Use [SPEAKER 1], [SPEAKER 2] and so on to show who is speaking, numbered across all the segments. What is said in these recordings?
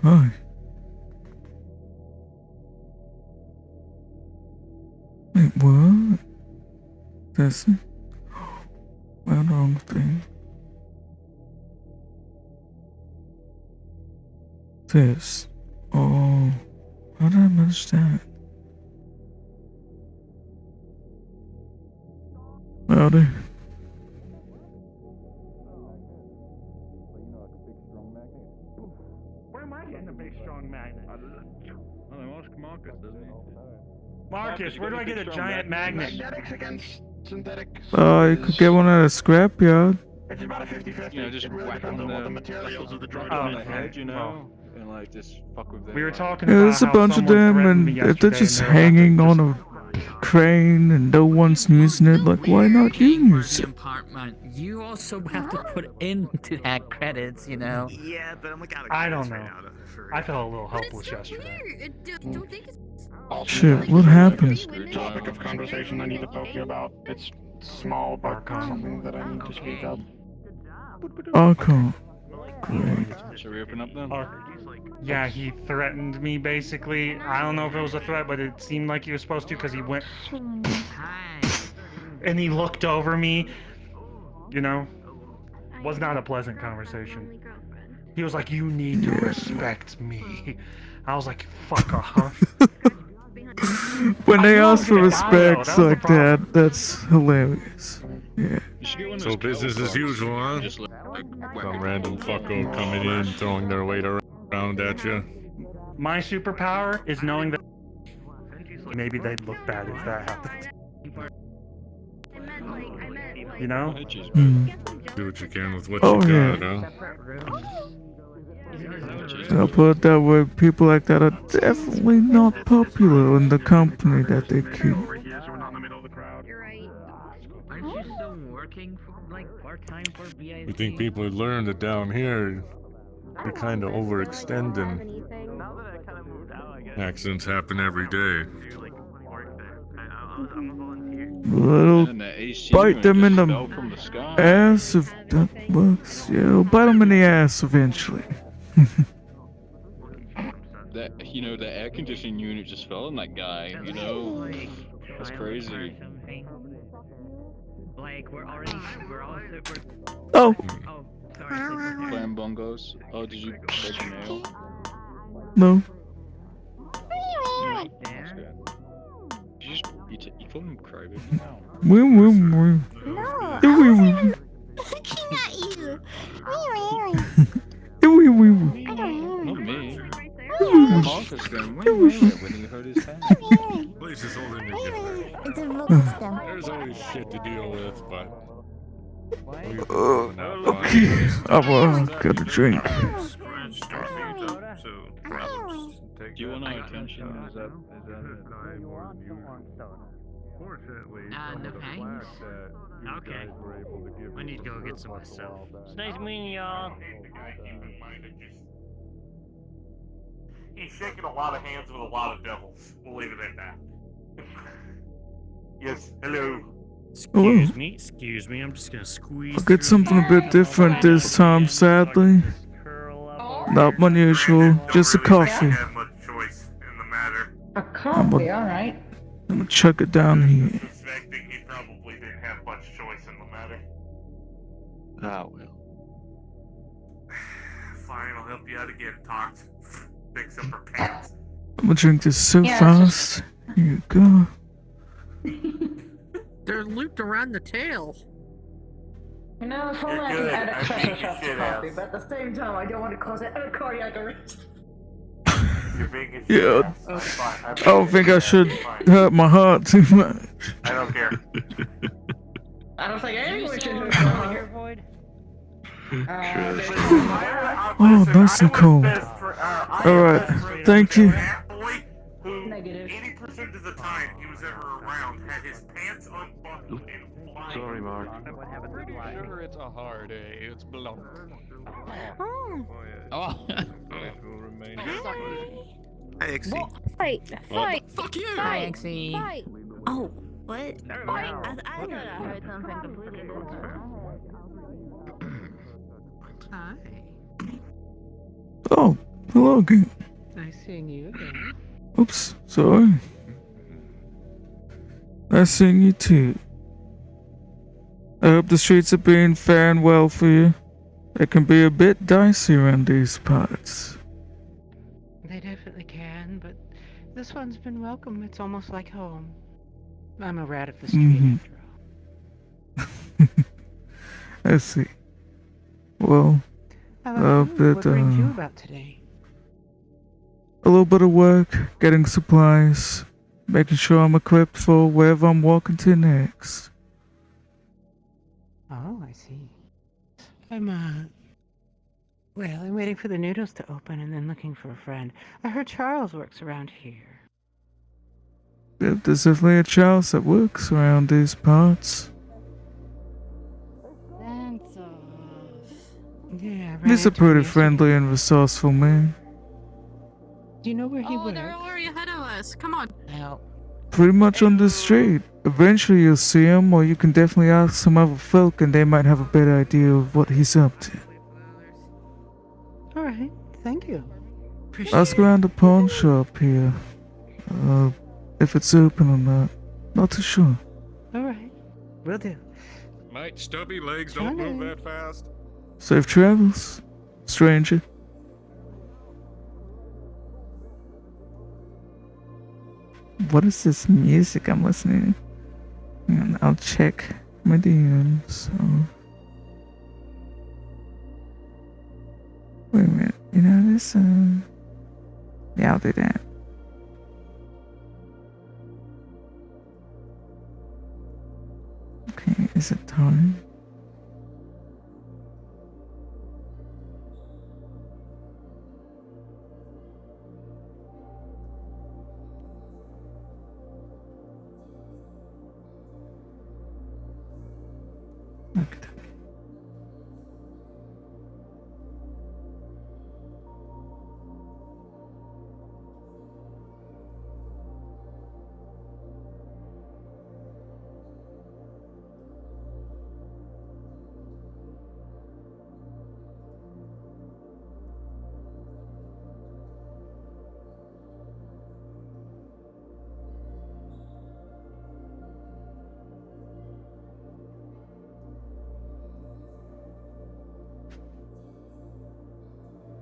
[SPEAKER 1] Hi. Wait, what? This? Well, wrong thing. This. Oh. How did I manage that? Howdy.
[SPEAKER 2] Where am I getting a big strong magnet?
[SPEAKER 3] I don't know, ask Markus, doesn't he?
[SPEAKER 2] Markus, where do I get a giant magnet?
[SPEAKER 4] Synthetics against synthetics.
[SPEAKER 1] You could get one at a scrapyard.
[SPEAKER 4] It's about a 50-50.
[SPEAKER 3] You know, just
[SPEAKER 4] It really
[SPEAKER 3] whack
[SPEAKER 4] depends
[SPEAKER 3] on
[SPEAKER 4] on what the
[SPEAKER 3] the
[SPEAKER 4] materials of the drug
[SPEAKER 3] on
[SPEAKER 4] is.
[SPEAKER 3] the head, you know, and like just fuck with them.
[SPEAKER 2] We were
[SPEAKER 3] like,
[SPEAKER 2] talking
[SPEAKER 1] Yeah,
[SPEAKER 2] about
[SPEAKER 1] there's a
[SPEAKER 2] how
[SPEAKER 1] bunch of
[SPEAKER 2] someone
[SPEAKER 1] them,
[SPEAKER 2] threatened me
[SPEAKER 1] and if
[SPEAKER 2] yesterday
[SPEAKER 1] they're just
[SPEAKER 2] and they're about to
[SPEAKER 1] hanging
[SPEAKER 2] just-
[SPEAKER 1] on a crane and no one's using it, like, why not use it?
[SPEAKER 5] Apartment. You also have to put into that credits, you know.
[SPEAKER 6] Yeah, but I'm like out of
[SPEAKER 2] I don't
[SPEAKER 6] credits
[SPEAKER 2] know.
[SPEAKER 6] right now for
[SPEAKER 2] I felt a little
[SPEAKER 7] But it's
[SPEAKER 2] helpless
[SPEAKER 7] so
[SPEAKER 2] yesterday.
[SPEAKER 7] weird. Don't think it's
[SPEAKER 1] Shit, what happened?
[SPEAKER 4] Topic of conversation I need to poke you about. It's small, but something that I need to speak of.
[SPEAKER 1] Okay. Great.
[SPEAKER 3] Should we open up then?
[SPEAKER 2] Yeah, he threatened me basically. I don't know if it was a threat, but it seemed like he was supposed to because he went
[SPEAKER 5] Hi.
[SPEAKER 2] and he looked over me. You know, was not a pleasant conversation. He was like, "You need to respect me." I was like, "Fuck off."
[SPEAKER 1] When they
[SPEAKER 2] I
[SPEAKER 1] ask for
[SPEAKER 2] love getting
[SPEAKER 1] respect
[SPEAKER 2] that was the
[SPEAKER 1] like
[SPEAKER 2] problem.
[SPEAKER 1] that, that's hilarious. Yeah.
[SPEAKER 3] You should get one of
[SPEAKER 8] So
[SPEAKER 3] those
[SPEAKER 8] business
[SPEAKER 3] kettle
[SPEAKER 8] as
[SPEAKER 3] dogs.
[SPEAKER 8] usual, huh?
[SPEAKER 3] Just like whack
[SPEAKER 8] Some
[SPEAKER 3] it.
[SPEAKER 8] random fucko coming in, throwing their weight around at you.
[SPEAKER 2] My superpower is knowing that maybe they'd look bad if that happened. You know?
[SPEAKER 3] Hedges.
[SPEAKER 1] Hmm.
[SPEAKER 8] Do what you can with what
[SPEAKER 1] Oh,
[SPEAKER 8] you
[SPEAKER 1] yeah.
[SPEAKER 8] got, huh?
[SPEAKER 1] I'll put it that way, people like that are definitely not popular in the company that they keep.
[SPEAKER 4] Over here, so we're not in the middle of the crowd.
[SPEAKER 7] You're right.
[SPEAKER 5] Aren't you still working for, like, part-time for VIP?
[SPEAKER 8] You think people would learn that down here, you're kind of overextending. Accidents happen every day.
[SPEAKER 1] Little
[SPEAKER 3] And the AC
[SPEAKER 1] bite
[SPEAKER 3] unit
[SPEAKER 1] them in
[SPEAKER 3] just
[SPEAKER 1] the
[SPEAKER 3] fell from the sky.
[SPEAKER 1] ass if that works. Yeah, it'll bite them in the ass eventually.
[SPEAKER 3] That, you know, the air conditioning unit just fell on that guy, you know? That's crazy.
[SPEAKER 5] Like, we're all super.
[SPEAKER 1] Oh,
[SPEAKER 5] Oh, sorry.
[SPEAKER 3] Playing bongos. Oh, did you break a nail?
[SPEAKER 1] no.
[SPEAKER 5] Right there.
[SPEAKER 3] That's good. You called him crybaby?
[SPEAKER 1] Woo, woo, woo.
[SPEAKER 7] No,
[SPEAKER 1] Woo, woo, woo.
[SPEAKER 7] looking at you.
[SPEAKER 1] Woo, woo, woo.
[SPEAKER 3] Not me.
[SPEAKER 1] Woo.
[SPEAKER 3] Markus going, wait, when he hurt his hand.
[SPEAKER 8] Please just hold in your gift.
[SPEAKER 7] It's a vocal stem.
[SPEAKER 8] There's always shit to deal with, but...
[SPEAKER 1] Okay, I'll get a drink.
[SPEAKER 3] Do you want our attention? Is that
[SPEAKER 5] No thanks. Okay. I need to go get some myself. It's nice meeting y'all.
[SPEAKER 9] He's shaking a lot of hands with a lot of devils. We'll leave it at that. Yes, hello.
[SPEAKER 2] Excuse me, I'm just gonna squeeze.
[SPEAKER 1] I'll get something a bit different this time, sadly. Not my usual, just a coffee.
[SPEAKER 9] Have much choice in the matter.
[SPEAKER 10] A coffee, alright.
[SPEAKER 1] I'm gonna chuck it down here.
[SPEAKER 9] Suspecting he probably didn't have much choice in the matter.
[SPEAKER 3] Ah, well.
[SPEAKER 9] Fine, I'll help you out again, Tox. Fix up her pants.
[SPEAKER 1] I'm gonna drink this so
[SPEAKER 10] Yeah,
[SPEAKER 1] fast. Here you go.
[SPEAKER 5] They're looped around the tail.
[SPEAKER 10] You know, if only
[SPEAKER 9] You're
[SPEAKER 10] I could
[SPEAKER 9] good.
[SPEAKER 10] add
[SPEAKER 9] I
[SPEAKER 10] a treasure
[SPEAKER 9] beat your
[SPEAKER 10] chest to
[SPEAKER 9] shit
[SPEAKER 10] coffee,
[SPEAKER 9] ass.
[SPEAKER 10] but at the same time, I don't want to cause a cardiac arrest.
[SPEAKER 9] You're being a shit
[SPEAKER 1] Yeah,
[SPEAKER 9] ass. That's fine.
[SPEAKER 1] I don't think I should hurt my heart too much.
[SPEAKER 9] I don't care.
[SPEAKER 10] I don't think anyone should hurt my heart.
[SPEAKER 1] Oh, nice and cold. Alright, thank you.
[SPEAKER 9] That boy who
[SPEAKER 10] Negative.
[SPEAKER 9] 80% of the time he was ever around had his pants unbuckled and flying.
[SPEAKER 4] Sorry, Mark.
[SPEAKER 3] Pretty sure it's a hard A. It's blunt.
[SPEAKER 7] Oh.
[SPEAKER 3] Oh.
[SPEAKER 6] Hey, XC.
[SPEAKER 7] Fight.
[SPEAKER 6] Fuck you!
[SPEAKER 5] Hi, Exie.
[SPEAKER 7] Fight. Oh, what? I thought I heard something completely different.
[SPEAKER 5] Hi.
[SPEAKER 1] Oh, Hello again.
[SPEAKER 10] Nice seeing you again.
[SPEAKER 1] Oops, sorry. Nice seeing you too. I hope the streets are being fair and well for you. It can be a bit dicey around these parts.
[SPEAKER 10] They definitely can, but this one's been welcome. It's almost like home. I'm a rat of the street after all.
[SPEAKER 1] I see. Well,
[SPEAKER 10] How about you?
[SPEAKER 1] bit,
[SPEAKER 10] What brings you about today?
[SPEAKER 1] a little bit of work, getting supplies, making sure I'm equipped for wherever I'm walking to next.
[SPEAKER 10] Oh, I see. I'm waiting for the noodles to open and then looking for a friend. I heard Charles works around here.
[SPEAKER 1] Yep, there's definitely a Charles that works around these parts.
[SPEAKER 10] Yeah,
[SPEAKER 1] He's a pretty friendly and resourceful man.
[SPEAKER 10] Do you know where he works?
[SPEAKER 7] They're already ahead of us. Come on.
[SPEAKER 10] Well,
[SPEAKER 1] Pretty much on the street. Eventually you'll see him, or you can definitely ask some other folk and they might have a better idea of what he's up to.
[SPEAKER 10] alright, thank you.
[SPEAKER 1] Ask around the pawn shop here. If it's open or not. Not too sure.
[SPEAKER 10] Alright, will do.
[SPEAKER 8] Mate, stubby legs don't move that fast.
[SPEAKER 1] Safe travels, stranger. What is this music I'm listening to? And I'll check my DMs. Wait a minute. You know this? Yeah, I'll do that. Okay, is it time? Okay.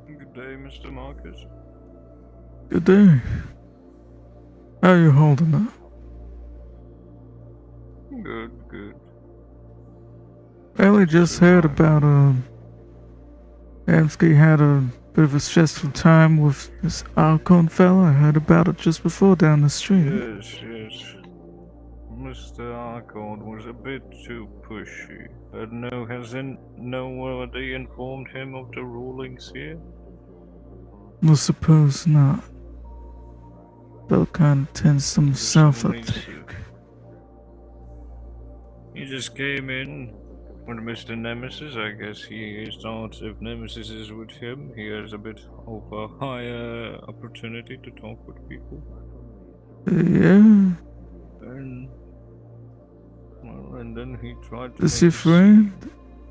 [SPEAKER 8] Good day, Mr. Markus.
[SPEAKER 1] Good day. How you holding up?
[SPEAKER 8] Good, good.
[SPEAKER 1] I only just heard about Amsky had a bit of a stressful time with this Alcon fella. I heard about it just before down the street.
[SPEAKER 8] Yes, yes. Mr. Archon was a bit too pushy. Hasn't nobody informed him of the rulings here?
[SPEAKER 1] Well, suppose not. Bill kind of tends to himself, I
[SPEAKER 8] Needs
[SPEAKER 1] think.
[SPEAKER 8] to- He just came in with Mr. Nemesis. I guess he thought if Nemesis is with him, he has a bit of a higher opportunity to talk with people.
[SPEAKER 1] Yeah.
[SPEAKER 8] And then he tried to.
[SPEAKER 1] Is he friend?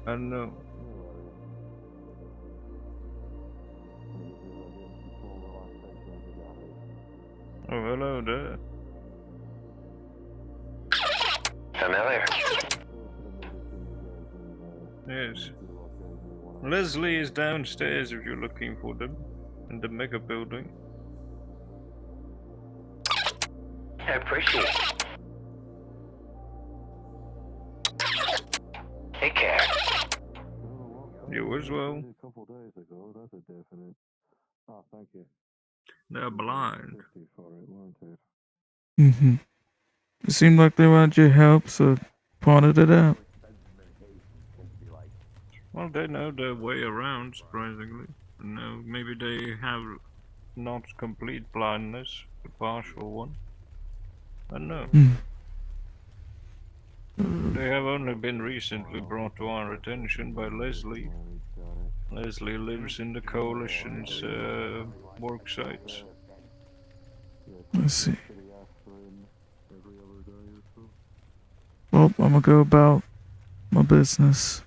[SPEAKER 8] I know. Oh, hello there.
[SPEAKER 11] Familiar.
[SPEAKER 8] Yes. Leslie is downstairs if you're looking for them in the mega building.
[SPEAKER 11] I appreciate it. Take care.
[SPEAKER 8] You as well. They're blind.
[SPEAKER 1] Mm-hmm. It seemed like they wanted your help, so pointed it out.
[SPEAKER 8] Well, they know their way around, surprisingly. No, maybe they have not complete blindness, a partial one. I know. They have only been recently brought to our attention by Leslie. Leslie lives in the Coalition's work sites.
[SPEAKER 1] I see. Well, I'm gonna go about my business.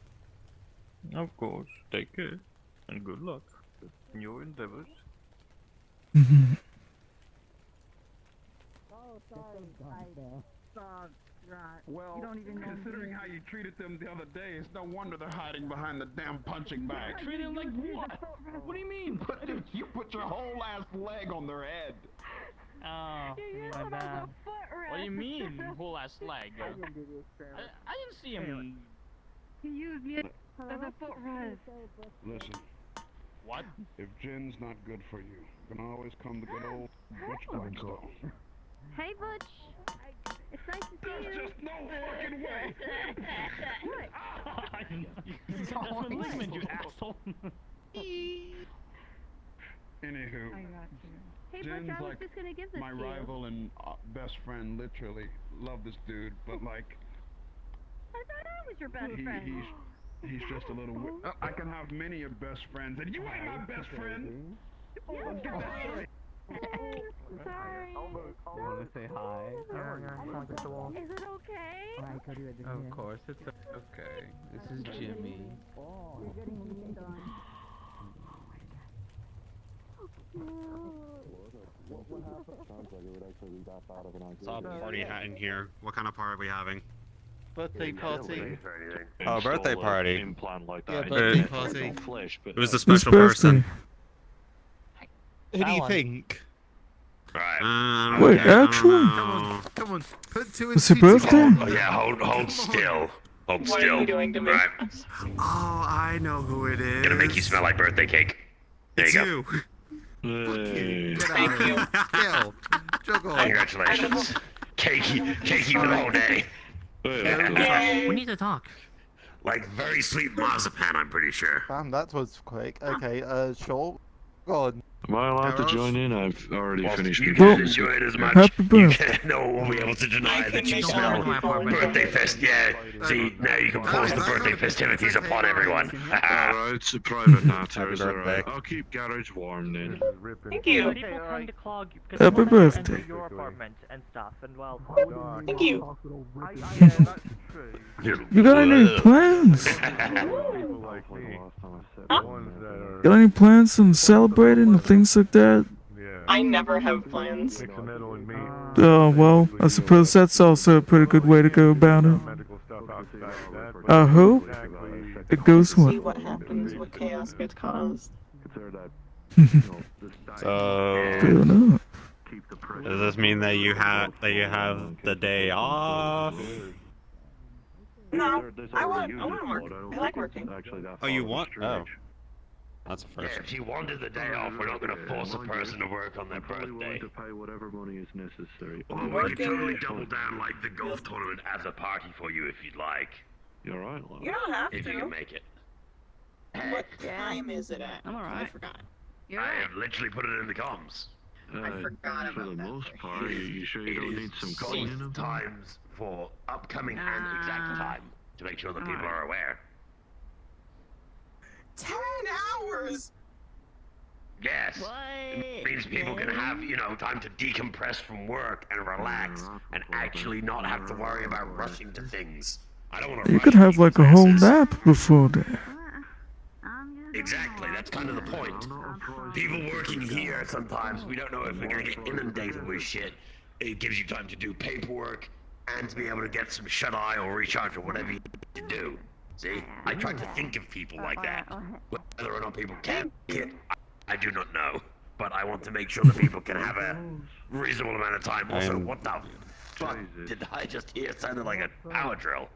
[SPEAKER 8] Of course, take care, and good luck in your endeavors.
[SPEAKER 1] Mhm.
[SPEAKER 4] Well, considering how you treated them the other day, it's no wonder they're hiding behind the damn punching bag.
[SPEAKER 12] Treat him like what? What do you mean?
[SPEAKER 4] You put your whole ass leg on their head.
[SPEAKER 12] Oh, my bad. What do you mean, whole ass leg? I didn't see him.
[SPEAKER 7] He used me as a footrest.
[SPEAKER 4] Listen.
[SPEAKER 12] What?
[SPEAKER 4] If gin's not good for you, you can always come to good old Butch Blackstone.
[SPEAKER 7] Hey, Butch. It's nice to see you.
[SPEAKER 4] There's just no fucking way.
[SPEAKER 12] That's my ligament, you asshole.
[SPEAKER 4] Anywho,
[SPEAKER 7] Hey, Butch,
[SPEAKER 4] Jen's
[SPEAKER 7] I was
[SPEAKER 4] like
[SPEAKER 7] just gonna give this
[SPEAKER 4] my
[SPEAKER 7] to you.
[SPEAKER 4] rival and best friend, literally. Love this dude, but like,
[SPEAKER 7] I thought I was your best friend.
[SPEAKER 4] he's just a little I can have many a best friends, and you ain't my best friend. Let's get that straight.
[SPEAKER 7] Sorry.
[SPEAKER 13] I want to say hi.
[SPEAKER 7] Is it okay?
[SPEAKER 13] Of course, it's okay. This is Jimmy.
[SPEAKER 7] You're getting leaned on.
[SPEAKER 14] Saw a party hat in here. What kind of party are we having?
[SPEAKER 15] Birthday party.
[SPEAKER 14] Oh, birthday party.
[SPEAKER 15] Yeah, birthday party.
[SPEAKER 14] Who's the
[SPEAKER 1] Whose
[SPEAKER 14] special
[SPEAKER 1] birthday?
[SPEAKER 14] person?
[SPEAKER 15] Who do you think?
[SPEAKER 14] Right.
[SPEAKER 1] Wait, actually?
[SPEAKER 15] Come on. Put two and
[SPEAKER 1] It's your
[SPEAKER 15] two
[SPEAKER 1] birthday?
[SPEAKER 15] together.
[SPEAKER 14] Oh, yeah, hold still. Hold
[SPEAKER 16] What
[SPEAKER 14] still.
[SPEAKER 16] are you doing to me?
[SPEAKER 14] Right. Oh, I know who it is. Gonna make you smell like birthday cake. There
[SPEAKER 15] It's
[SPEAKER 14] you go.
[SPEAKER 15] you. Get
[SPEAKER 16] Thank
[SPEAKER 15] out of
[SPEAKER 16] you.
[SPEAKER 15] here. Kill. Juggle.
[SPEAKER 14] Congratulations. Cakey for the whole day.
[SPEAKER 16] Yay.
[SPEAKER 5] We need to talk.
[SPEAKER 14] Like very sweet marzipan, I'm pretty sure.
[SPEAKER 15] Damn, that was quick. Okay, sure. Go on.
[SPEAKER 17] Am I allowed to
[SPEAKER 15] Garage?
[SPEAKER 17] join in? I've already finished.
[SPEAKER 14] You
[SPEAKER 1] Well,
[SPEAKER 14] can enjoy it as much.
[SPEAKER 1] happy
[SPEAKER 14] You
[SPEAKER 1] birthday.
[SPEAKER 14] can, no one will be able to deny that you
[SPEAKER 16] make
[SPEAKER 14] smell
[SPEAKER 16] that happy
[SPEAKER 14] birthday fest. Yeah. See, now you can force the birthday festivities upon everyone.
[SPEAKER 17] Alright, it's a private matter.
[SPEAKER 14] Happy
[SPEAKER 17] It's alright.
[SPEAKER 14] birthday.
[SPEAKER 17] I'll keep garage warm then.
[SPEAKER 16] Thank you.
[SPEAKER 5] People tend to clog because
[SPEAKER 1] Happy
[SPEAKER 5] people enter
[SPEAKER 1] birthday.
[SPEAKER 5] your apartment and stuff, and well.
[SPEAKER 16] Thank you.
[SPEAKER 1] You got any plans? Got any plans on celebrating and things like that?
[SPEAKER 16] I never have plans.
[SPEAKER 1] Oh, well, I suppose that's also a pretty good way to go about it. I hope it goes
[SPEAKER 16] See
[SPEAKER 1] well.
[SPEAKER 16] what happens, what chaos gets caused.
[SPEAKER 14] So,
[SPEAKER 1] Fair enough.
[SPEAKER 14] does this mean that you have the day off?
[SPEAKER 16] No, I want to work. I like working.
[SPEAKER 14] Oh, you want? Oh, that's a first. Yeah, if you wanted the day off, we're not going to force a person to work on their birthday.
[SPEAKER 17] To pay whatever money is necessary.
[SPEAKER 14] Well, we could totally double down like the golf tournament as a party for you if you'd like.
[SPEAKER 17] You're right. Well,
[SPEAKER 16] You don't have
[SPEAKER 14] If you
[SPEAKER 16] to.
[SPEAKER 14] can make it.
[SPEAKER 16] What time is it at?
[SPEAKER 7] I'm alright.
[SPEAKER 16] I forgot.
[SPEAKER 14] I have literally put it in the comms.
[SPEAKER 16] I forgot
[SPEAKER 17] for the
[SPEAKER 16] about that.
[SPEAKER 17] most part, you sure you don't need some
[SPEAKER 14] both
[SPEAKER 17] cleaning?
[SPEAKER 14] times for upcoming and exact time to make sure that people are aware.
[SPEAKER 16] 10 hours!
[SPEAKER 14] Yes. It means people can have, time to decompress from work and relax and actually not have to worry about rushing to things. I don't want to
[SPEAKER 1] You could have like a whole nap before that.
[SPEAKER 14] Exactly, that's kind of the point. People working here sometimes, we don't know if we're going to get inundated with shit. It gives you time to do paperwork and to be able to get some shut-eye or recharge or whatever you need to do. See, I try to think of people like that. Whether or not people can get, I do not know. But I want to make sure that people can have a reasonable amount of time. Also, what the fuck did I just hear? It sounded like a power drill.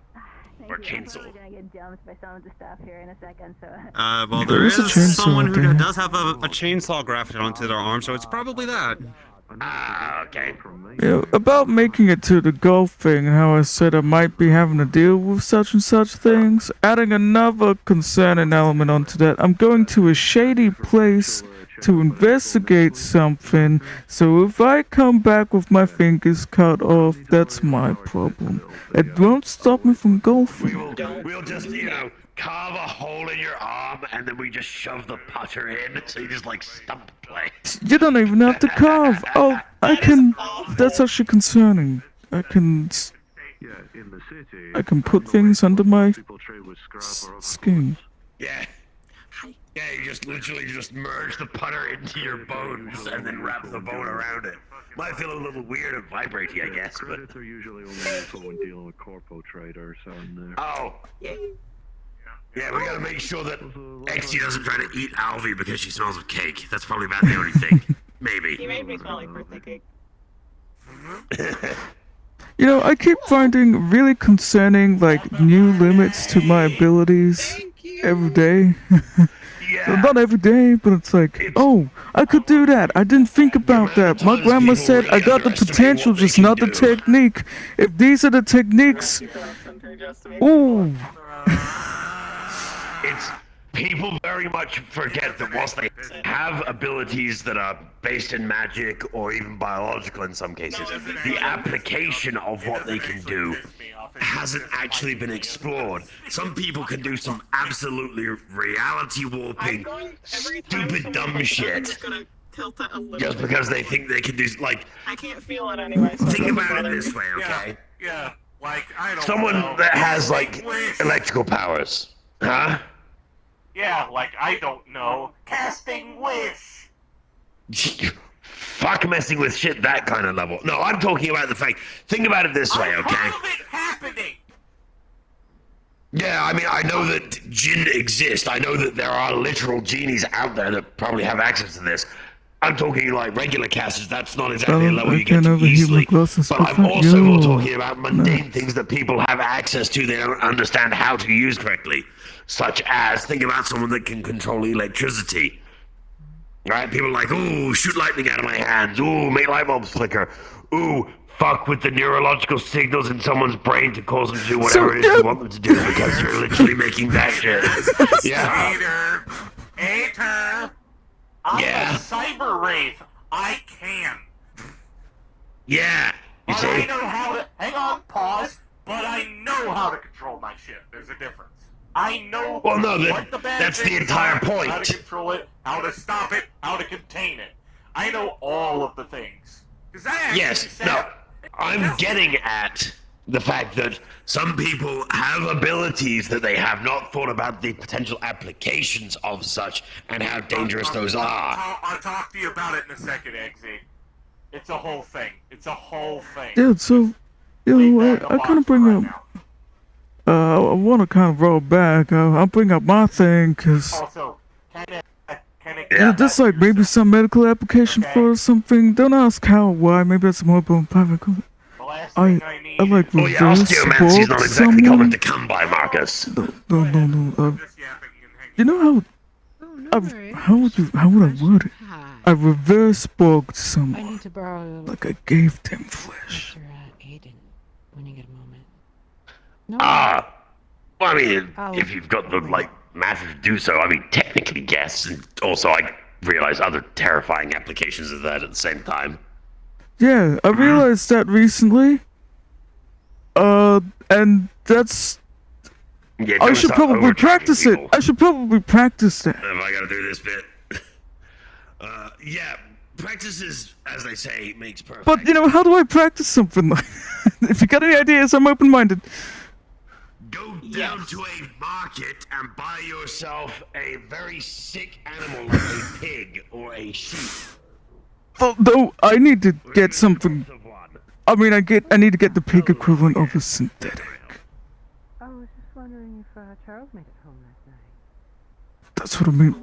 [SPEAKER 14] Or chainsaw.
[SPEAKER 7] We're gonna get dumped by some of the stuff here in a second, so.
[SPEAKER 14] Well,
[SPEAKER 1] there is someone who
[SPEAKER 14] does have a chainsaw grafted onto their arm, so it's probably that. Ah, okay.
[SPEAKER 1] Yeah, about making it to the golf thing and how I said I might be having to deal with such and such things. Adding another concerning element onto that, I'm going to a shady place to investigate something, so if I come back with my fingers cut off, that's my problem. It won't stop me from golfing.
[SPEAKER 14] We'll just, carve a hole in your arm and then we just shove the putter in, so you just like stump play.
[SPEAKER 1] You don't even have to carve. Oh, I can. That's actually concerning. I can put things under my skin.
[SPEAKER 14] Yeah. Yeah, you just literally just merge the putter into your bones and then wrap the bone around it. Might feel a little weird and vibrating, I guess, but...
[SPEAKER 17] Credits are usually only useful when dealing with corpo traders on there.
[SPEAKER 14] Oh! Yeah, we gotta make sure that Exy doesn't try to eat Alvy because she smells of cake. That's probably about the only thing. Maybe.
[SPEAKER 16] He made me smell like birthday cake.
[SPEAKER 1] You know, I keep finding really concerning, like, new limits to my abilities every day.
[SPEAKER 14] Yeah.
[SPEAKER 1] Not every day, but it's like, oh, I could do that. I didn't think about that. My grandma said I got the potential, just not the technique. If these are the techniques, ooh.
[SPEAKER 14] It's people very much forget that whilst they have abilities that are based in magic or even biological in some cases, the application of what they can do hasn't actually been explored. Some people can do some absolutely reality warping, stupid dumb shit just because they think they can do, like,
[SPEAKER 16] I can't feel it anyway. So
[SPEAKER 14] think about it this way, okay?
[SPEAKER 9] Yeah, like, I don't
[SPEAKER 14] Someone
[SPEAKER 9] know.
[SPEAKER 14] that has, like, electrical powers, huh?
[SPEAKER 9] Yeah, like, I don't know. Casting wish!
[SPEAKER 14] Fuck messing with shit that kind of level. No, I'm talking about the fact, think about it this way, okay?
[SPEAKER 9] How is it happening?
[SPEAKER 14] Yeah, I mean, I know that jinn exist. I know that there are literal genies out there that probably have access to this. I'm talking like regular casters. That's not exactly a level you get to easily. But I'm also talking about mundane things that people have access to. They don't understand how to use correctly. Such as, think about someone that can control electricity. Right? People are like, ooh, shoot lightning out of my hands. Ooh, make light bulbs flicker. Ooh, fuck with the neurological signals in someone's brain to cause them to do whatever it is you want them to do because you're literally making that shit. Yeah.
[SPEAKER 9] Aether! I'm
[SPEAKER 14] Yeah.
[SPEAKER 9] a cyber wraith. I can.
[SPEAKER 14] Yeah. You
[SPEAKER 9] But
[SPEAKER 14] see?
[SPEAKER 9] I know how to. Hang on, pause. But I know how to control my shit. There's a difference. I know
[SPEAKER 14] Well, no,
[SPEAKER 9] what the bad
[SPEAKER 14] that's the
[SPEAKER 9] things
[SPEAKER 14] entire
[SPEAKER 9] are,
[SPEAKER 14] point.
[SPEAKER 9] How to control it, how to stop it, how to contain it. I know all of the things. 'Cause I actually
[SPEAKER 14] Yes,
[SPEAKER 9] sat-
[SPEAKER 14] no, I'm getting at the fact that some people have abilities that they have not thought about the potential applications of such and how dangerous those are.
[SPEAKER 9] I'll talk to you about it in a second, Eggsy. It's a whole thing. It's a whole thing.
[SPEAKER 1] Yeah, so, you know, I kind of bring up, I want to kind of roll back. I'll bring up my thing, because,
[SPEAKER 9] Also, kinda
[SPEAKER 1] yeah, there's like maybe some medical application for something. Don't ask how or why, maybe it's more than private. I like
[SPEAKER 14] Oh yeah,
[SPEAKER 1] reverse
[SPEAKER 14] osteomancy's not
[SPEAKER 1] bulk
[SPEAKER 14] exactly common
[SPEAKER 1] someone.
[SPEAKER 14] to come by, Marcus.
[SPEAKER 1] No. You know how would I word it? I reverse bulked
[SPEAKER 10] I
[SPEAKER 1] someone.
[SPEAKER 10] need to borrow
[SPEAKER 1] Like I gave them flesh.
[SPEAKER 10] Mr. Aiden when you get a moment.
[SPEAKER 14] Well, I mean, if you've got the, like, matter to do so, I mean, technically, yes. And also, I realize other terrifying applications of that at the same time.
[SPEAKER 1] Yeah, I realized that recently. And that's.
[SPEAKER 14] Yeah,
[SPEAKER 1] I
[SPEAKER 14] don't
[SPEAKER 1] should
[SPEAKER 14] start
[SPEAKER 1] probably
[SPEAKER 14] overcharging
[SPEAKER 1] practice it.
[SPEAKER 14] people.
[SPEAKER 1] I should probably practice that.
[SPEAKER 14] Have I got to do this bit? Yeah, practice is, as they say, makes perfect.
[SPEAKER 1] But you know, how do I practice something like? If you got any ideas, I'm open-minded.
[SPEAKER 14] Go down to a market and buy yourself a very sick animal like a pig or a sheep.
[SPEAKER 1] Though I need to get something. I mean, I need to get the pig equivalent of a synthetic.
[SPEAKER 10] I was just wondering if Charles made it home last night.
[SPEAKER 1] That's what I mean.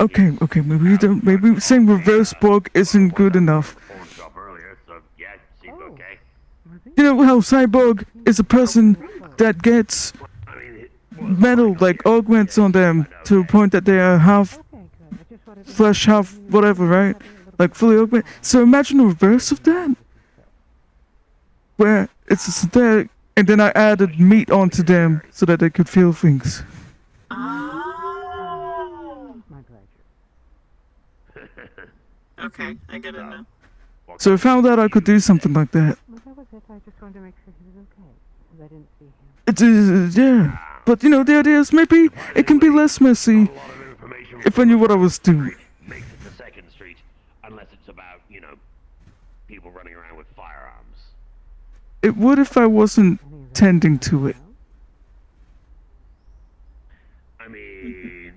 [SPEAKER 1] Okay, maybe you don't. Maybe saying reverse bulk isn't good enough. You know how cyborg is a person that gets metal like augments on them to a point that they are half flesh, half whatever, right? Like fully augmented. So imagine the reverse of that, where it's a synthetic, and then I added meat onto them so that they could feel things.
[SPEAKER 16] Okay, I get it now.
[SPEAKER 1] So I found out I could do something like that.
[SPEAKER 10] Well, that was it. I just wanted to make sure he was okay, because I didn't see him.
[SPEAKER 1] It is, yeah. But you know, the idea is maybe it can be less messy if I knew what I was doing.
[SPEAKER 14] Makes it the second street, unless it's about, you know, people running around with firearms.
[SPEAKER 1] It would if I wasn't tending to it.
[SPEAKER 14] I mean,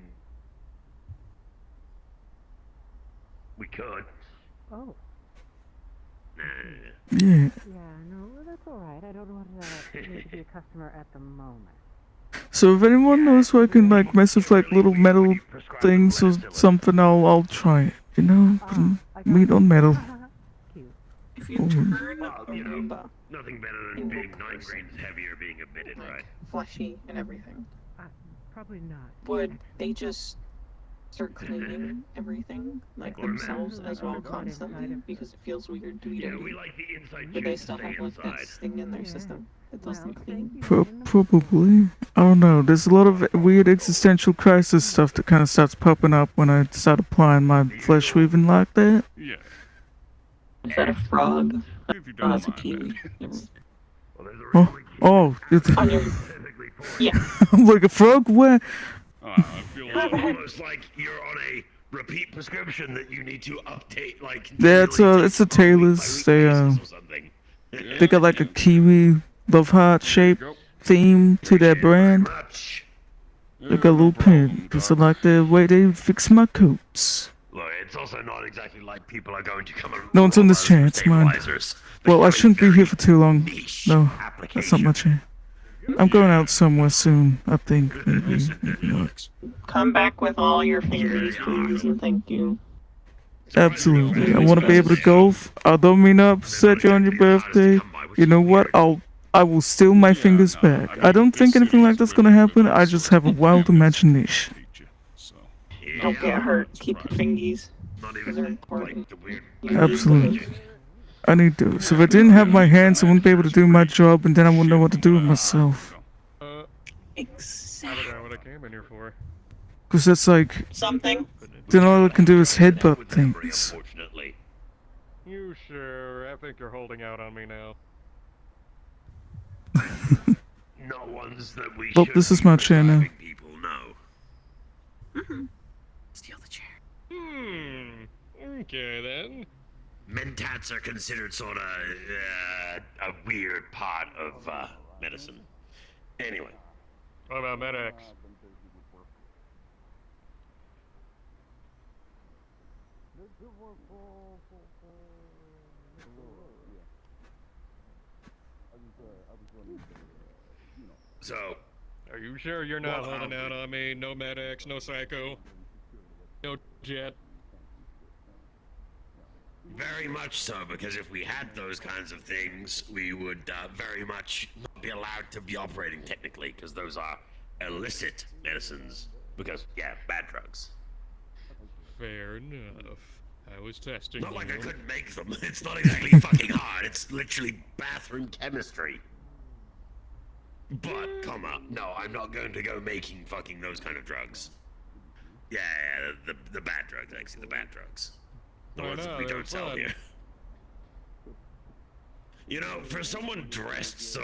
[SPEAKER 10] Oh.
[SPEAKER 1] Yeah.
[SPEAKER 10] Yeah, no, that's alright. I don't want to need to be a customer at the moment.
[SPEAKER 1] So if anyone knows where I can like mess with like little metal things or something, I'll try it. You know, put meat on metal.
[SPEAKER 16] If you
[SPEAKER 1] Ooh.
[SPEAKER 16] turn
[SPEAKER 14] Well,
[SPEAKER 16] a
[SPEAKER 14] you know,
[SPEAKER 16] Roomba
[SPEAKER 14] nothing better than being 9 grams heavier being admitted, right?
[SPEAKER 16] fleshy and everything,
[SPEAKER 10] Probably not.
[SPEAKER 16] would they just start cleaning everything, like themselves as well constantly, because it feels weird to be dirty?
[SPEAKER 14] We like the inside
[SPEAKER 16] But they
[SPEAKER 14] juice
[SPEAKER 16] still
[SPEAKER 14] stay
[SPEAKER 16] have like that
[SPEAKER 14] inside.
[SPEAKER 16] thing in their system that does them clean.
[SPEAKER 1] Probably. I don't know. There's a lot of weird existential crisis stuff that kind of starts popping up when I start applying my flesh weaving like that.
[SPEAKER 8] Yeah.
[SPEAKER 16] Is that a frog?
[SPEAKER 8] If you
[SPEAKER 16] Oh,
[SPEAKER 8] don't
[SPEAKER 16] that's a
[SPEAKER 8] mind
[SPEAKER 16] kiwi.
[SPEAKER 1] Oh,
[SPEAKER 16] On your... Yeah.
[SPEAKER 1] I'm like a frog? Where?
[SPEAKER 8] I feel
[SPEAKER 14] It's almost like you're on a repeat prescription that you need to update, like...
[SPEAKER 1] Yeah, it's a Taylor's. They got like a kiwi love heart shape theme to their brand. They got a little pin because I like the way they fix my coats.
[SPEAKER 14] Look, it's also not exactly like people are going to come and
[SPEAKER 1] No one's on this chair, it's mine.
[SPEAKER 14] stabilizers.
[SPEAKER 1] Well, I shouldn't be here for too long. No, that's not my chair. I'm going out somewhere soon, I think. Maybe not.
[SPEAKER 16] Come back with all your fingers, please, and thank you.
[SPEAKER 1] Absolutely. I want to be able to golf. I don't mean to upset you on your birthday. You know what? I will steal my fingers back. I don't think anything like that's gonna happen. I just have a wild imagination.
[SPEAKER 16] Don't get hurt. Keep your fingies. Those are important.
[SPEAKER 1] Absolutely. I need those. If I didn't have my hands, I wouldn't be able to do my job, and then I wouldn't know what to do with myself.
[SPEAKER 16] Exactly.
[SPEAKER 2] What I came in here for.
[SPEAKER 1] Because that's like...
[SPEAKER 16] Something?
[SPEAKER 1] Then all I can do is headbutt things.
[SPEAKER 2] You sure? I think you're holding out on me now.
[SPEAKER 14] Not ones that we
[SPEAKER 1] Well,
[SPEAKER 14] should
[SPEAKER 1] this is
[SPEAKER 14] be
[SPEAKER 1] my chair now.
[SPEAKER 14] prescribing people, no.
[SPEAKER 16] Steal the chair.
[SPEAKER 2] Okay then.
[SPEAKER 14] Mentats are considered sort of a weird part of medicine. Anyway.
[SPEAKER 2] What about medics?
[SPEAKER 14] So,
[SPEAKER 2] are you sure you're not holding out on me? No medics, no psycho, no jet.
[SPEAKER 14] Very much so, because if we had those kinds of things, we would very much not be allowed to be operating technically, because those are illicit medicines. Because, yeah, bad drugs.
[SPEAKER 2] Fair enough. I was testing
[SPEAKER 14] Not
[SPEAKER 2] you.
[SPEAKER 14] like I couldn't make them. It's not exactly fucking hard. It's literally bathroom chemistry. But, come on. No, I'm not going to go making fucking those kind of drugs. Yeah, the bad drugs, actually, the bad drugs. The
[SPEAKER 2] I
[SPEAKER 14] ones that
[SPEAKER 2] know,
[SPEAKER 14] we
[SPEAKER 2] they're
[SPEAKER 14] don't sell
[SPEAKER 2] fun.
[SPEAKER 14] here. You know, for someone dressed so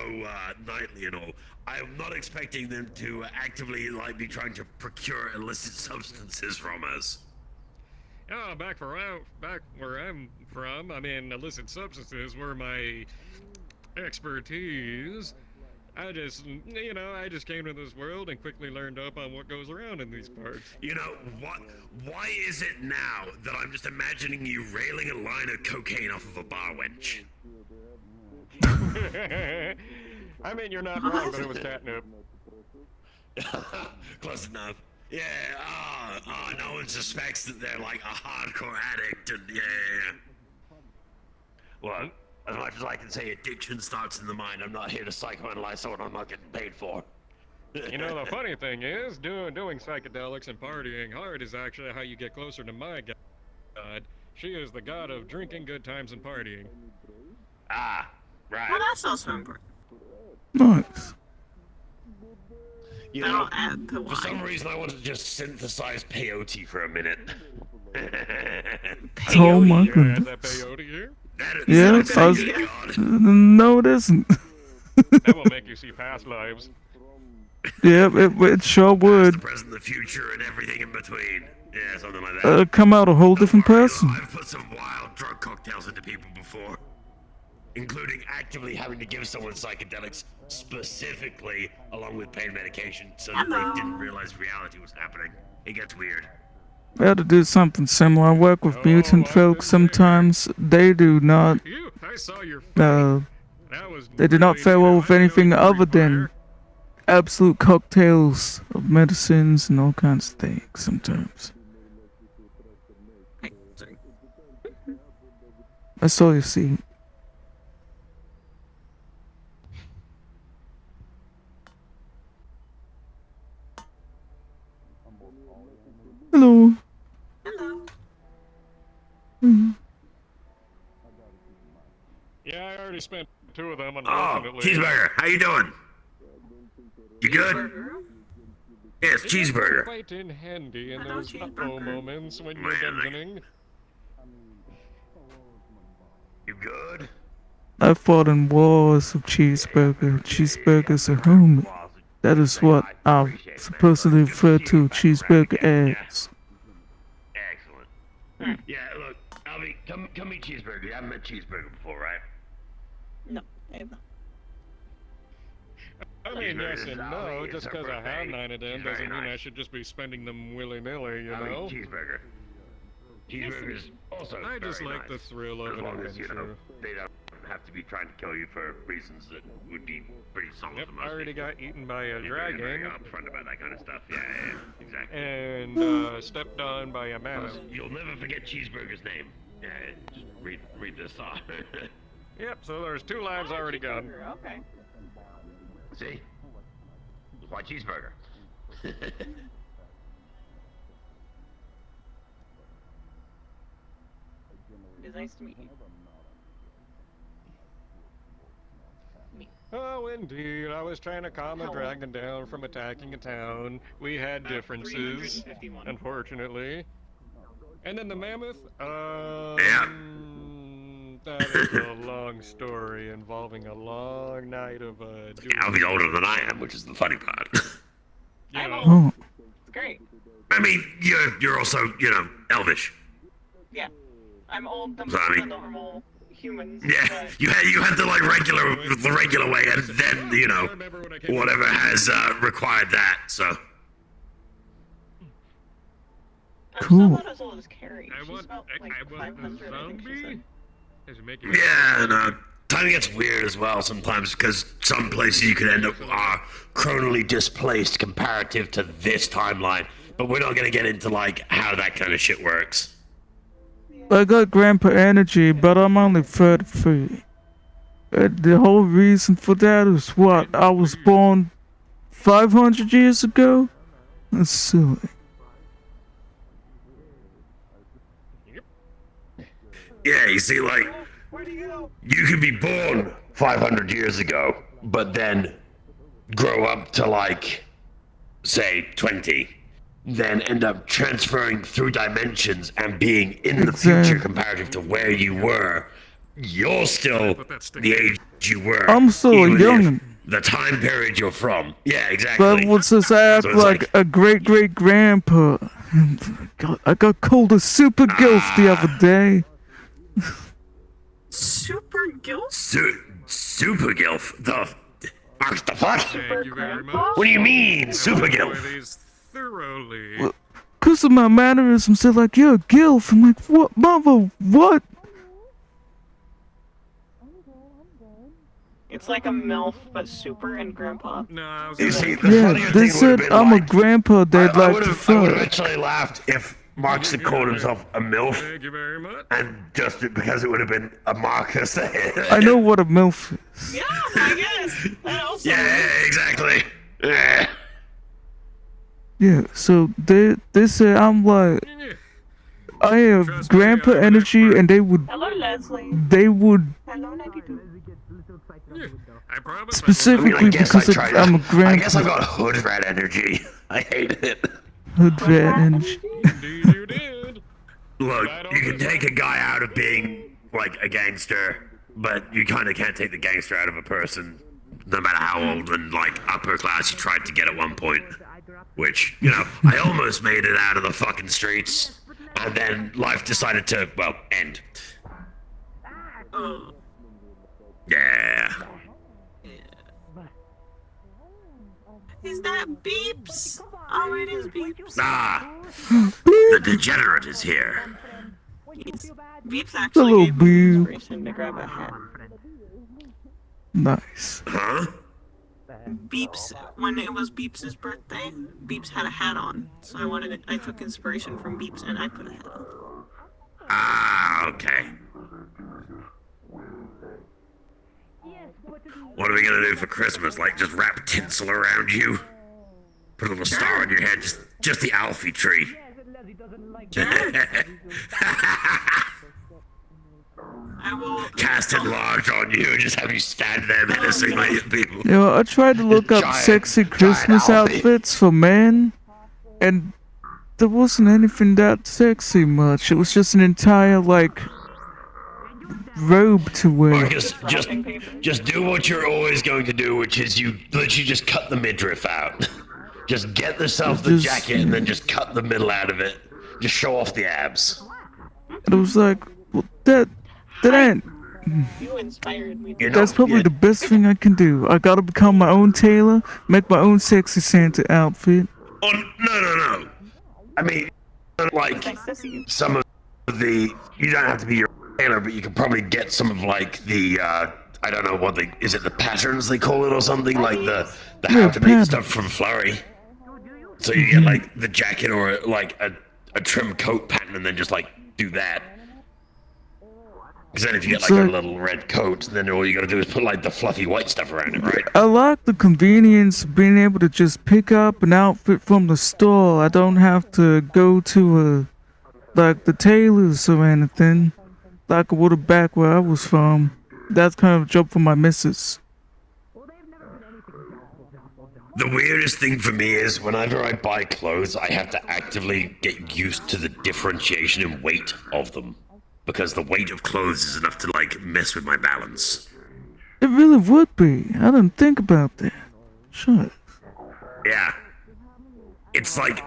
[SPEAKER 14] nightly and all, I'm not expecting them to actively like be trying to procure illicit substances from us.
[SPEAKER 2] Oh, back where I'm from, I mean, illicit substances were my expertise. I just came to this world and quickly learned up on what goes around in these parts.
[SPEAKER 14] You know, why is it now that I'm just imagining you railing a line of cocaine off of a bar wench?
[SPEAKER 2] I mean, you're not wrong, but it was catnip.
[SPEAKER 14] Close enough. Yeah, no one suspects that they're like a hardcore addict and yeah. Well, as much as I can say addiction starts in the mind, I'm not here to psychoanalyze someone I'm not getting paid for.
[SPEAKER 2] You know, the funny thing is, doing psychedelics and partying hard is actually how you get closer to my god. She is the god of drinking, good times, and partying.
[SPEAKER 14] Ah, right.
[SPEAKER 16] Well, that's also important.
[SPEAKER 1] Nice.
[SPEAKER 14] You know, for some reason I want to just synthesize peyote for a minute.
[SPEAKER 1] Oh my goodness.
[SPEAKER 2] That peyote here?
[SPEAKER 1] Yeah, no it isn't.
[SPEAKER 2] That will make you see past lives.
[SPEAKER 1] Yeah, it sure would.
[SPEAKER 14] The present, the future, and everything in between. Yeah, something like that.
[SPEAKER 1] Come out a whole different person.
[SPEAKER 14] I've put some wild drug cocktails into people before. Including actively having to give someone psychedelics specifically along with pain medication so that they didn't realize reality was happening. It gets weird.
[SPEAKER 1] I had to do something similar. I work with mutant folks sometimes. They do not,
[SPEAKER 2] I saw your
[SPEAKER 1] they do not fare well with anything other than absolute cocktails of medicines and all kinds of things sometimes. I saw your seat. Hello.
[SPEAKER 2] Yeah, I already spent 2 of them,
[SPEAKER 14] Oh,
[SPEAKER 2] unfortunately.
[SPEAKER 14] cheeseburger, how you doing? You good? Yes, cheeseburger.
[SPEAKER 2] Quite in handy in those uh-oh moments when you're dungeoning.
[SPEAKER 14] You good?
[SPEAKER 1] I fought in wars of cheeseburger. Cheeseburgers are home. That is what I'm supposedly referred to cheeseburger as.
[SPEAKER 14] Excellent. Yeah, look, Albie, come meet Cheeseburger. You haven't met Cheeseburger before, right?
[SPEAKER 16] No, I have not.
[SPEAKER 2] I mean, yes and no. Just because I have 9 of them doesn't mean I should just be spending them willy-nilly, you know?
[SPEAKER 14] Cheeseburger. Cheeseburger's also
[SPEAKER 2] I just
[SPEAKER 14] very
[SPEAKER 2] like the
[SPEAKER 14] nice.
[SPEAKER 2] thrill of
[SPEAKER 14] As
[SPEAKER 2] an
[SPEAKER 14] long as,
[SPEAKER 2] adventure.
[SPEAKER 14] they don't have to be trying to kill you for reasons that would be pretty solid
[SPEAKER 2] Yep,
[SPEAKER 14] for most
[SPEAKER 2] I already
[SPEAKER 14] people.
[SPEAKER 2] got eaten by a
[SPEAKER 14] You're very
[SPEAKER 2] dragon.
[SPEAKER 14] upfront about that kind of stuff. Yeah, exactly.
[SPEAKER 2] And stepped on by a mammoth.
[SPEAKER 14] You'll never forget Cheeseburger's name. Yeah, just read this off.
[SPEAKER 2] Yep, so there's 2 lives already gone.
[SPEAKER 16] Okay.
[SPEAKER 14] See? Why Cheeseburger?
[SPEAKER 16] It is nice to meet you.
[SPEAKER 2] Oh, indeed. I was trying to calm a dragon down from attacking a town. We had differences, unfortunately. And then the mammoth, that is a long story involving a long night of,
[SPEAKER 14] Albie's older than I am, which is the funny part.
[SPEAKER 2] you know.
[SPEAKER 1] Oh.
[SPEAKER 16] It's great.
[SPEAKER 14] I mean, you're also, elvish.
[SPEAKER 16] Yeah. I'm old, than
[SPEAKER 14] Sorry.
[SPEAKER 16] the normal humans.
[SPEAKER 14] Yeah,
[SPEAKER 16] but-
[SPEAKER 14] you had the the regular way, and then whatever has required that. So
[SPEAKER 16] I'm
[SPEAKER 1] Cool.
[SPEAKER 16] not as old as Carrie. She's about like 500, I think she said.
[SPEAKER 14] yeah, and time gets weird as well sometimes because some places you could end up chronally displaced comparative to this timeline. But we're not gonna get into like how that kind of shit works.
[SPEAKER 1] I got grandpa energy, but I'm only 33. The whole reason for that is what? I was born 500 years ago? That's silly.
[SPEAKER 14] Yeah, you see, like, you could be born 500 years ago, but then grow up to, like, say, 20, then end up transferring through dimensions and being in the future comparative to where you were. You're still the age you were.
[SPEAKER 1] I'm still
[SPEAKER 14] even
[SPEAKER 1] young.
[SPEAKER 14] if the time period you're from. Yeah, exactly.
[SPEAKER 1] But what's this? I have
[SPEAKER 14] So it's
[SPEAKER 1] like a great great grandpa. I got called a super gilf the other day.
[SPEAKER 16] Super gilf?
[SPEAKER 14] Super gilf? The fuck?
[SPEAKER 2] Thank you very much.
[SPEAKER 14] What do you mean, super gilf?
[SPEAKER 2] These thoroughly.
[SPEAKER 1] Cause of my mannerisms, they're like, you're a gilf. I'm like, what, mother, what?
[SPEAKER 16] It's like a MILF, but super and grandpa.
[SPEAKER 2] No, I was
[SPEAKER 14] You see, the
[SPEAKER 1] Yeah,
[SPEAKER 14] funnier
[SPEAKER 1] they
[SPEAKER 14] thing
[SPEAKER 1] said
[SPEAKER 14] would've been
[SPEAKER 1] I'm
[SPEAKER 14] like,
[SPEAKER 1] a grandpa they'd
[SPEAKER 14] I
[SPEAKER 1] like
[SPEAKER 14] would
[SPEAKER 1] to
[SPEAKER 14] have
[SPEAKER 1] fuck.
[SPEAKER 14] actually laughed if Marks had called himself a MILF,
[SPEAKER 2] Thank you very much.
[SPEAKER 14] and just because it would have been a Marcus.
[SPEAKER 1] I know what a MILF is.
[SPEAKER 16] Yeah, I guess. That also
[SPEAKER 14] Yeah, exactly. Yeah.
[SPEAKER 1] Yeah, so they say I'm like, I have grandpa energy, and they would
[SPEAKER 16] Hello, Leslie. Hello, 92.
[SPEAKER 2] I promise.
[SPEAKER 1] specifically because I'm a
[SPEAKER 14] I guess I
[SPEAKER 1] grandpa.
[SPEAKER 14] got hood rat energy. I hate it.
[SPEAKER 1] Hood rat energy.
[SPEAKER 2] Indeed, you did.
[SPEAKER 14] Look, you can take a guy out of being like a gangster, but you kind of can't take the gangster out of a person, no matter how old and like upper class you tried to get at one point. Which, I almost made it out of the fucking streets, and then life decided to, well, end. Yeah.
[SPEAKER 16] Is that beeps? Oh, it is beeps.
[SPEAKER 14] Ah. The degenerate is here.
[SPEAKER 16] Beeps actually
[SPEAKER 1] Hello,
[SPEAKER 16] gave me
[SPEAKER 1] Beep.
[SPEAKER 16] inspiration to grab a hat.
[SPEAKER 1] Nice.
[SPEAKER 14] Huh?
[SPEAKER 16] Beeps, when it was Beeps' birthday, Beeps had a hat on, so I took inspiration from Beeps and I put a hat on.
[SPEAKER 14] Ah, okay. What are we gonna do for Christmas? Like, just wrap tinsel around you? Put a little star on your head? Just the Alfie tree.
[SPEAKER 16] I will
[SPEAKER 14] Cast enlarge on you and just have you stand there menacingly at people.
[SPEAKER 1] You know, I tried to look up
[SPEAKER 14] Giant-
[SPEAKER 1] sexy Christmas
[SPEAKER 14] Alfie.
[SPEAKER 1] outfits for men, and there wasn't anything that sexy much. It was just an entire, like, robe to wear.
[SPEAKER 14] Marcus, just do what you're always going to do, which is you literally just cut the midriff out. Just get yourself the jacket and then just cut the middle out of it. Just show off the abs.
[SPEAKER 1] And it was like, well, that ain't...
[SPEAKER 16] You inspired me.
[SPEAKER 1] That's probably the best thing I can do. I gotta become my own tailor, make my own sexy Santa outfit.
[SPEAKER 14] Oh, no. I mean, like, some of the... You don't have to be your tailor, but you can probably get some of, like, the, I don't know what they... Is it the patterns they call it or something? Like, the how to make stuff from Flurry. So you get, like, the jacket or, like, a trim coat pattern and then just, like, do that. Because then if you get, like, a little red coat, then all you gotta do is put, like, the fluffy white stuff around it, right?
[SPEAKER 1] I like the convenience of being able to just pick up an outfit from the store. I don't have to go to like the tailors or anything, like I would have back where I was from. That's kind of a job for my missus.
[SPEAKER 14] The weirdest thing for me is whenever I buy clothes, I have to actively get used to the differentiation in weight of them. Because the weight of clothes is enough to, like, mess with my balance.
[SPEAKER 1] It really would be. I didn't think about that. Sure.
[SPEAKER 14] Yeah. It's, like,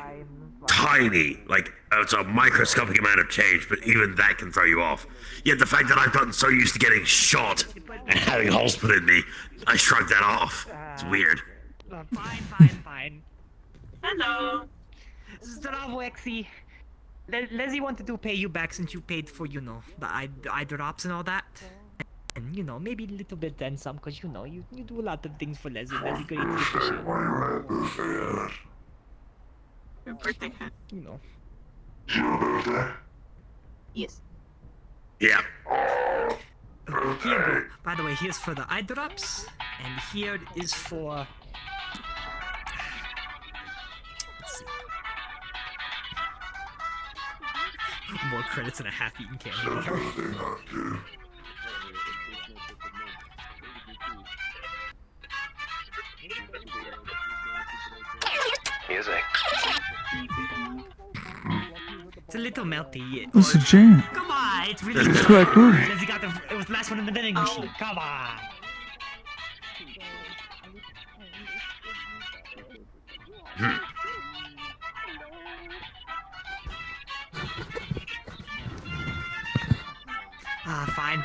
[SPEAKER 14] tiny. Like, it's a microscopic amount of change, but even that can throw you off. Yet the fact that I've gotten so used to getting shot and having holes put in me, I shrugged that off. It's weird.
[SPEAKER 5] Fine.
[SPEAKER 16] Hello.
[SPEAKER 5] Zdravo, Exy. Leslie wanted to pay you back since you paid for, you know, the eye drops and all that. And, you know, maybe a little bit then some, because, you know, you do a lot of things for Leslie. Leslie greatly appreciate it.
[SPEAKER 16] Your birthday hat.
[SPEAKER 5] You know.
[SPEAKER 16] Yes.
[SPEAKER 14] Yeah.
[SPEAKER 5] Here you go. By the way, here's for the eye drops, and here is for... Let's see. More credits than a half-eaten candy bar.
[SPEAKER 11] Music.
[SPEAKER 5] It's a little melty.
[SPEAKER 1] It's a jam.
[SPEAKER 5] Come on, it's really
[SPEAKER 1] It's quite cool.
[SPEAKER 5] Leslie got it was the last one in the vending machine. Come on.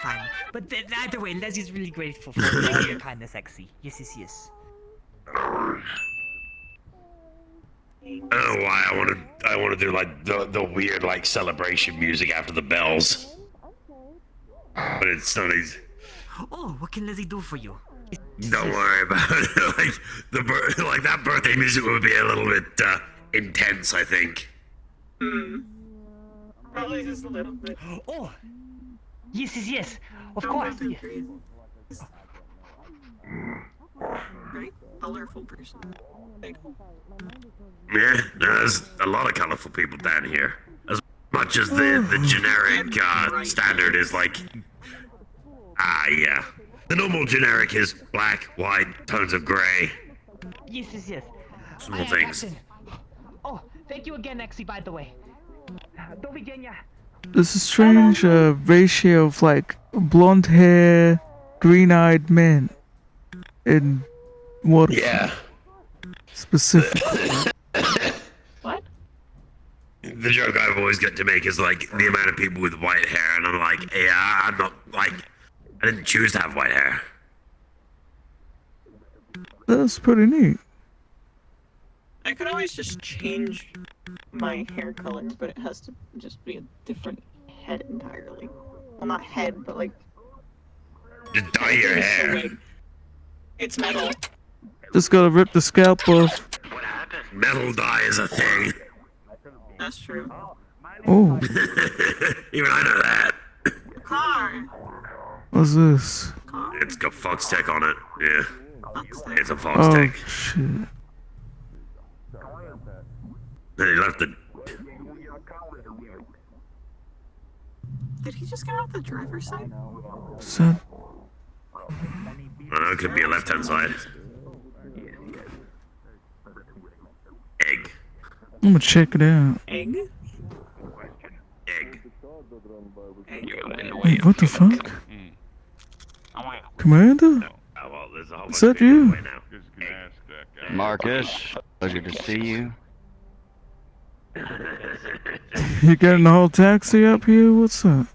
[SPEAKER 5] Fine. But either way, Leslie's really grateful for your kindness, Exy. Yes.
[SPEAKER 14] I don't know why I want to do like the weird like celebration music after the bells, but it's not easy.
[SPEAKER 5] Oh, what can Leslie do for you?
[SPEAKER 14] Don't worry about it. Like that birthday music would be a little bit intense, I think.
[SPEAKER 16] Probably just a little bit.
[SPEAKER 5] Oh, yes. Of course.
[SPEAKER 16] Very colorful person.
[SPEAKER 14] Yeah, there's a lot of colorful people down here. As much as the generic standard is like, yeah. The normal generic is black, white, tones of gray.
[SPEAKER 5] Yes.
[SPEAKER 14] Small things.
[SPEAKER 5] Captain. Oh, thank you again, Exy, by the way. Do widzenia.
[SPEAKER 1] There's a strange ratio of like blonde hair, green-eyed men in what?
[SPEAKER 14] Yeah.
[SPEAKER 1] Specifically.
[SPEAKER 16] What?
[SPEAKER 14] The joke I've always got to make is like the amount of people with white hair, and I'm like, yeah, I'm not like, I didn't choose to have white hair.
[SPEAKER 1] That's pretty neat.
[SPEAKER 16] I could always just change my hair color, but it has to just be a different head entirely. Well, not head, but like.
[SPEAKER 14] Just dye your
[SPEAKER 16] it's a
[SPEAKER 14] hair.
[SPEAKER 16] wig. It's metal.
[SPEAKER 1] Just gotta rip the scalp off.
[SPEAKER 14] Metal dye is a thing.
[SPEAKER 16] That's true.
[SPEAKER 1] Oh,
[SPEAKER 14] Even I know that.
[SPEAKER 16] Car.
[SPEAKER 1] what's this?
[SPEAKER 14] It's got Fox Tech on it. Yeah. It's a Fox
[SPEAKER 1] Oh,
[SPEAKER 14] Tech.
[SPEAKER 1] shit.
[SPEAKER 14] Then he left the.
[SPEAKER 16] Did he just get out the driver's side?
[SPEAKER 1] Son.
[SPEAKER 14] I don't know, it could be a left-hand side. Egg.
[SPEAKER 1] I'm gonna check it out.
[SPEAKER 16] Egg?
[SPEAKER 14] Egg.
[SPEAKER 1] Wait, what the fuck? Commander?
[SPEAKER 14] Oh, well, there's a whole
[SPEAKER 1] Is
[SPEAKER 14] bunch of
[SPEAKER 1] that
[SPEAKER 14] people
[SPEAKER 1] you?
[SPEAKER 14] away now.
[SPEAKER 18] Marcus, pleasure to see you.
[SPEAKER 1] You getting the whole taxi up here? What's up?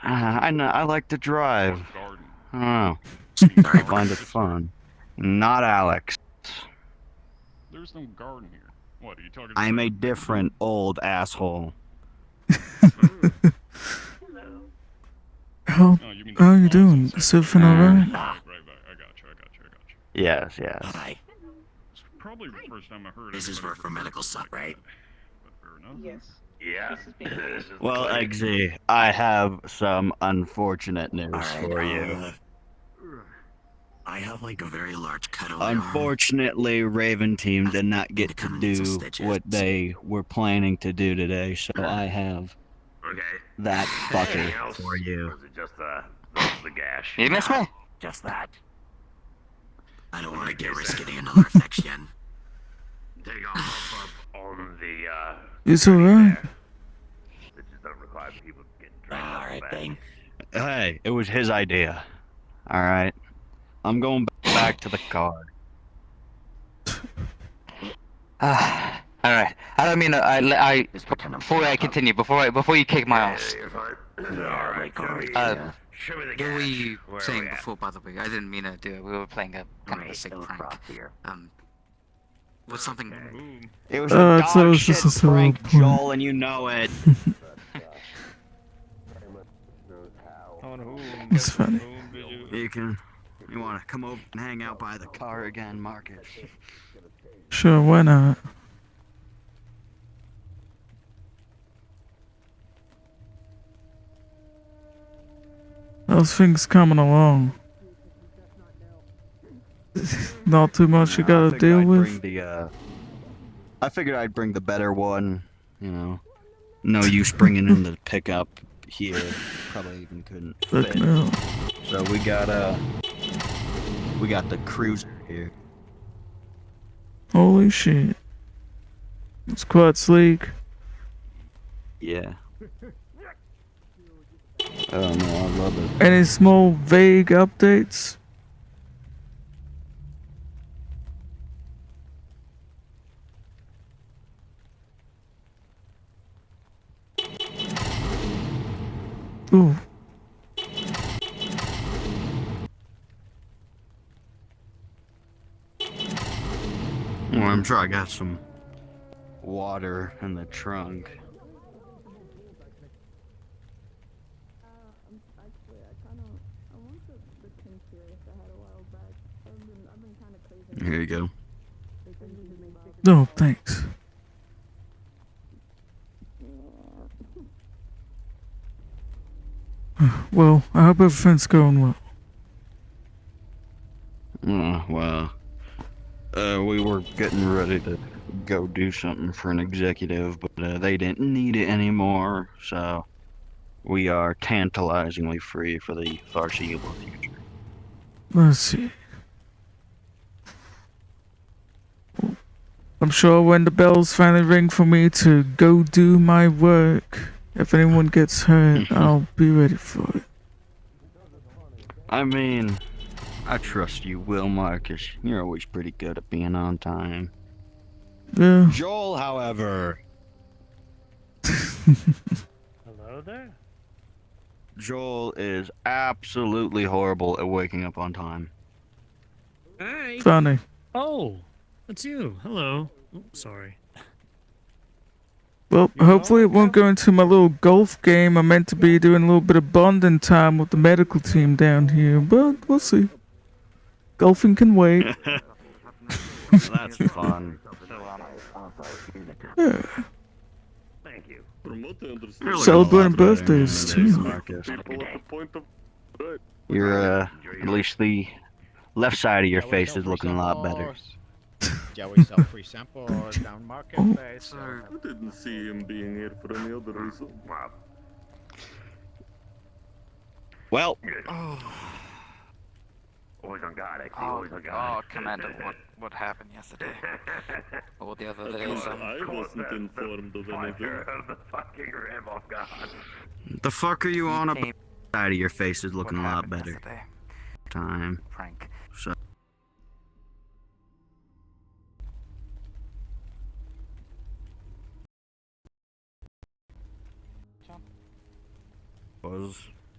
[SPEAKER 18] I know, I like to drive. I don't know. I find it fun. Not Alex.
[SPEAKER 3] There's no garden here. What are you talking about?
[SPEAKER 18] I'm a different old asshole.
[SPEAKER 1] How you doing? Is everything alright?
[SPEAKER 3] I got you.
[SPEAKER 18] Yes, yes.
[SPEAKER 3] It's probably the first time I heard
[SPEAKER 14] This is where for medical stuff, right?
[SPEAKER 16] Yes.
[SPEAKER 14] Yeah.
[SPEAKER 18] Well, Eggsy, I have some unfortunate news for you.
[SPEAKER 14] I have like a very large cutaway.
[SPEAKER 18] Unfortunately, Raven Team did not get to do what they were planning to do today, so I have that fucker for you.
[SPEAKER 14] Or is it just the gash?
[SPEAKER 18] You miss me?
[SPEAKER 14] Just that. I don't want to get risk getting another infection. There you go. Pop up on the
[SPEAKER 1] It's alright.
[SPEAKER 14] It just don't require people getting dragged. Alright, thing.
[SPEAKER 18] Hey, it was his idea. Alright. I'm going back to the car.
[SPEAKER 19] Alright. I don't mean I before I continue, before you kick my ass.
[SPEAKER 14] Alright, show me the
[SPEAKER 19] What
[SPEAKER 14] gash.
[SPEAKER 19] were you
[SPEAKER 14] Where are
[SPEAKER 19] saying
[SPEAKER 14] we at?
[SPEAKER 19] before, by the way? I didn't mean to do it. We were playing a kind of a sick prank. What's something?
[SPEAKER 18] It was
[SPEAKER 1] Oh,
[SPEAKER 18] a
[SPEAKER 1] it's- it
[SPEAKER 18] dog
[SPEAKER 1] was
[SPEAKER 18] shit
[SPEAKER 1] just a silly
[SPEAKER 18] prank,
[SPEAKER 1] point.
[SPEAKER 18] Joel, and you know it.
[SPEAKER 1] It's funny.
[SPEAKER 18] You want to come over and hang out by the car again, Marcus?
[SPEAKER 1] Sure, why not? How's things coming along? Not too much you gotta deal with?
[SPEAKER 18] I figured I'd bring the better one, you know. No use bringing in the pickup here. Probably even couldn't
[SPEAKER 1] Fuck
[SPEAKER 18] fit.
[SPEAKER 1] no.
[SPEAKER 18] So we got the cruiser here.
[SPEAKER 1] Holy shit. It's quite sleek.
[SPEAKER 18] Yeah. Oh no, I love it.
[SPEAKER 1] Any small vague updates? Ooh.
[SPEAKER 18] Well, I'm sure I got some water in the trunk. Here you go.
[SPEAKER 1] No, thanks. Well, I hope everything's going well.
[SPEAKER 18] Well, we were getting ready to go do something for an executive, but they didn't need it anymore, so we are tantalizingly free for the foreseeable future.
[SPEAKER 1] Let's see. I'm sure when the bells finally ring for me to go do my work, if anyone gets hurt, I'll be ready for it.
[SPEAKER 18] I mean, I trust you will, Marcus. You're always pretty good at being on time.
[SPEAKER 1] Yeah.
[SPEAKER 18] Joel, however...
[SPEAKER 2] Hello there?
[SPEAKER 18] Joel is absolutely horrible at waking up on time.
[SPEAKER 20] Hi.
[SPEAKER 1] Funny.
[SPEAKER 20] Oh, it's you. Hello.
[SPEAKER 2] Sorry.
[SPEAKER 1] Well, hopefully it won't go into my little golf game. I'm meant to be doing a little bit of bonding time with the medical team down here, but we'll see. Golfing can wait.
[SPEAKER 18] That's fun.
[SPEAKER 1] Yeah.
[SPEAKER 14] Thank you.
[SPEAKER 1] Celebrating birthdays too.
[SPEAKER 18] Marcus. Your at least the left side of your face is looking a lot better.
[SPEAKER 20] Joey sell free samples down marketplace.
[SPEAKER 17] I didn't see him being here for any other reason.
[SPEAKER 18] Well.
[SPEAKER 14] Always on guard, actually. Always on guard.
[SPEAKER 19] Oh, Commander, what happened yesterday? Or the other days?
[SPEAKER 17] I wasn't informed of anything.
[SPEAKER 14] The fucking rim off guard.
[SPEAKER 18] The fuck are you on about? Side of your face is looking a lot better.
[SPEAKER 19] Yesterday?
[SPEAKER 18] Time.
[SPEAKER 19] Prank.
[SPEAKER 18] So.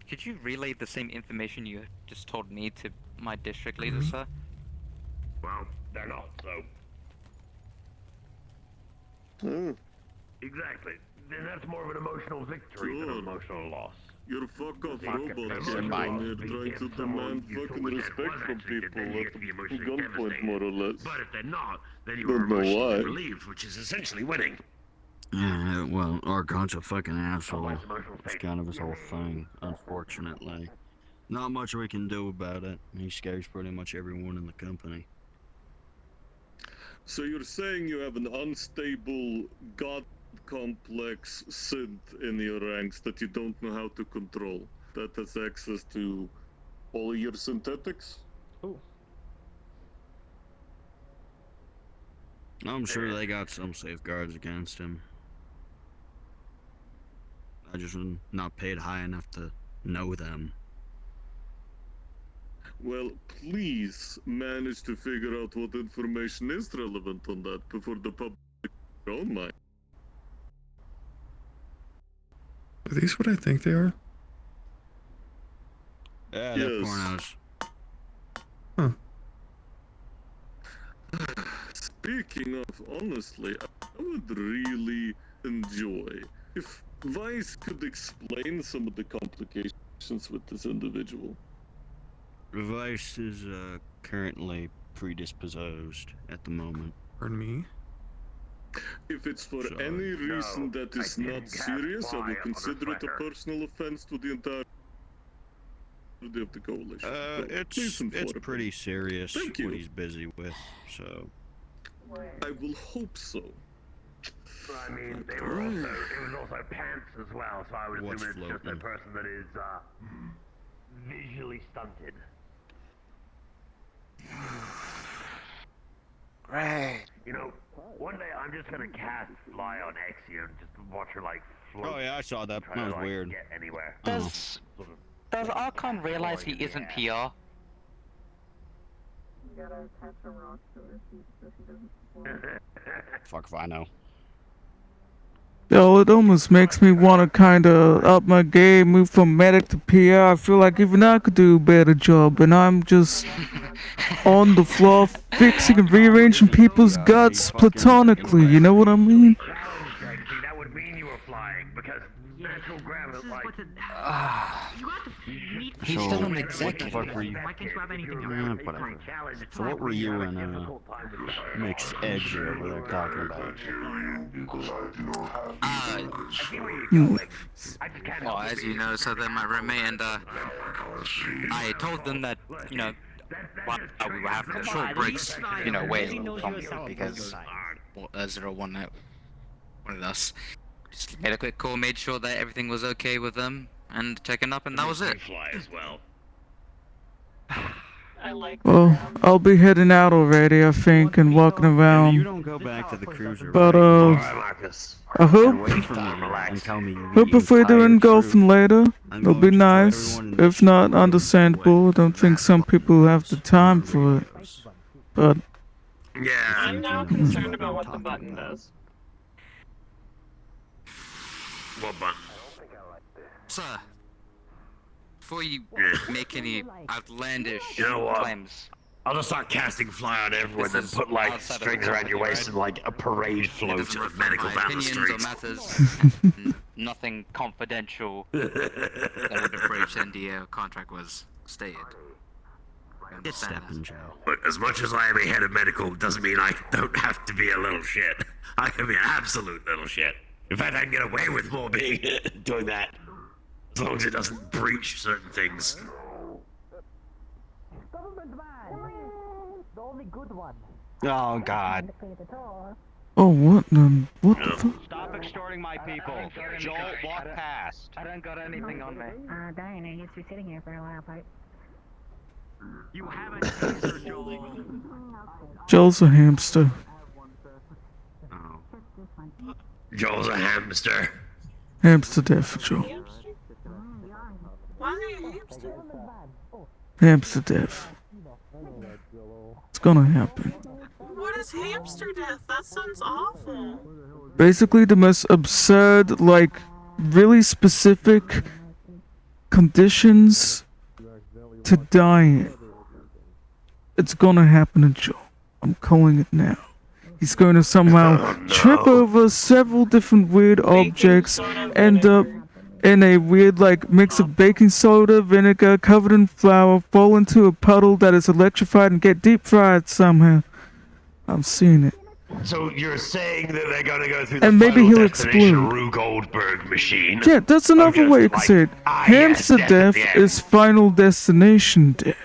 [SPEAKER 19] Could you relay the same information you just told me to my district leader, sir?
[SPEAKER 14] Well, they're not, so. Exactly. Then that's more of an emotional victory than an emotional loss.
[SPEAKER 17] You're a fuck-off robot sitting down here trying to demand fucking respect from people at the gunpoint, more or less.
[SPEAKER 14] But if they're not, then you
[SPEAKER 17] Don't
[SPEAKER 14] are
[SPEAKER 17] know why.
[SPEAKER 14] emotionally relieved, which is essentially winning.
[SPEAKER 18] Yeah, well, Archon's a fucking asshole. It's kind of his whole thing, unfortunately. Not much we can do about it. He scares pretty much everyone in the company.
[SPEAKER 17] So you're saying you have an unstable god complex synth in your ranks that you don't know how to control, that has access to all your synthetics?
[SPEAKER 12] Ooh.
[SPEAKER 18] I'm sure they got some safeguards against him. I just not paid high enough to know them.
[SPEAKER 17] Well, please manage to figure out what information is relevant on that before the public their own mind.
[SPEAKER 21] Are these what I think they are?
[SPEAKER 18] Yeah, they're pornos.
[SPEAKER 21] Huh.
[SPEAKER 17] Speaking of, honestly, I would really enjoy if Vice could explain some of the complications with this individual.
[SPEAKER 18] Vice is currently predisposed at the moment.
[SPEAKER 21] Pardon me?
[SPEAKER 17] If it's for any reason that is not serious, I will consider it a personal offense to the entire of the coalition. But please
[SPEAKER 18] It's
[SPEAKER 17] inform
[SPEAKER 18] pretty
[SPEAKER 17] me.
[SPEAKER 18] serious
[SPEAKER 17] Thank you.
[SPEAKER 18] what he's busy with, so.
[SPEAKER 17] I will hope so.
[SPEAKER 14] I mean, they were also, it was also pants as well, so I would
[SPEAKER 18] What's
[SPEAKER 14] assume it's just a
[SPEAKER 18] floating?
[SPEAKER 14] person that is, visually stunted.
[SPEAKER 19] Great.
[SPEAKER 14] You know, one day I'm just gonna cast Fly on Exia and just watch her, like, float.
[SPEAKER 18] Oh yeah, I saw that.
[SPEAKER 14] Try
[SPEAKER 18] That
[SPEAKER 14] to,
[SPEAKER 18] was
[SPEAKER 14] like,
[SPEAKER 18] weird.
[SPEAKER 14] get anywhere.
[SPEAKER 19] Does Archon realize he isn't PR?
[SPEAKER 18] Fuck if I know.
[SPEAKER 1] Yo, it almost makes me want to kind of up my game, move from medic to PR. I feel like even I could do a better job, and I'm just on the floor fixing and rearranging people's guts platonically, you know what I mean?
[SPEAKER 14] That would mean you were flying, because natural gravity, like...
[SPEAKER 19] He's
[SPEAKER 18] So,
[SPEAKER 19] still an
[SPEAKER 18] what the
[SPEAKER 19] executive.
[SPEAKER 18] fuck were you?
[SPEAKER 14] Why can't you have anything
[SPEAKER 18] Whatever. So what were you and Mixed Edge over there talking about?
[SPEAKER 19] Well, as you know, so they're my roommate, and I told them that, you know, while we were having the short breaks, you know, waiting from you because 01 one of us just made a quick call, made sure that everything was okay with them, and checking up, and that was it.
[SPEAKER 14] Fly as well.
[SPEAKER 1] Well, I'll be heading out already, I think, and walking
[SPEAKER 18] You
[SPEAKER 1] around.
[SPEAKER 18] don't go back to the cruiser.
[SPEAKER 1] But,
[SPEAKER 18] right?
[SPEAKER 1] I hope,
[SPEAKER 18] Wait for me and tell me you
[SPEAKER 1] hope if we're doing golfing later, it'll be nice. If not, understandable. I don't think some people have the time for it. But,
[SPEAKER 14] Yeah.
[SPEAKER 16] I'm now concerned about what the button does.
[SPEAKER 14] What button?
[SPEAKER 19] Sir, before you make any outlandish
[SPEAKER 14] You know what?
[SPEAKER 19] claims.
[SPEAKER 14] I'll just start casting fly on everyone,
[SPEAKER 19] This
[SPEAKER 14] then
[SPEAKER 19] is
[SPEAKER 14] put like
[SPEAKER 19] outside of
[SPEAKER 14] strings around your
[SPEAKER 19] reality,
[SPEAKER 14] waist
[SPEAKER 19] right?
[SPEAKER 14] and like a parade
[SPEAKER 19] It
[SPEAKER 14] float
[SPEAKER 19] doesn't
[SPEAKER 14] of
[SPEAKER 19] reflect
[SPEAKER 14] medical
[SPEAKER 19] my
[SPEAKER 14] down the
[SPEAKER 19] opinions or
[SPEAKER 14] streets.
[SPEAKER 19] matters. Nothing confidential that would have breached NDA contract was stated. You
[SPEAKER 14] It's
[SPEAKER 19] understand
[SPEAKER 14] stepping,
[SPEAKER 19] that?
[SPEAKER 14] Joe. But as much as I am a head of medical, doesn't mean I don't have to be a little shit. I can be an absolute little shit. In fact, I can get away with more being doing that, as long as it doesn't breach certain things.
[SPEAKER 5] The only good one.
[SPEAKER 18] Oh God.
[SPEAKER 1] Oh, what the fuck?
[SPEAKER 20] Stop extorting my people. Joel, walk past.
[SPEAKER 12] I don't got anything on me.
[SPEAKER 7] Darn, I guess you're sitting here for a while, Pipe.
[SPEAKER 12] You haven't answered, Joel.
[SPEAKER 1] Joel's a hamster.
[SPEAKER 14] Joel's a hamster.
[SPEAKER 1] Hamster death, Joel.
[SPEAKER 16] Why hamster?
[SPEAKER 1] Hamster death. It's gonna happen.
[SPEAKER 16] What is hamster death? That sounds awful.
[SPEAKER 1] Basically, the most absurd, like, really specific conditions to die in. It's gonna happen to Joel. I'm calling it now. He's going to somehow trip over several different weird objects, end up in a weird, like, mix of baking soda, vinegar, covered in flour, fall into a puddle that is electrified, and get deep fried somehow. I've seen it.
[SPEAKER 14] So you're saying that they're gonna go through the
[SPEAKER 1] And maybe
[SPEAKER 14] Final
[SPEAKER 1] he'll
[SPEAKER 14] Destination
[SPEAKER 1] explode.
[SPEAKER 14] Rue Goldberg machine?
[SPEAKER 1] Yeah, that's another
[SPEAKER 14] Of
[SPEAKER 1] way you
[SPEAKER 14] just
[SPEAKER 1] could
[SPEAKER 14] like,
[SPEAKER 1] say it.
[SPEAKER 14] yes,
[SPEAKER 1] Hamster
[SPEAKER 14] death at
[SPEAKER 1] death
[SPEAKER 14] the end.
[SPEAKER 1] is Final Destination death.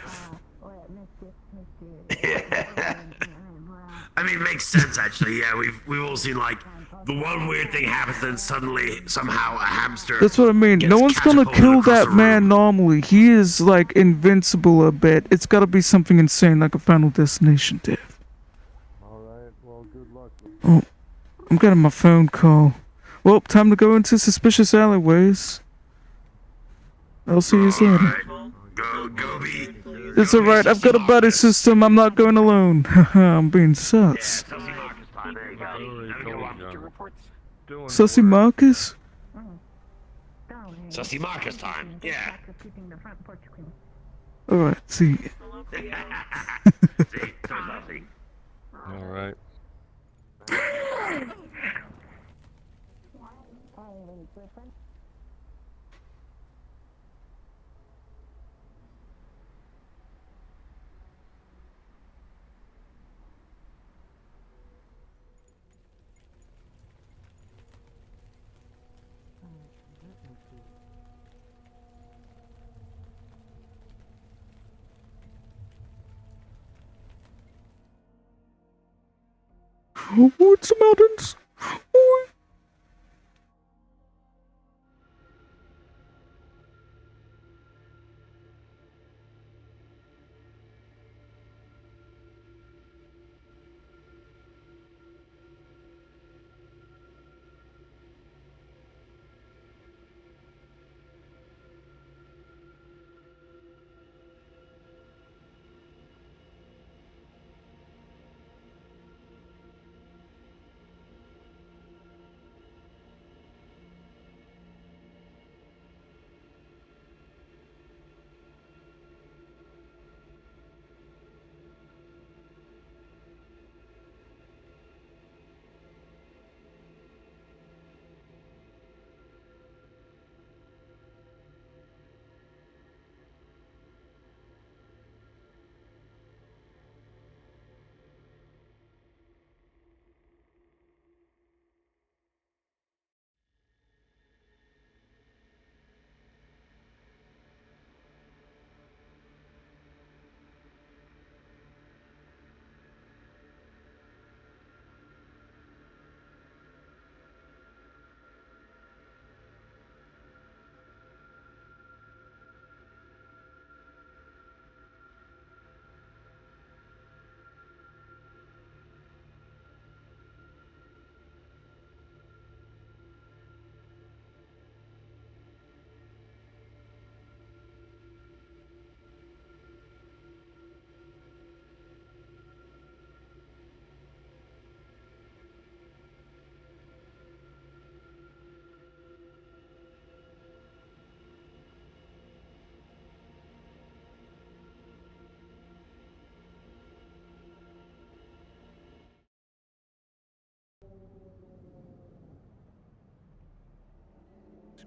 [SPEAKER 14] I mean, it makes sense actually. Yeah, we've all seen like the one weird thing happens, then suddenly somehow a hamster.
[SPEAKER 1] That's what I mean. No one's gonna kill that man normally. He is like invincible a bit. It's gotta be something insane like a Final Destination death. Oh, I'm getting my phone call. Well, time to go into suspicious alleyways. I'll see you later. It's alright, I've got a buddy system. I'm not going alone. Haha, I'm being sus. Sussy Marcus?
[SPEAKER 14] Sussy Marcus time. Yeah.
[SPEAKER 1] Alright, see you.
[SPEAKER 14] See, so nothing.
[SPEAKER 8] Alright.
[SPEAKER 1] Oh, it's mountains. Oh.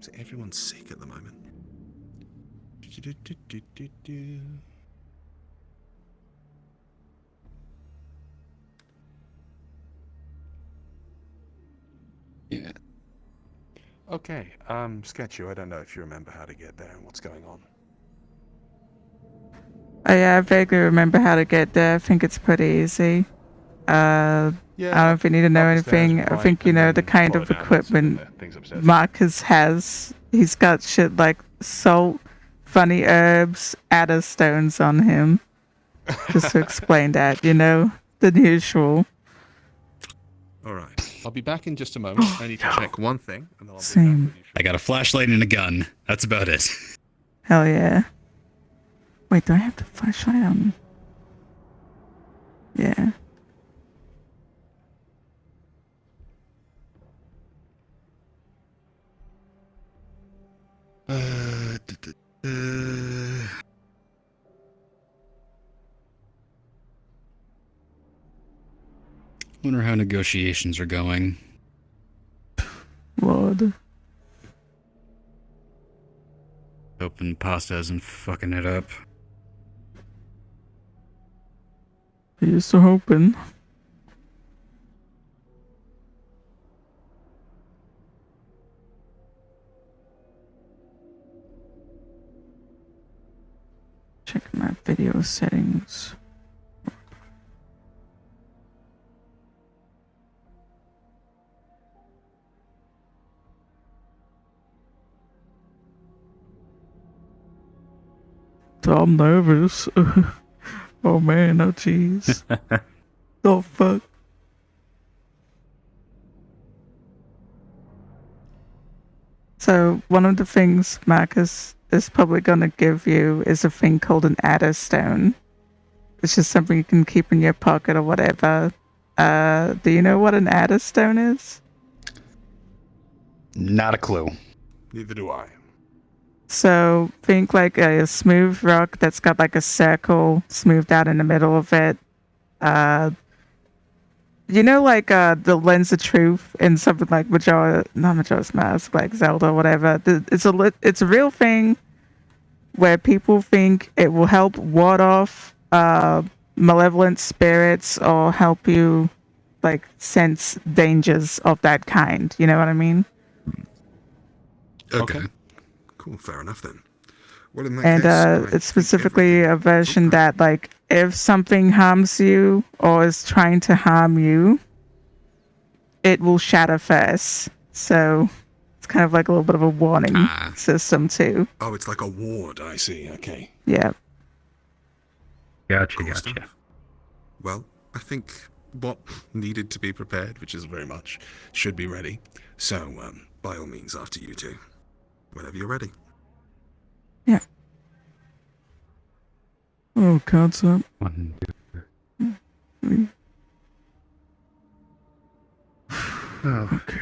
[SPEAKER 21] So everyone's sick at the moment.
[SPEAKER 6] Yeah. Okay, Sketchy, I don't know if you remember how to get there and what's going on.
[SPEAKER 1] Oh yeah, I vaguely remember how to get there. I think it's pretty easy. I don't know if you need to know
[SPEAKER 6] up the stairs,
[SPEAKER 1] anything. I
[SPEAKER 6] right,
[SPEAKER 1] think you
[SPEAKER 6] and
[SPEAKER 1] know
[SPEAKER 6] then
[SPEAKER 1] the kind
[SPEAKER 6] follow
[SPEAKER 1] of
[SPEAKER 6] down and
[SPEAKER 1] equipment
[SPEAKER 6] there. Things upstairs.
[SPEAKER 1] Markus has. He's got shit like salt, funny herbs, adder stones on him. Just to explain that, you know, the usual.
[SPEAKER 6] Alright, I'll be back in just a moment. I need to check one thing, and then I'll be
[SPEAKER 1] Same.
[SPEAKER 6] back with you.
[SPEAKER 22] I got a flashlight and a gun. That's about it.
[SPEAKER 1] Hell yeah. Wait, do I have the flashlight on me? Yeah.
[SPEAKER 22] Wonder how negotiations are going.
[SPEAKER 1] Lord.
[SPEAKER 22] Hoping Pasta isn't fucking it up.
[SPEAKER 1] Here's to hoping. Check my video settings. I'm nervous. Oh man, oh jeez. Oh fuck. So one of the things Markus is probably gonna give you is a thing called an adder stone. It's just something you can keep in your pocket or whatever. Do you know what an adder stone is?
[SPEAKER 22] Not a clue.
[SPEAKER 6] Neither do I.
[SPEAKER 1] So think like a smooth rock that's got like a circle smoothed out in the middle of it. You know, like the lens of truth in something like not Majora's Mask, like Zelda or whatever. It's a real thing where people think it will help ward off malevolent spirits or help you like sense dangers of that kind. You know what I mean?
[SPEAKER 21] Okay. Cool, fair enough then. Well, in that
[SPEAKER 1] And
[SPEAKER 21] case, I
[SPEAKER 1] it's specifically a version that, like, if something harms you or is trying to harm you, it will shatter first. So it's kind of like a little bit of a warning system too.
[SPEAKER 21] Oh, it's like a ward, I see, okay.
[SPEAKER 1] Yeah.
[SPEAKER 22] Gotcha,
[SPEAKER 21] Cool
[SPEAKER 22] gotcha.
[SPEAKER 21] stuff. Well, I think what needed to be prepared, which is very much, should be ready. So, by all means, after you two. Whenever you're ready.
[SPEAKER 1] Yeah. Oh, cards up.
[SPEAKER 22] 1,
[SPEAKER 1] 2, 3.
[SPEAKER 22] Oh. Okay.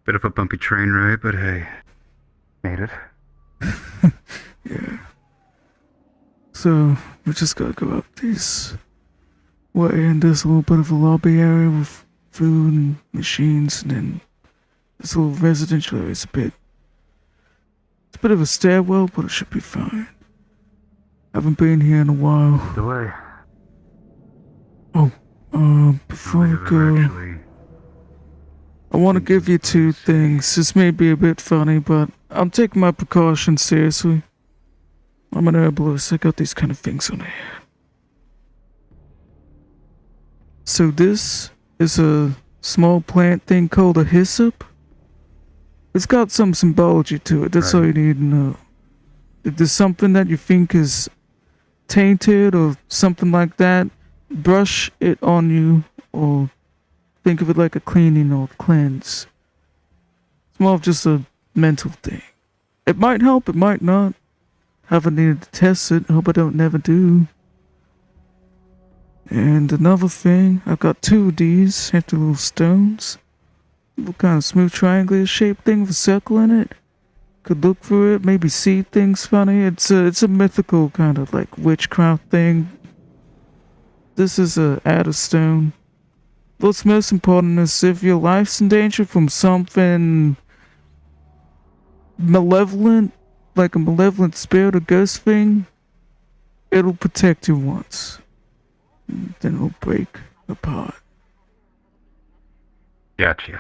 [SPEAKER 22] Bit of a bumpy train ride, but hey, made it.
[SPEAKER 1] Yeah. So we just gotta go up this way, and there's a little bit of a lobby area with food and machines, and then this little residential area is it's a bit of a stairwell, but it should be fine. Haven't been here in a while.
[SPEAKER 22] The way.
[SPEAKER 1] Oh, before we go, I want to give you two things. This may be a bit funny, but I'm taking my precautions seriously. I'm an herbalist. I got these kind of things on hand. So this is a small plant thing called a hyssop. It's got some symbology to it. That's all you need to know. If there's something that you think is tainted or something like that, brush it on you or think of it like a cleaning or cleanse. It's more of just a mental thing. It might help, it might not. Haven't needed to test it. Hope I don't never do. And another thing, I've got two of these hefty little stones. Little kind of smooth triangular shaped thing with a circle in it. Could look for it, maybe see things funny. It's a mythical kind of like witchcraft thing. This is a adder stone. What's most important is if your life's in danger from something malevolent, like a malevolent spirit or ghost thing, it'll protect you once. Then it'll break apart.
[SPEAKER 22] Gotcha.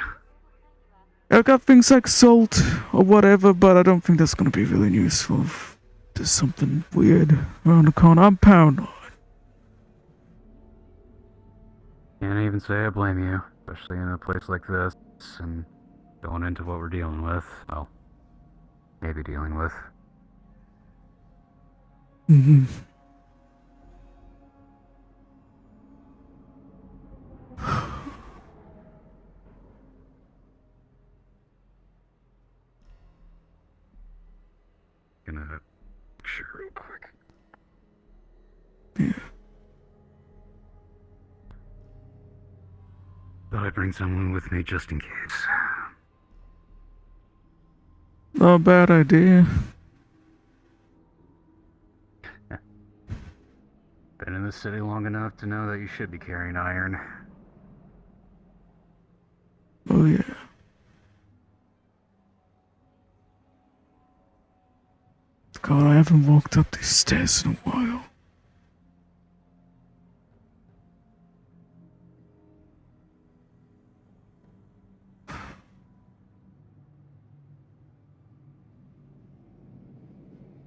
[SPEAKER 1] I got things like salt or whatever, but I don't think that's gonna be really useful. If there's something weird around the corner. I'm paranoid.
[SPEAKER 22] Can't even say I blame you, especially in a place like this and going into what we're dealing with. Well, maybe dealing with.
[SPEAKER 1] Mm-hmm.
[SPEAKER 22] Gonna sure real quick.
[SPEAKER 1] Yeah.
[SPEAKER 22] Thought I'd bring someone with me just in case.
[SPEAKER 1] Not a bad idea.
[SPEAKER 22] Been in the city long enough to know that you should be carrying iron.
[SPEAKER 1] Oh yeah. God, I haven't walked up these stairs in a while.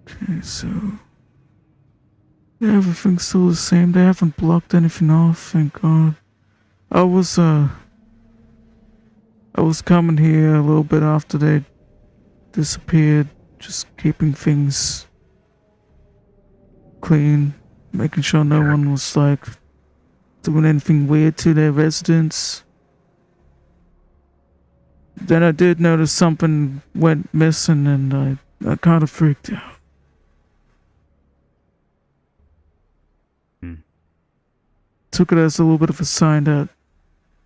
[SPEAKER 1] Okay, so yeah, everything's still the same. They haven't blocked anything off, thank God. I was coming here a little bit after they disappeared, just keeping things clean, making sure no one was like doing anything weird to their residence. Then I did notice something went missing and I kind of freaked out. Took it as a little bit of a sign that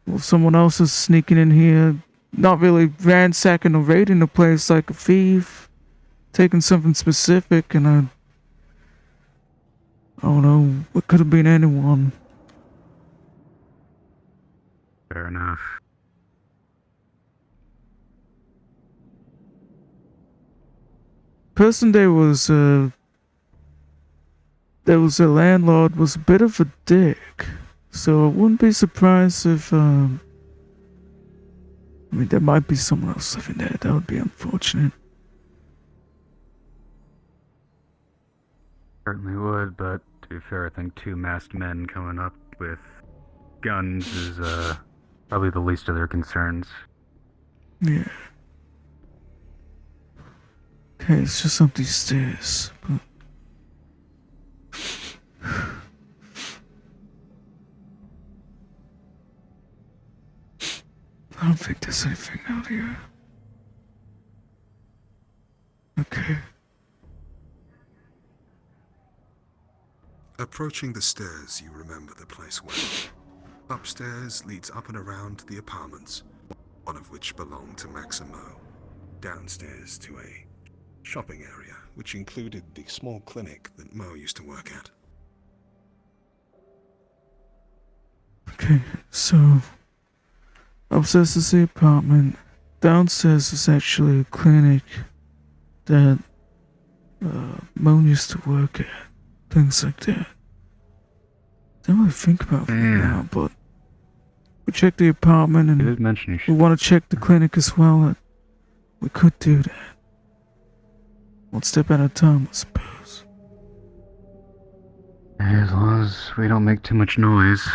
[SPEAKER 1] well, someone else is sneaking in here, not really ransacking or raiding the place like a thief, taking something specific, and I don't know, it could have been anyone.
[SPEAKER 22] Fair enough.
[SPEAKER 1] Person there was a landlord was a bit of a dick, so I wouldn't be surprised if I mean there might be someone else living there. That would be unfortunate.
[SPEAKER 22] Certainly would, but to be fair, I think two masked men coming up with guns is probably the least of their concerns.
[SPEAKER 1] Yeah. Okay, it's just up these stairs, but I don't think there's anything out here. Okay.
[SPEAKER 21] Approaching the stairs, you remember the place well. Upstairs leads up and around the apartments, one of which belonged to Max and Mo. Downstairs to a shopping area, which included the small clinic that Mo used to work at.
[SPEAKER 1] Okay, so upstairs is the apartment. Downstairs is actually a clinic that Mo used to work at. Things like that. Don't really think about it now, but we checked the apartment and
[SPEAKER 22] did mention you
[SPEAKER 1] we want to check the clinic as well. We could do that. One step at a time, I suppose.
[SPEAKER 22] As long as we don't make too much noise.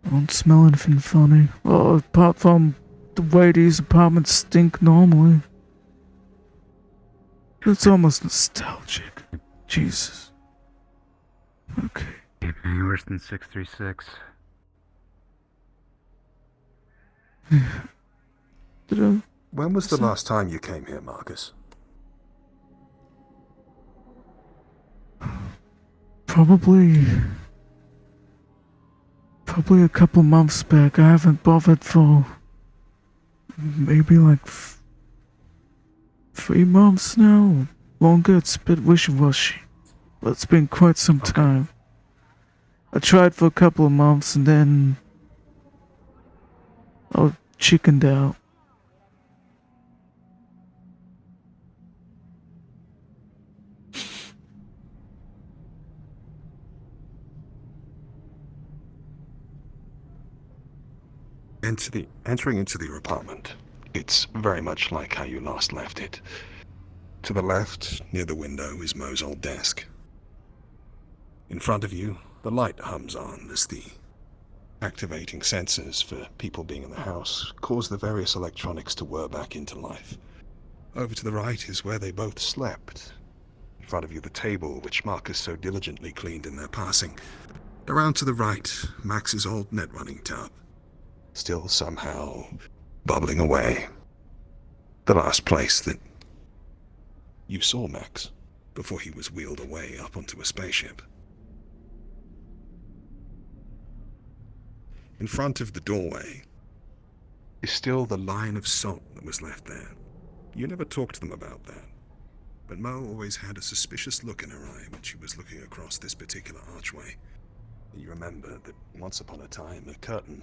[SPEAKER 1] I don't smell anything funny. Well, apart from the way these apartments stink normally. It's almost nostalgic. Jesus. Okay.
[SPEAKER 22] Any worse than 636.
[SPEAKER 21] When was the last time you came here, Markus?
[SPEAKER 1] Probably a couple months back. I haven't bothered for maybe like 3 months now. Longer, it's a bit wishy-washy. But it's been quite some time. I tried for a couple of months and then I chickened out.
[SPEAKER 21] Entering into your apartment, it's very much like how you last left it. To the left, near the window, is Mo's old desk. In front of you, the light hums on as the activating sensors for people being in the house cause the various electronics to whir back into life. Over to the right is where they both slept. In front of you, the table which Markus so diligently cleaned in their passing. Around to the right, Max's old net running tub. Still somehow bubbling away. The last place that you saw Max before he was wheeled away up onto a spaceship. In front of the doorway is still the line of salt that was left there. You never talked to them about that, but Mo always had a suspicious look in her eye when she was looking across this particular archway. You remember that once upon a time a curtain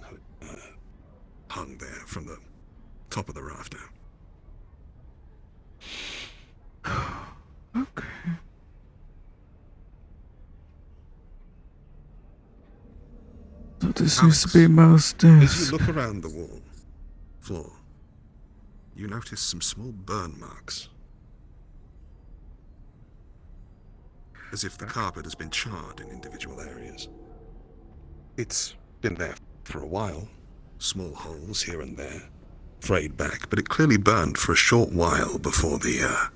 [SPEAKER 21] hung there from the top of the rafter.
[SPEAKER 1] Okay. So this used to be Mo's
[SPEAKER 21] As you
[SPEAKER 1] desk.
[SPEAKER 21] look around the floor, you notice some small burn marks. As if the carpet has been charred in individual areas. It's been there for a while. Small holes here and there, frayed back, but it clearly burned for a short while before the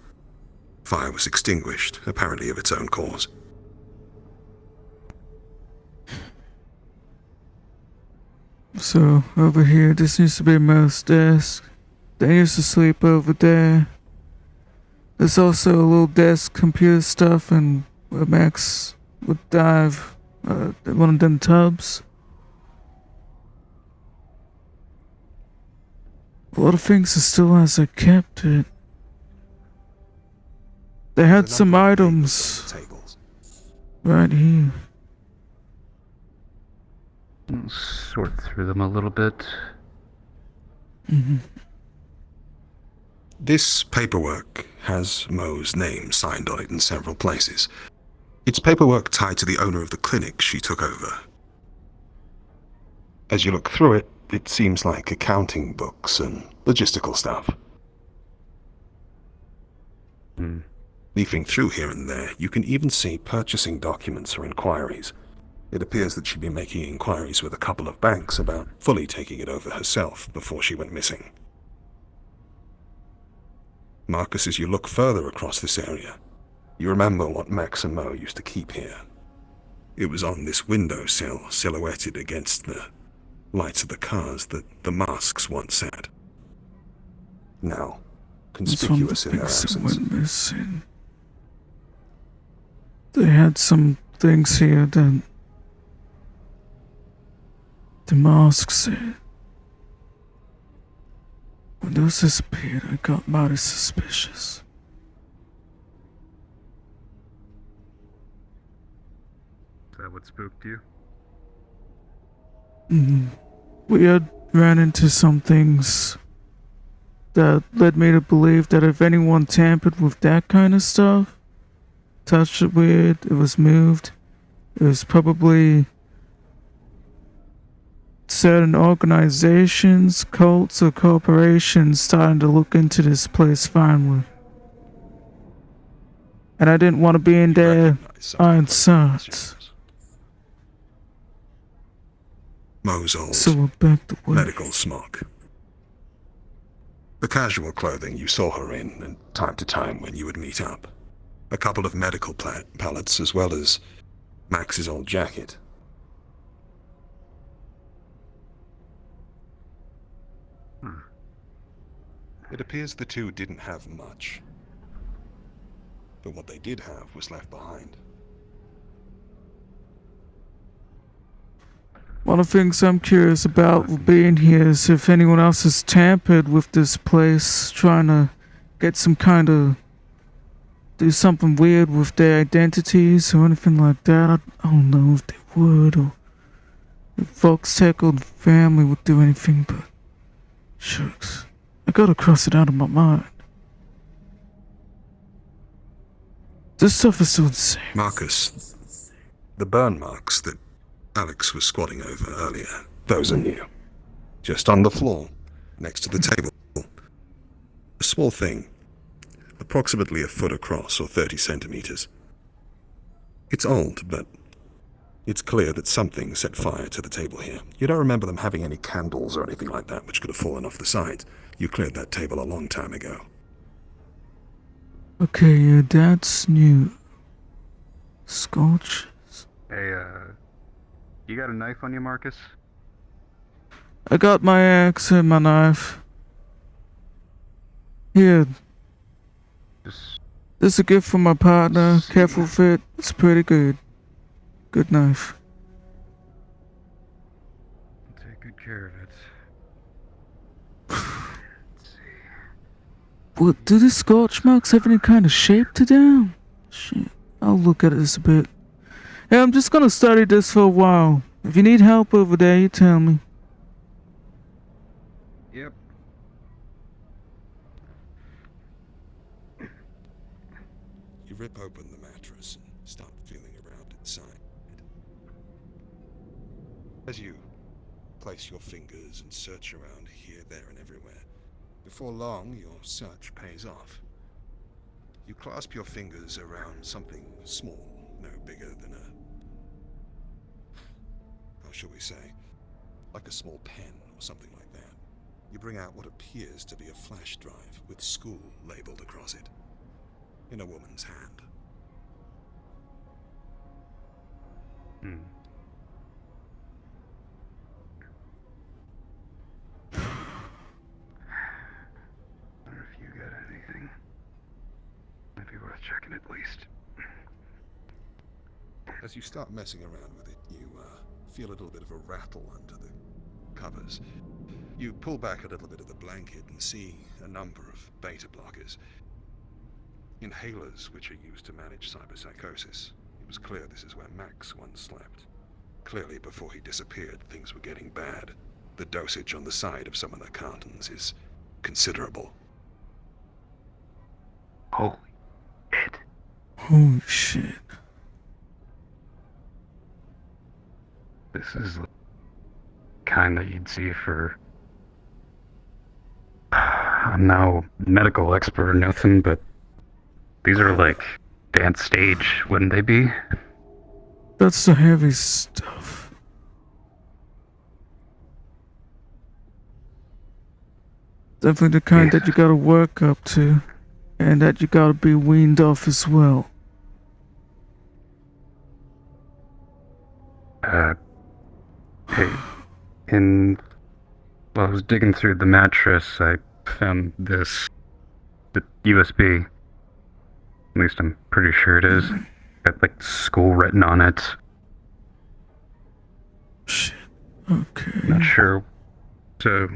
[SPEAKER 21] fire was extinguished, apparently of its own cause.
[SPEAKER 1] So, over here, this used to be Mo's desk. They used to sleep over there. There's also a little desk, computer stuff, and where Max would dive one of them tubs. A lot of things are still as I kept it. They had some items right here.
[SPEAKER 22] Sort through them a little bit.
[SPEAKER 21] This paperwork has Mo's name signed on it in several places. It's paperwork tied to the owner of the clinic she took over. As you look through it, it seems like accounting books and logistical stuff. Leafing through here and there, you can even see purchasing documents or inquiries. It appears that she'd been making inquiries with a couple of banks about fully taking it over herself before she went missing. Markus, as you look further across this area, you remember what Max and Mo used to keep here. It was on this windowsill, silhouetted against the lights of the cars that the masks once had. Now, conspicuous in their absence.
[SPEAKER 1] Went missing. They had some things here that the mask said. When those disappeared, I got mighty suspicious.
[SPEAKER 22] Is that what spooked you?
[SPEAKER 1] We had ran into some things that led me to believe that if anyone tampered with that kind of stuff, touched it weird, it was moved, it was probably certain organizations, cults, or corporations starting to look into this place finally. And I didn't want to be in there iron sights.
[SPEAKER 21] Mo's old
[SPEAKER 1] So I backed away.
[SPEAKER 21] medical smock. The casual clothing you saw her in, and time to time when you would meet up. A couple of medical pallets, as well as Max's old jacket. It appears the two didn't have much. But what they did have was left behind.
[SPEAKER 1] One of the things I'm curious about being here is if anyone else has tampered with this place, trying to get some kind of do something weird with their identities or anything like that. I don't know if they would, or if folks tackled family would do anything, but Shucks. I gotta cross it out of my mind. This stuff is so insane.
[SPEAKER 21] Markus, the burn marks that Alex was squatting over earlier, those are new. Just on the floor, next to the table. A small thing, approximately a foot across or 30 centimeters. It's old, but it's clear that something set fire to the table here. You don't remember them having any candles or anything like that which could have fallen off the sides. You cleared that table a long time ago.
[SPEAKER 1] Okay, yeah, that's new. Scorches.
[SPEAKER 22] Hey, you got a knife on you, Markus?
[SPEAKER 1] I got my axe and my knife. Here. This is a gift from my partner. Careful fit. It's pretty good. Good knife.
[SPEAKER 22] Take good care of it.
[SPEAKER 1] What, do the scorch marks have any kind of shape to them? Shit, I'll look at this a bit. Hey, I'm just gonna study this for a while. If you need help over there, you tell me.
[SPEAKER 22] Yep.
[SPEAKER 21] You rip open the mattress and start feeling around inside. As you place your fingers and search around here, there, and everywhere, before long, your search pays off. You clasp your fingers around something small, no bigger than how shall we say, like a small pen or something like that. You bring out what appears to be a flash drive with school labeled across it, in a woman's hand.
[SPEAKER 22] Wonder if you got anything. Might be worth checking at least.
[SPEAKER 21] As you start messing around with it, you feel a little bit of a rattle under the covers. You pull back a little bit of the blanket and see a number of beta blockers. Inhalers which are used to manage cyberpsychosis. It was clear this is where Max once slept. Clearly before he disappeared, things were getting bad. The dosage on the side of some of the cartons is considerable.
[SPEAKER 22] Holy shit.
[SPEAKER 1] Holy shit.
[SPEAKER 22] This is the kind that you'd see for... I'm no medical expert or nothing, but these are like advanced stage, wouldn't they be?
[SPEAKER 1] That's the heavy stuff. Definitely the kind that you gotta work up to, and that you gotta be weaned off as well.
[SPEAKER 22] Hey, while I was digging through the mattress, I found the USB. At least I'm pretty sure it is. Got like school written on it.
[SPEAKER 1] Shit. Okay.
[SPEAKER 22] Not sure. So,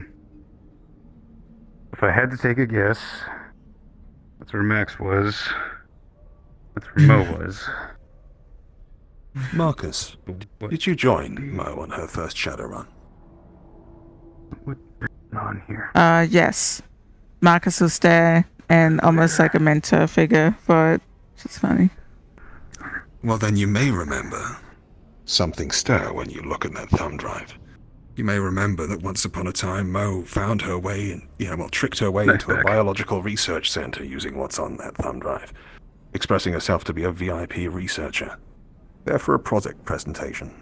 [SPEAKER 22] if I had to take a guess, that's where Max was. That's where Mo was.
[SPEAKER 21] Markus, did you join Mo on her first shadow run?
[SPEAKER 22] What's on here?
[SPEAKER 4] Yes. Markus was there and almost like a mentor figure for it, which is funny.
[SPEAKER 21] Well, then you may remember something stir when you look at that thumb drive. You may remember that once upon a time Mo found her way and, tricked her way into a biological research center using what's on that thumb drive, expressing herself to be a VIP researcher. There for a project presentation.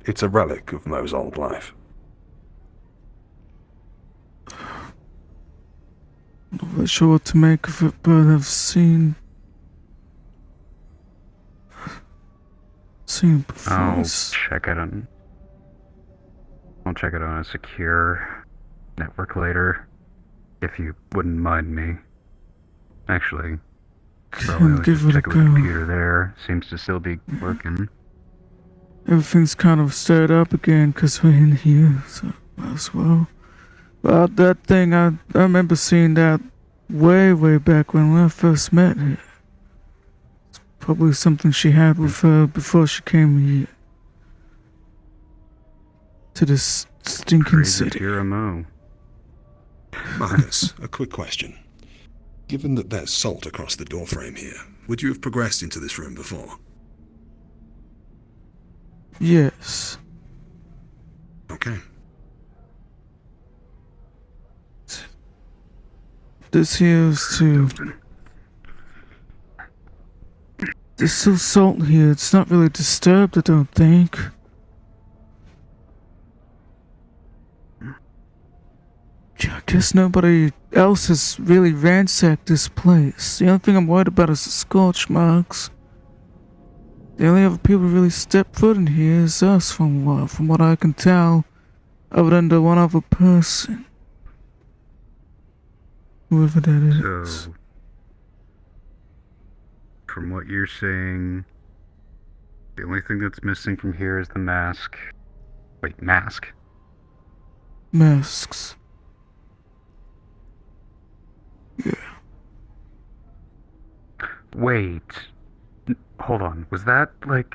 [SPEAKER 21] It's a relic of Mo's old life.
[SPEAKER 1] Not really sure what to make of it, but I've seen it before.
[SPEAKER 22] I'll check it on a secure network later, if you wouldn't mind me. Actually, probably
[SPEAKER 1] give it a
[SPEAKER 22] check with the
[SPEAKER 1] go.
[SPEAKER 22] computer there. Seems to still be working.
[SPEAKER 1] Everything's kind of stirred up again because we're in here, so might as well. But that thing, I remember seeing that way back when I first met her. It's probably something she had with her before she came here. To this stinking
[SPEAKER 22] Crazy
[SPEAKER 1] city.
[SPEAKER 22] Mo.
[SPEAKER 21] Markus, a quick question. Given that there's salt across the doorframe here, would you have progressed into this room before?
[SPEAKER 1] Yes.
[SPEAKER 21] Okay.
[SPEAKER 1] This here is to... There's still salt here. It's not really disturbed, I don't think. I guess nobody else has really ransacked this place. The only thing I'm worried about is the scorch marks. The only other people who really step foot in here is us, from what I can tell, other than the one other person. Whoever that is.
[SPEAKER 22] So, from what you're saying, the only thing that's missing from here is the mask. Wait, mask?
[SPEAKER 1] Masks. Yeah.
[SPEAKER 22] Wait. Hold on. Was that, like...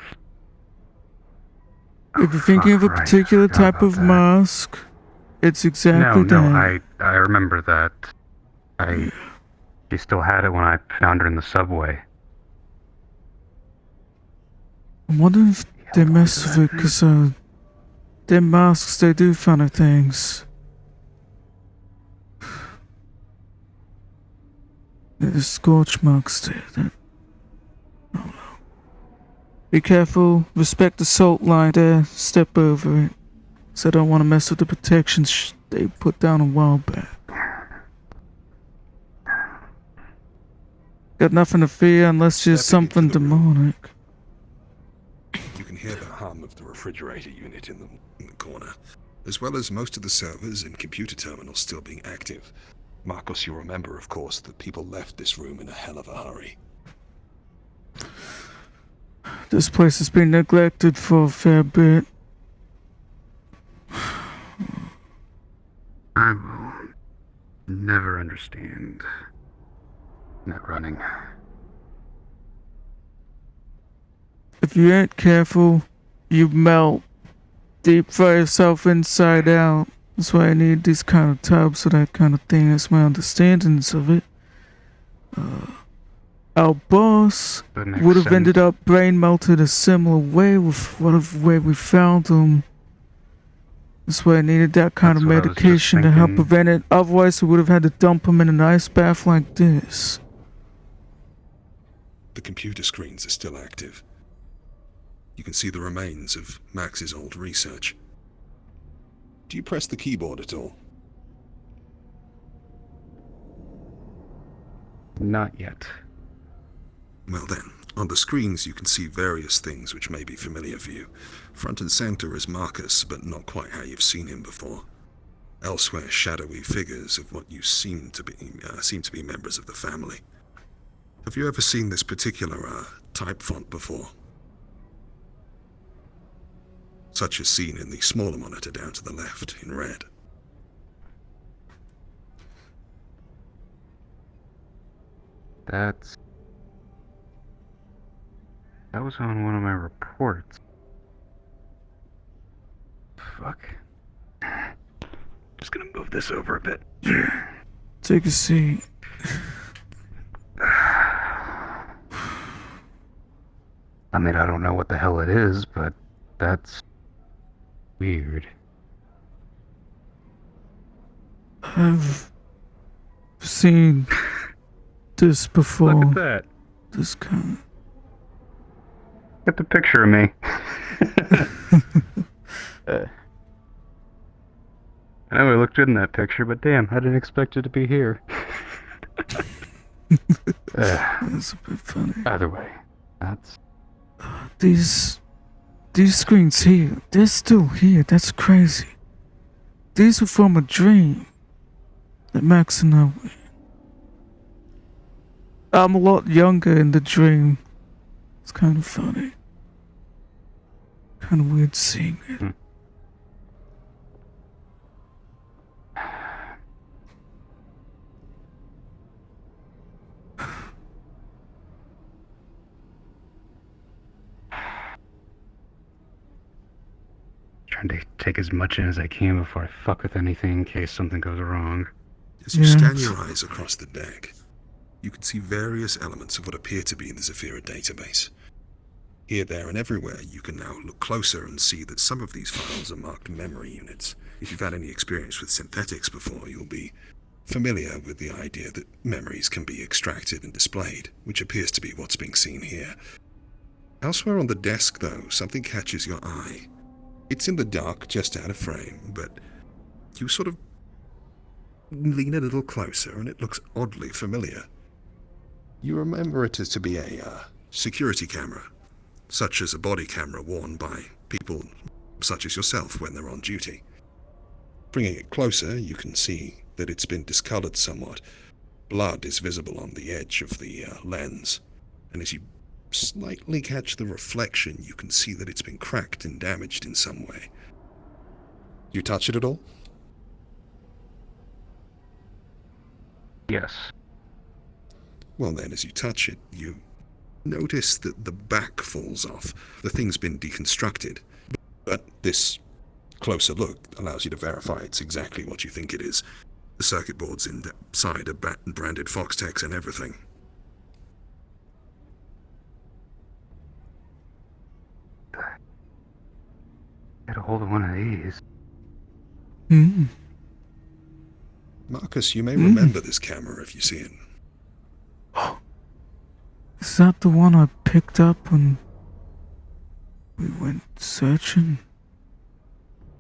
[SPEAKER 1] If you're thinking of a
[SPEAKER 22] Right,
[SPEAKER 1] particular
[SPEAKER 22] forgot
[SPEAKER 1] type
[SPEAKER 22] about
[SPEAKER 1] of
[SPEAKER 22] that.
[SPEAKER 1] mask, it's exactly
[SPEAKER 22] No,
[SPEAKER 1] that.
[SPEAKER 22] I remember that. She still had it when I found her in the subway.
[SPEAKER 1] I wonder if they messed with it, because, their masks, they do funny things. The scorch marks there, that... I don't know. Be careful, respect the salt line there, step over it. So I don't want to mess with the protections they put down a while back. Got nothing to fear unless you're something demonic.
[SPEAKER 21] You can hear the hum of the refrigerator unit in the corner, as well as most of the servers and computer terminals still being active. Markus, you'll remember, of course, that people left this room in a hell of a hurry.
[SPEAKER 1] This place has been neglected for a fair bit.
[SPEAKER 22] I will never understand net running.
[SPEAKER 1] If you ain't careful, you melt. Deep fry yourself inside out. That's why I need these kind of tubs for that kind of thing. That's my understandings of it. Our boss would have ended up brain melted a similar way with whatever way we found him. That's why I needed that kind of medication to help prevent it. Otherwise, we would have had to dump him in an ice bath like this.
[SPEAKER 21] The computer screens are still active. You can see the remains of Max's old research. Do you press the keyboard at all?
[SPEAKER 22] Not yet.
[SPEAKER 21] Well then, on the screens you can see various things which may be familiar for you. Front and center is Markus, but not quite how you've seen him before. Elsewhere, shadowy figures of what you seem to be members of the family. Have you ever seen this particular type font before? Such as seen in the smaller monitor down to the left, in red.
[SPEAKER 22] That was on one of my reports. Fuck. Just gonna move this over a bit.
[SPEAKER 1] Take a seat.
[SPEAKER 22] I mean, I don't know what the hell it is, but that's weird.
[SPEAKER 1] I've seen this before.
[SPEAKER 22] Look at that.
[SPEAKER 1] This kind
[SPEAKER 22] Get the picture of me. I know I looked good in that picture, but damn, I didn't expect it to be here.
[SPEAKER 1] That's a bit funny.
[SPEAKER 22] Either way, that's...
[SPEAKER 1] These screens here, they're still here. That's crazy. These were from a dream that Max and I were in. I'm a lot younger in the dream. It's kind of funny. Kind of weird seeing it.
[SPEAKER 22] Trying to take as much in as I can before I fuck with anything in case something goes wrong.
[SPEAKER 21] As you scan your eyes across the deck, you can see various elements of what appear to be the Zafira database. Here, there, and everywhere, you can now look closer and see that some of these files are marked memory units. If you've had any experience with synthetics before, you'll be familiar with the idea that memories can be extracted and displayed, which appears to be what's being seen here. Elsewhere on the desk, though, something catches your eye. It's in the dark, just out of frame, but you sort of lean a little closer and it looks oddly familiar. You remember it as to be a security camera, such as a body camera worn by people such as yourself when they're on duty. Bringing it closer, you can see that it's been discolored somewhat. Blood is visible on the edge of the lens, and as you slightly catch the reflection, you can see that it's been cracked and damaged in some way. You touch it at all?
[SPEAKER 22] Yes.
[SPEAKER 21] Well then, as you touch it, you notice that the back falls off. The thing's been deconstructed, but this closer look allows you to verify it's exactly what you think it is. The circuit boards inside are branded Foxtex and everything.
[SPEAKER 22] Get a hold of one of these.
[SPEAKER 21] Markus, you may remember this camera if you see it.
[SPEAKER 1] Is that the one I picked up when we went searching?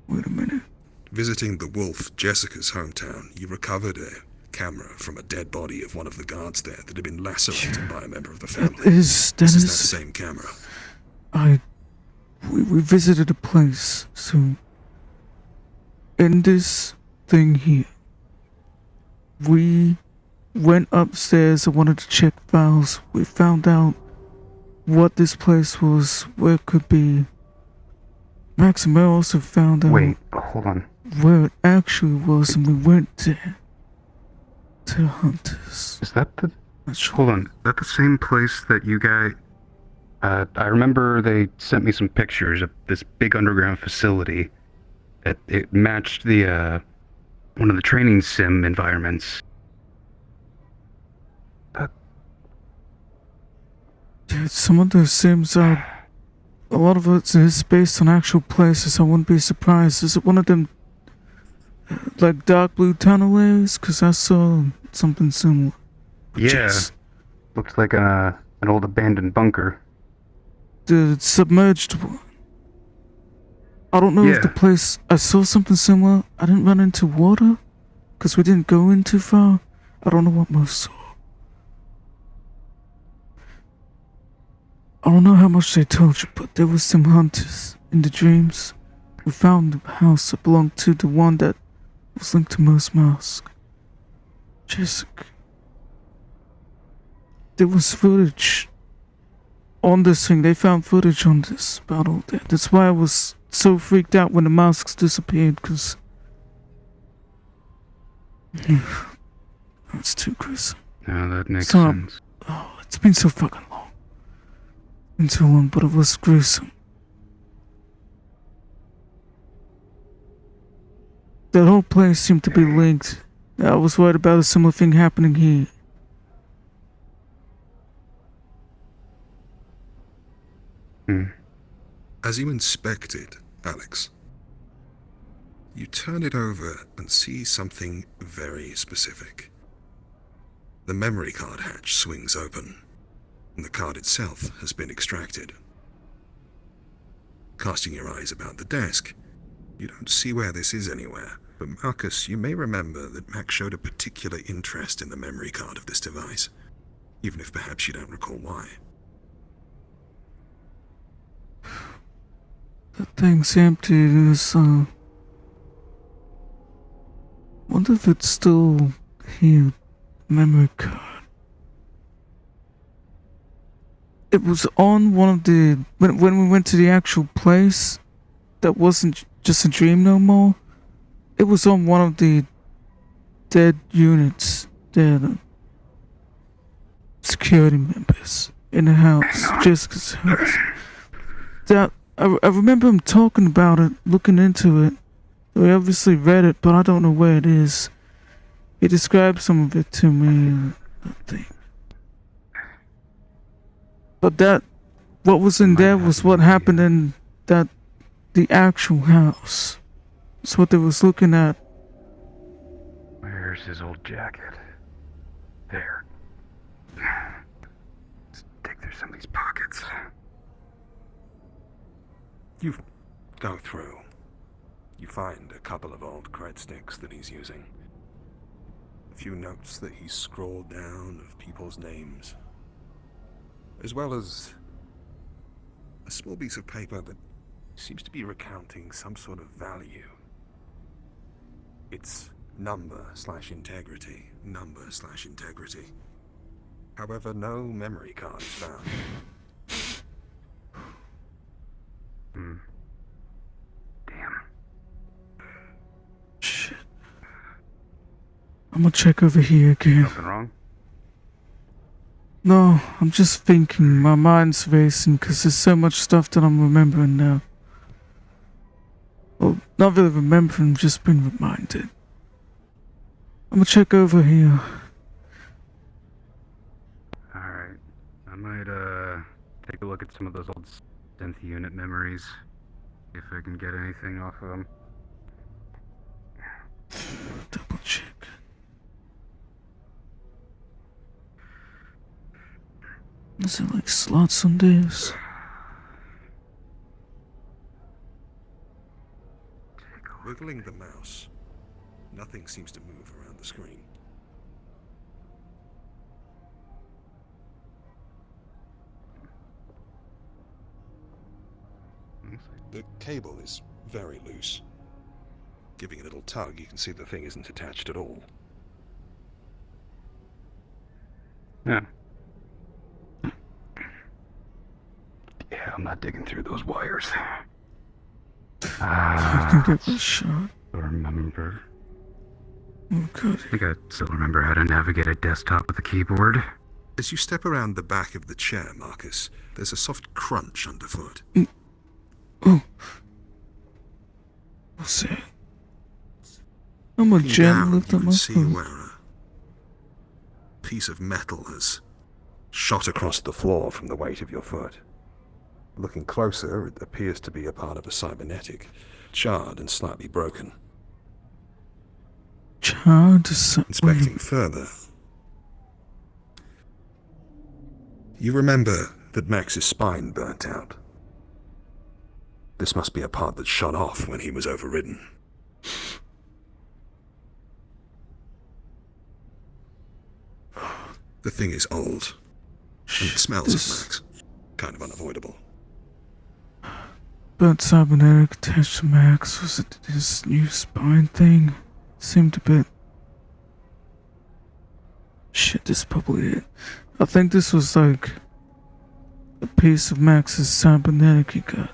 [SPEAKER 1] Wait a minute.
[SPEAKER 21] Visiting the Wolf, Jessica's hometown, you recovered a camera from a dead body of one of the guards there that had been lacerated by a member of the family.
[SPEAKER 1] This
[SPEAKER 21] is
[SPEAKER 1] is
[SPEAKER 21] that same camera.
[SPEAKER 1] We visited a place, so in this thing here, we went upstairs. I wanted to check files. We found out what this place was, where it could be. Max and Mel also found out.
[SPEAKER 22] Wait, hold on.
[SPEAKER 1] Where it actually was, and we went there to the hunters.
[SPEAKER 22] Is that the... Hold on. Is that the same place that you guys... I remember they sent me some pictures of this big underground facility. It matched the, one of the training sim environments.
[SPEAKER 1] Yeah, some of those sims are... A lot of it is based on actual places. I wouldn't be surprised. Is it one of them, like, dark blue tunnel areas? Because I saw something similar.
[SPEAKER 22] Yeah. Looks like an old abandoned bunker.
[SPEAKER 1] The submerged one. I don't know if the place... I saw something similar. I didn't run into water, because we didn't go in too far. I don't know what most saw. I don't know how much they told you, but there was some hunters in the dreams. We found the house that belonged to the one that was linked to Most Mask. Jessica. There was footage on this thing. They found footage on this about all that. That's why I was so freaked out when the masks disappeared, because... That's too gruesome.
[SPEAKER 22] Yeah, that makes sense.
[SPEAKER 1] Oh, it's been so fucking long. Too long, but it was gruesome. That whole place seemed to be linked. I was worried about a similar thing happening here.
[SPEAKER 21] As you inspect it, Alex, you turn it over and see something very specific. The memory card hatch swings open, and the card itself has been extracted. Casting your eyes about the desk, you don't see where this is anywhere, but Markus, you may remember that Max showed a particular interest in the memory card of this device, even if perhaps you don't recall why.
[SPEAKER 1] That thing's empty. There's, wonder if it's still here. Memory card. It was on one of the... When we went to the actual place, that wasn't just a dream no more. It was on one of the dead units. The security members in the house. Jessica's house. That I remember him talking about it, looking into it. We obviously read it, but I don't know where it is. He described some of it to me, I think. But what was in there was what happened in the actual house. It's what they was looking at.
[SPEAKER 22] Where's his old jacket? There. Let's dig through some of these pockets.
[SPEAKER 21] You go through. You find a couple of old cred sticks that he's using. A few notes that he's scrawled down of people's names. As well as a small piece of paper that seems to be recounting some sort of value. It's number/integrity. Number/integrity. However, no memory card is found.
[SPEAKER 22] Damn.
[SPEAKER 1] Shit. I'm gonna check over here again.
[SPEAKER 22] Something wrong?
[SPEAKER 1] No, I'm just thinking. My mind's racing because there's so much stuff that I'm remembering now. Well, not really remembering, just being reminded. I'm gonna check over here.
[SPEAKER 22] Alright. I might, take a look at some of those old synth unit memories. See if I can get anything off of them.
[SPEAKER 1] Double check. Is there like slots on this?
[SPEAKER 21] Wiggling the mouse, nothing seems to move around the screen. The cable is very loose. Giving a little tug, you can see the thing isn't attached at all.
[SPEAKER 22] Yeah. Yeah, I'm not digging through those wires.
[SPEAKER 1] You can get a shot.
[SPEAKER 22] I remember.
[SPEAKER 1] Oh, good.
[SPEAKER 22] I think I still remember how to navigate a desktop with a keyboard.
[SPEAKER 21] As you step around the back of the chair, Markus, there's a soft crunch underfoot.
[SPEAKER 1] Oh. What's that? I'm a
[SPEAKER 21] Looking
[SPEAKER 1] gently
[SPEAKER 21] down,
[SPEAKER 1] lift
[SPEAKER 21] you
[SPEAKER 1] up
[SPEAKER 21] can
[SPEAKER 1] my
[SPEAKER 21] see
[SPEAKER 1] foot.
[SPEAKER 21] where a piece of metal has shot across the floor from the weight of your foot. Looking closer, it appears to be a part of a cybernetic, charred and slightly broken.
[SPEAKER 1] Charred?
[SPEAKER 21] Inspecting further, you remember that Max's spine burnt out. This must be a part that shot off when he was overridden. The thing is old, and it smells of Max. Kind of unavoidable.
[SPEAKER 1] But cybernetic attached to Max, was it his new spine thing? Seemed a bit... Shit, this is probably it. I think this was like a piece of Max's cybernetic he got.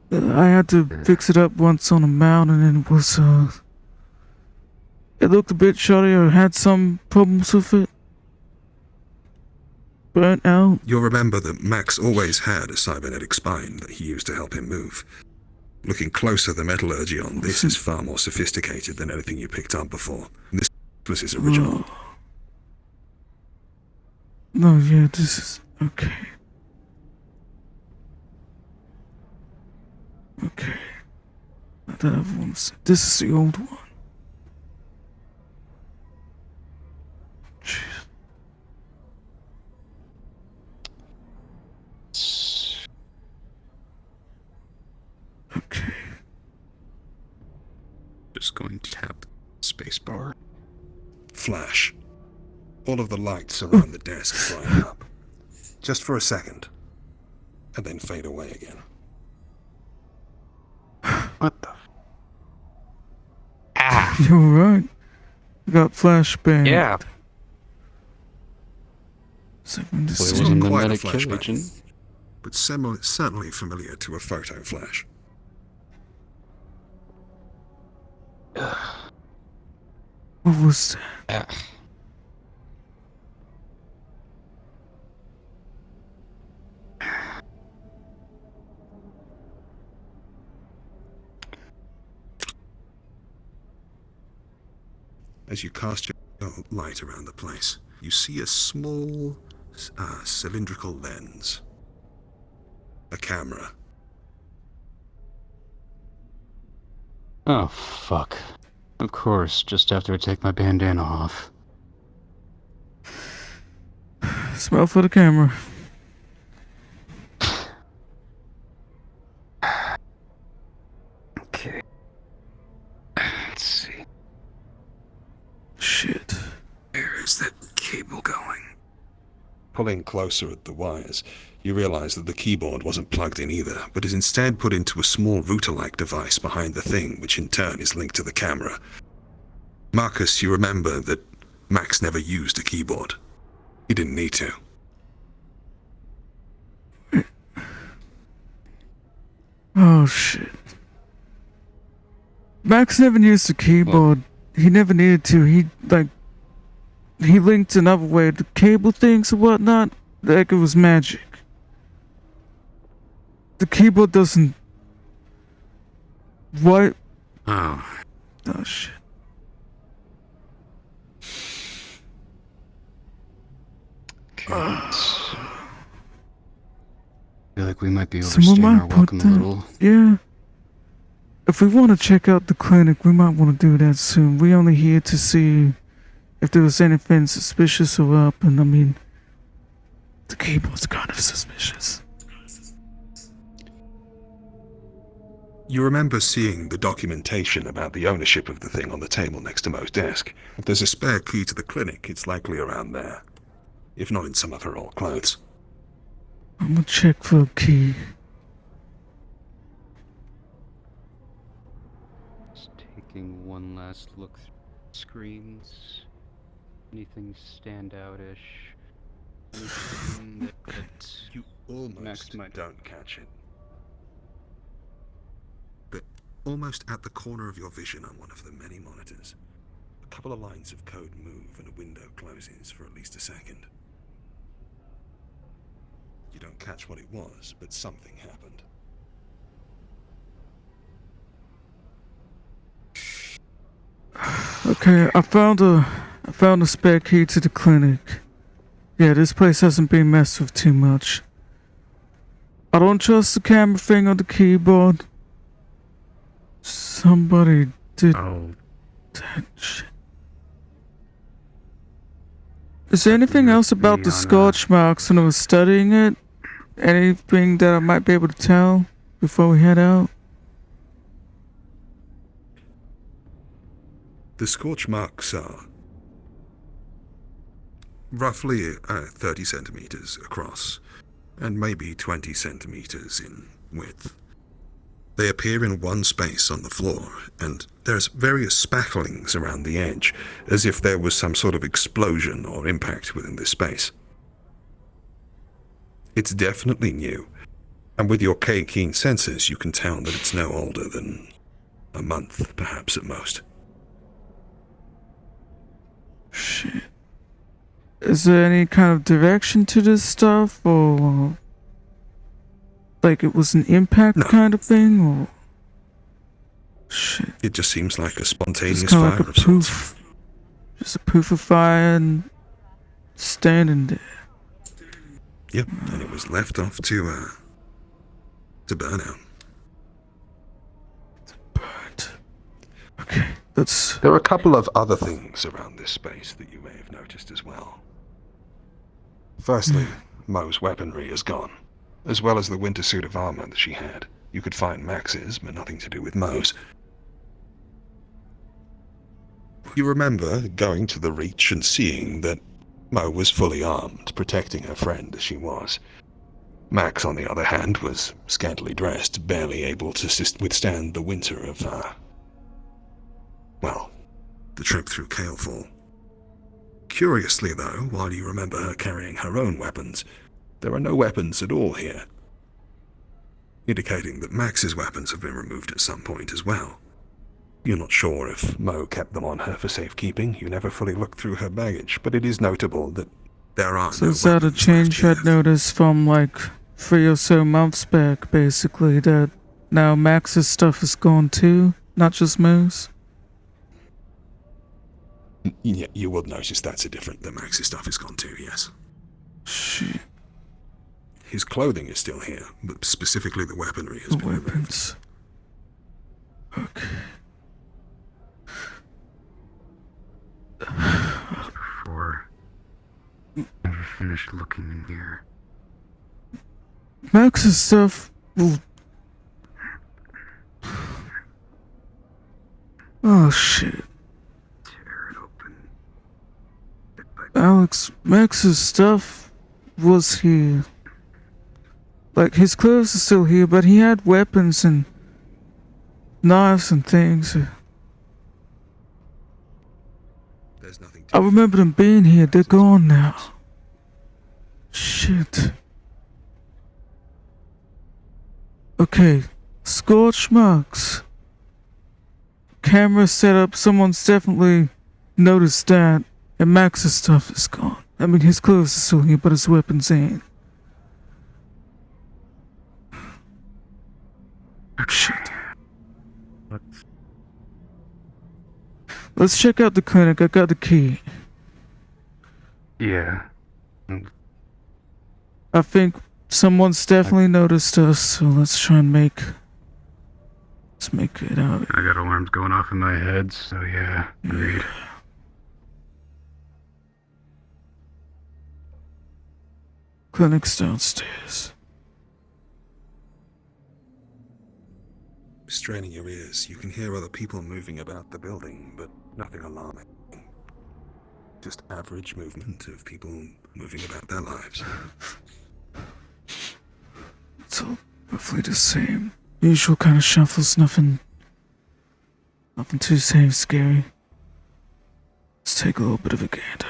[SPEAKER 1] I had to fix it up once on a mount and it was, it looked a bit shoddy or had some problems with it. Burnt out.
[SPEAKER 21] You'll remember that Max always had a cybernetic spine that he used to help him move. Looking closer, the metallurgy on this is far more sophisticated than anything you picked up before. This was his original.
[SPEAKER 1] No, yeah, this is... Okay. Okay. Not that I've want to say. This is the old one. Jeez. Okay.
[SPEAKER 21] Just going to tap spacebar. Flash. All of the lights around the desk fly up. Just for a second. And then fade away again.
[SPEAKER 22] What the
[SPEAKER 1] You're right. I got flashbang.
[SPEAKER 22] Yeah.
[SPEAKER 1] So when this
[SPEAKER 21] It's
[SPEAKER 1] is
[SPEAKER 21] not quite a flashbang, but certainly familiar to a photo flash.
[SPEAKER 1] What was that?
[SPEAKER 21] As you cast your light around the place, you see a small cylindrical lens. A camera.
[SPEAKER 22] Oh, fuck. Of course, just after I take my bandana off.
[SPEAKER 1] Smell for the camera.
[SPEAKER 22] Okay. Let's see.
[SPEAKER 1] Shit.
[SPEAKER 21] Where is that cable going? Pulling closer at the wires, you realize that the keyboard wasn't plugged in either, but is instead put into a small router-like device behind the thing, which in turn is linked to the camera. Markus, you remember that Max never used a keyboard. He didn't need to.
[SPEAKER 1] Oh shit. Max never used a keyboard. He never needed to. He linked another way to cable things and whatnot. Like it was magic. The keyboard doesn't. What?
[SPEAKER 21] Oh.
[SPEAKER 1] Oh shit.
[SPEAKER 22] I feel like we might be
[SPEAKER 1] Someone
[SPEAKER 22] overstaying
[SPEAKER 1] might
[SPEAKER 22] our
[SPEAKER 1] put
[SPEAKER 22] welcome a
[SPEAKER 1] that.
[SPEAKER 22] little.
[SPEAKER 1] Yeah. If we want to check out the clinic, we might want to do that soon. We only here to see if there was anything suspicious or up, and I mean, the keyboard's kind of suspicious.
[SPEAKER 21] You remember seeing the documentation about the ownership of the thing on the table next to Mo's desk. If there's a spare key to the clinic, it's likely around there. If not in some of her old clothes.
[SPEAKER 1] I'm gonna check for a key.
[SPEAKER 22] Just taking one last look through the screens. Anything standout-ish? Anything that
[SPEAKER 21] you almost
[SPEAKER 22] Max might
[SPEAKER 21] don't catch it. But almost at the corner of your vision on one of the many monitors, a couple of lines of code move and a window closes for at least a second. You don't catch what it was, but something happened.
[SPEAKER 1] Okay, I found a spare key to the clinic. Yeah, this place hasn't been messed with too much. I don't trust the camera thing on the keyboard. Somebody did that shit. Is there anything else about the scorch marks when I was studying it? Anything that I might be able to tell before we head out?
[SPEAKER 21] The scorch marks are roughly 30 centimeters across and maybe 20 centimeters in width. They appear in one space on the floor, and there's various spacklings around the edge, as if there was some sort of explosion or impact within this space. It's definitely new, and with your keen senses, you can tell that it's no older than a month, perhaps at most.
[SPEAKER 1] Shit. Is there any kind of direction to this stuff, or like it was an impact kind of thing, or shit?
[SPEAKER 21] It just seems like a spontaneous
[SPEAKER 1] It's kind
[SPEAKER 21] fire
[SPEAKER 1] of like a
[SPEAKER 21] of sorts.
[SPEAKER 1] poof, just a poof of fire and standing there.
[SPEAKER 21] Yep, and it was left off to burn out.
[SPEAKER 1] Okay, that's...
[SPEAKER 21] There are a couple of other things around this space that you may have noticed as well. Firstly, Mo's weaponry is gone, as well as the winter suit of armor that she had. You could find Max's, but nothing to do with Mo's. You remember going to the Reach and seeing that Mo was fully armed, protecting her friend as she was. Max, on the other hand, was scantily dressed, barely able to withstand the winter of, well, the trip through Kalefall. Curiously, though, while you remember her carrying her own weapons, there are no weapons at all here, indicating that Max's weapons have been removed at some point as well. You're not sure if Mo kept them on her for safekeeping. You never fully looked through her baggage, but it is notable that there are
[SPEAKER 1] So
[SPEAKER 21] no
[SPEAKER 1] is that a change I'd noticed from like 3 or so months back, basically, that now Max's stuff is gone too, not just Mo's?
[SPEAKER 21] Yeah, you will notice that's a different. The Max's stuff is gone too, yes.
[SPEAKER 1] Shit.
[SPEAKER 21] His clothing is still here, but specifically the weaponry has been removed.
[SPEAKER 1] Okay.
[SPEAKER 22] Before never finished looking in here.
[SPEAKER 1] Max's stuff will... Oh shit.
[SPEAKER 22] Tear it open.
[SPEAKER 1] Alex, Max's stuff was here. Like, his clothes are still here, but he had weapons and knives and things.
[SPEAKER 21] There's nothing
[SPEAKER 1] I remember them being here. They're gone now. Shit. Okay. Scorch marks. Camera setup. Someone's definitely noticed that. And Max's stuff is gone. I mean, his clothes are still here, but his weapons ain't. Shit. Let's check out the clinic. I got the key.
[SPEAKER 22] Yeah.
[SPEAKER 1] I think someone's definitely noticed us, so let's try and let's make it out.
[SPEAKER 22] I got alarms going off in my head, so yeah, agreed.
[SPEAKER 1] Clinic's downstairs.
[SPEAKER 21] Straining your ears, you can hear other people moving about the building, but nothing alarming. Just average movement of people moving about their lives.
[SPEAKER 1] It's all roughly the same. Usual kind of shuffles, nothing too scary. Let's take a little bit of a gander.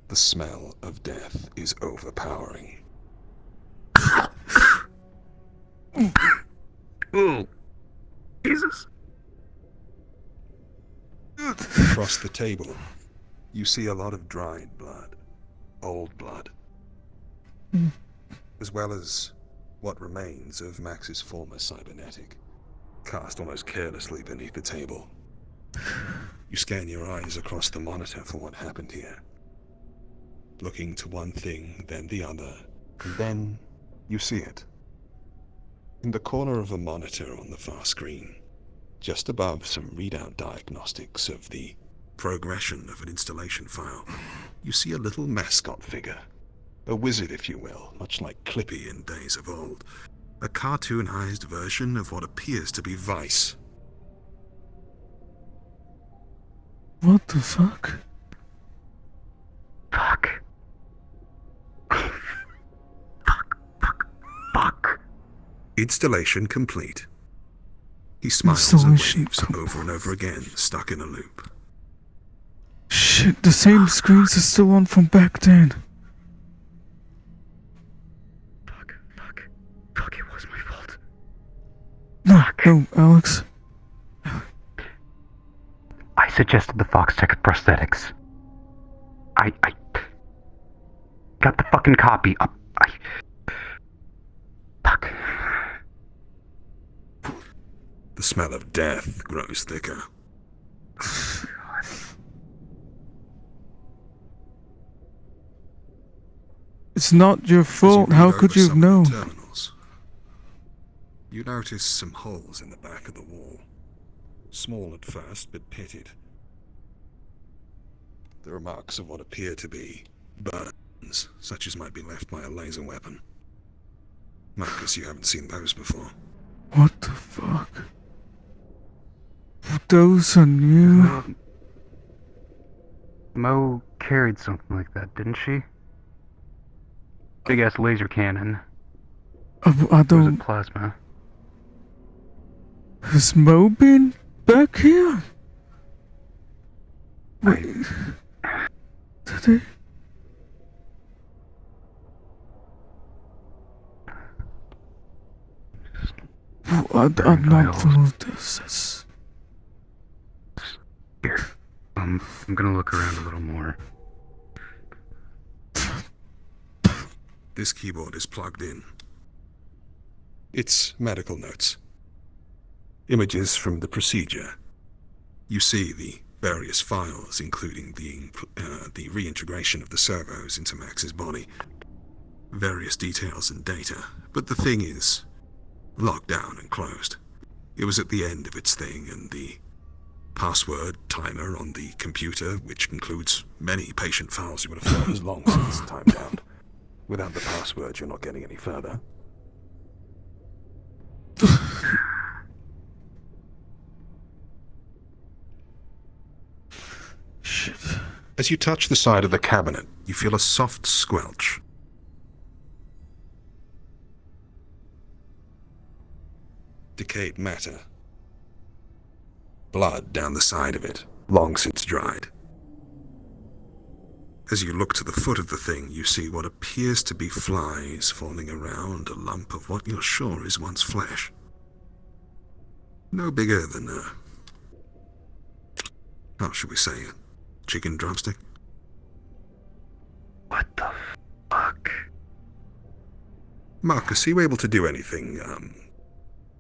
[SPEAKER 21] The smell of death is overpowering.
[SPEAKER 22] Oh, Jesus.
[SPEAKER 21] Across the table, you see a lot of dried blood, old blood, as well as what remains of Max's former cybernetic, cast almost carelessly beneath the table. You scan your eyes across the monitor for what happened here, looking to one thing, then the other, and then you see it. In the corner of a monitor on the far screen, just above some readout diagnostics of the progression of an installation file, you see a little mascot figure. A wizard, if you will, much like Clippy in days of old. A cartoonized version of what appears to be Vice.
[SPEAKER 1] What the fuck?
[SPEAKER 22] Fuck. Fuck.
[SPEAKER 21] Installation complete. He smiles and waves over and over again, stuck in a loop.
[SPEAKER 1] Shit, the same screens are still on from back then.
[SPEAKER 22] Fuck, it was my fault.
[SPEAKER 1] No, Alex.
[SPEAKER 22] I suggested the Foxtech prosthetics. I got the fucking copy up. Fuck.
[SPEAKER 21] The smell of death grows thicker.
[SPEAKER 1] It's not your fault. How could you have known?
[SPEAKER 21] Terminals, you notice some holes in the back of the wall. Small at first, but pitted. There are marks of what appear to be burns, such as might be left by a laser weapon. Markus, you haven't seen those before.
[SPEAKER 1] What the fuck? Those are new.
[SPEAKER 22] Mo carried something like that, didn't she? Big ass laser cannon.
[SPEAKER 1] I
[SPEAKER 22] Or was
[SPEAKER 1] don't.
[SPEAKER 22] it plasma?
[SPEAKER 1] Has Mo been back here? Wait. Did he? I'm not full of this.
[SPEAKER 22] Here. I'm gonna look around a little more.
[SPEAKER 21] This keyboard is plugged in. It's medical notes. Images from the procedure. You see the various files, including the reintegration of the servos into Max's body. Various details and data, but the thing is locked down and closed. It was at the end of its thing, and the password timer on the computer, which includes many patient files you would have thought was long since timed out. Without the password, you're not getting any further.
[SPEAKER 1] Shit.
[SPEAKER 21] As you touch the side of the cabinet, you feel a soft squelch. Decayed matter. Blood down the side of it, long since dried. As you look to the foot of the thing, you see what appears to be flies falling around a lump of what you're sure is once flesh. No bigger than how should we say it? Chicken drumstick?
[SPEAKER 22] What the fuck?
[SPEAKER 21] Markus, are you able to do anything,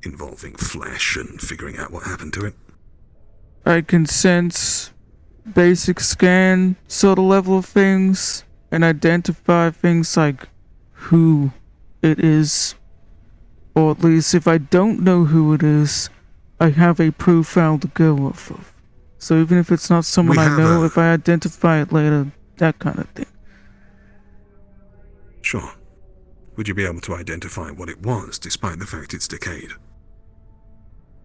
[SPEAKER 21] involving flesh and figuring out what happened to it?
[SPEAKER 1] I can sense basic scan sort of level of things and identify things like who it is. Or at least if I don't know who it is, I have a profile to go off of. So even if it's not someone I know, if I identify it later, that kind of thing.
[SPEAKER 21] Sure. Would you be able to identify what it was, despite the fact it's decayed?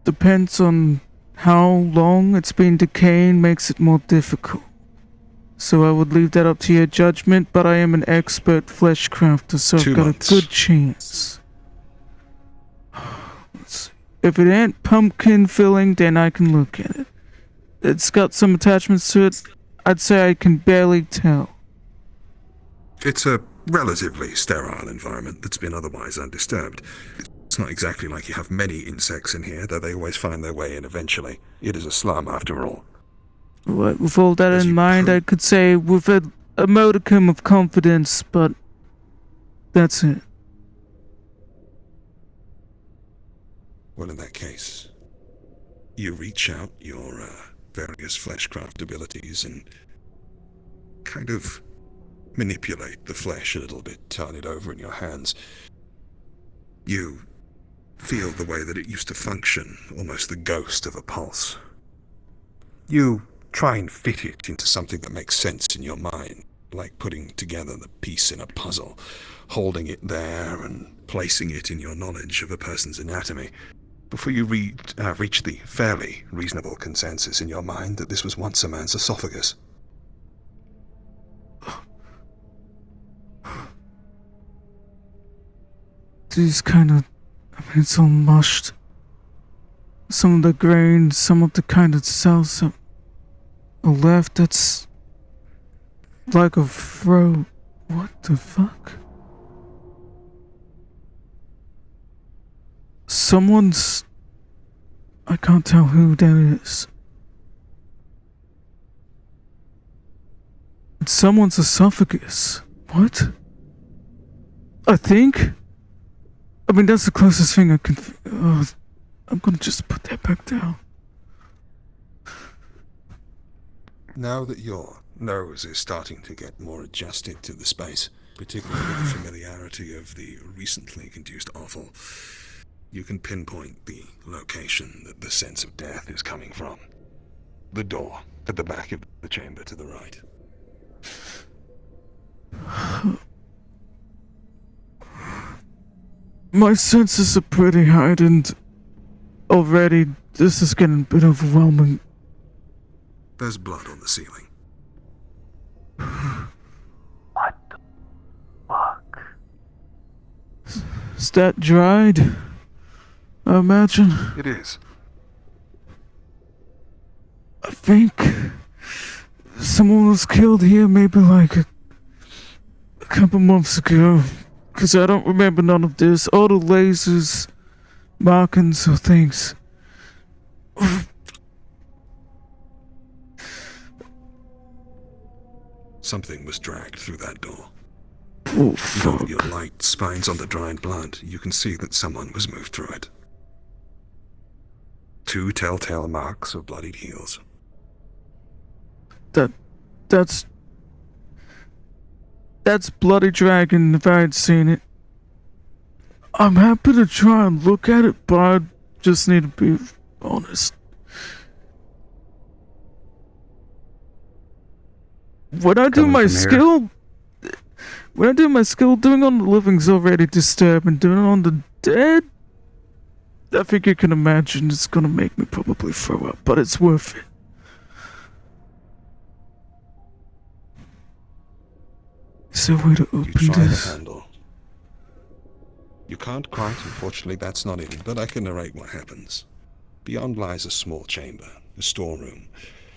[SPEAKER 1] Depends on how long it's been decaying, makes it more difficult. So I would leave that up to your judgment, but I am an expert flesh crafter, so I've got a good chance. Let's see. If it ain't pumpkin filling, then I can look at it. It's got some attachments to it. I'd say I can barely tell.
[SPEAKER 21] It's a relatively sterile environment that's been otherwise undisturbed. It's not exactly like you have many insects in here, though they always find their way in eventually. It is a slum, after all.
[SPEAKER 1] Right, with all that in mind, I could say with a modicum of confidence, but that's it.
[SPEAKER 21] Well, in that case, you reach out your various fleshcraft abilities and kind of manipulate the flesh a little bit, turn it over in your hands. You feel the way that it used to function, almost the ghost of a pulse. You try and fit it into something that makes sense in your mind, like putting together the piece in a puzzle, holding it there and placing it in your knowledge of a person's anatomy, before you reach the fairly reasonable consensus in your mind that this was once a man's esophagus.
[SPEAKER 1] These kind of, it's all mushed. Some of the grains, some of the kind of cells are left, that's like a throat. What the fuck? Someone's... I can't tell who that is. It's someone's esophagus. What? I think? I mean, that's the closest thing I can... I'm gonna just put that back down.
[SPEAKER 21] Now that your nose is starting to get more adjusted to the space, particularly with the familiarity of the recently conduced offal, you can pinpoint the location that the sense of death is coming from. The door at the back of the chamber to the right.
[SPEAKER 1] My senses are pretty heightened already. This is getting a bit overwhelming.
[SPEAKER 21] There's blood on the ceiling.
[SPEAKER 22] What the fuck?
[SPEAKER 1] Is that dried? I imagine.
[SPEAKER 21] It is.
[SPEAKER 1] I think someone was killed here maybe like a couple months ago. Because I don't remember none of this. All the lasers, markings or things.
[SPEAKER 21] Something was dragged through that door.
[SPEAKER 1] Oh,
[SPEAKER 21] Now that your light spines on the dried blood, you can see that someone was moved through it. 2 telltale marks of bloodied heels.
[SPEAKER 1] That's Bloody Dragon if I had seen it. I'm happy to try and look at it, but I just need to be honest. When I do
[SPEAKER 22] Coming
[SPEAKER 1] my
[SPEAKER 22] from here.
[SPEAKER 1] skill, doing on the living's already disturbing. Doing it on the dead, I think you can imagine it's gonna make me probably throw up, but it's worth it. Is there a way to
[SPEAKER 21] You
[SPEAKER 1] open
[SPEAKER 21] try the
[SPEAKER 1] this?
[SPEAKER 21] handle. You can't quite, unfortunately that's not it, but I can narrate what happens. Beyond lies a small chamber, a storeroom.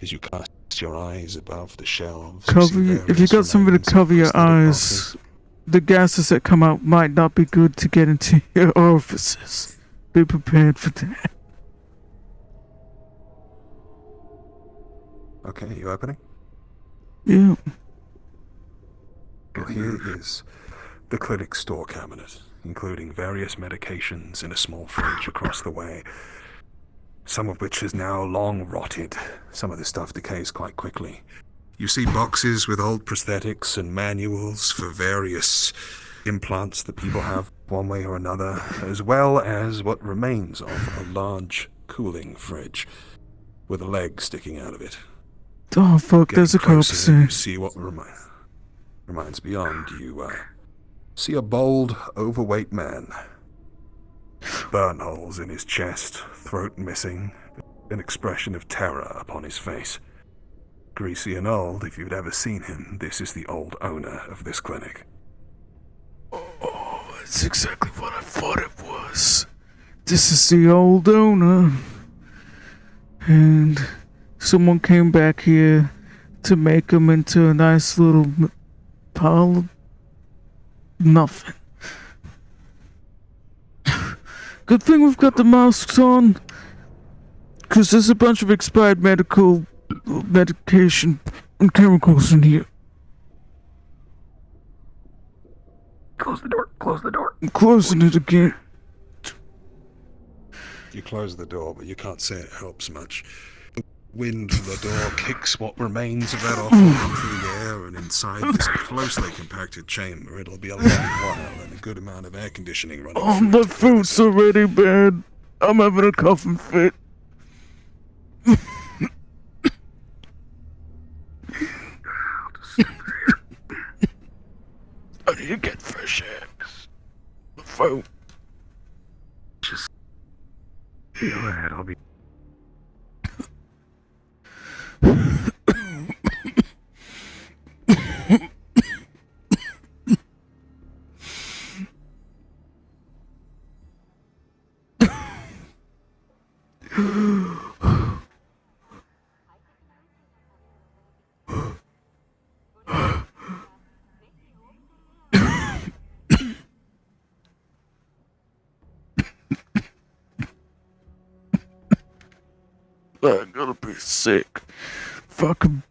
[SPEAKER 21] As you cast your eyes above the shelves,
[SPEAKER 1] Cover you, if you got something to cover your eyes, the gases that come out might not be good to get into your orifices. Be prepared for that.
[SPEAKER 21] Okay, you opening?
[SPEAKER 1] Yeah.
[SPEAKER 21] Well, here is the clinic store cabinet, including various medications in a small fridge across the way, some of which is now long rotted. Some of the stuff decays quite quickly. You see boxes with old prosthetics and manuals for various implants that people have one way or another, as well as what remains of a large cooling fridge with a leg sticking out of it.
[SPEAKER 1] Oh fuck,
[SPEAKER 21] Getting
[SPEAKER 1] there's a corpse
[SPEAKER 21] closer,
[SPEAKER 1] here.
[SPEAKER 21] you see what reminds beyond. You see a bold, overweight man. Burn holes in his chest, throat missing, an expression of terror upon his face. Greasy and old, if you'd ever seen him, this is the old owner of this clinic.
[SPEAKER 1] Oh, that's exactly what I thought it was. This is the old owner. And someone came back here to make him into a nice little pile of nothing. Good thing we've got the masks on, because there's a bunch of expired medication and chemicals in here.
[SPEAKER 21] Close the door, close the door.
[SPEAKER 1] I'm closing it again.
[SPEAKER 21] You close the door, but you can't say it helps much. The wind from the door kicks what remains of that off into the air, and inside this closely compacted chamber, it'll be a long while and a good amount of air conditioning running
[SPEAKER 1] Oh,
[SPEAKER 21] through
[SPEAKER 1] my
[SPEAKER 21] it.
[SPEAKER 1] food's already bad. I'm having a coughing fit. I need to get fresh air. My phone.
[SPEAKER 21] Just go ahead, I'll be...
[SPEAKER 1] I'm gonna be sick. Fucking.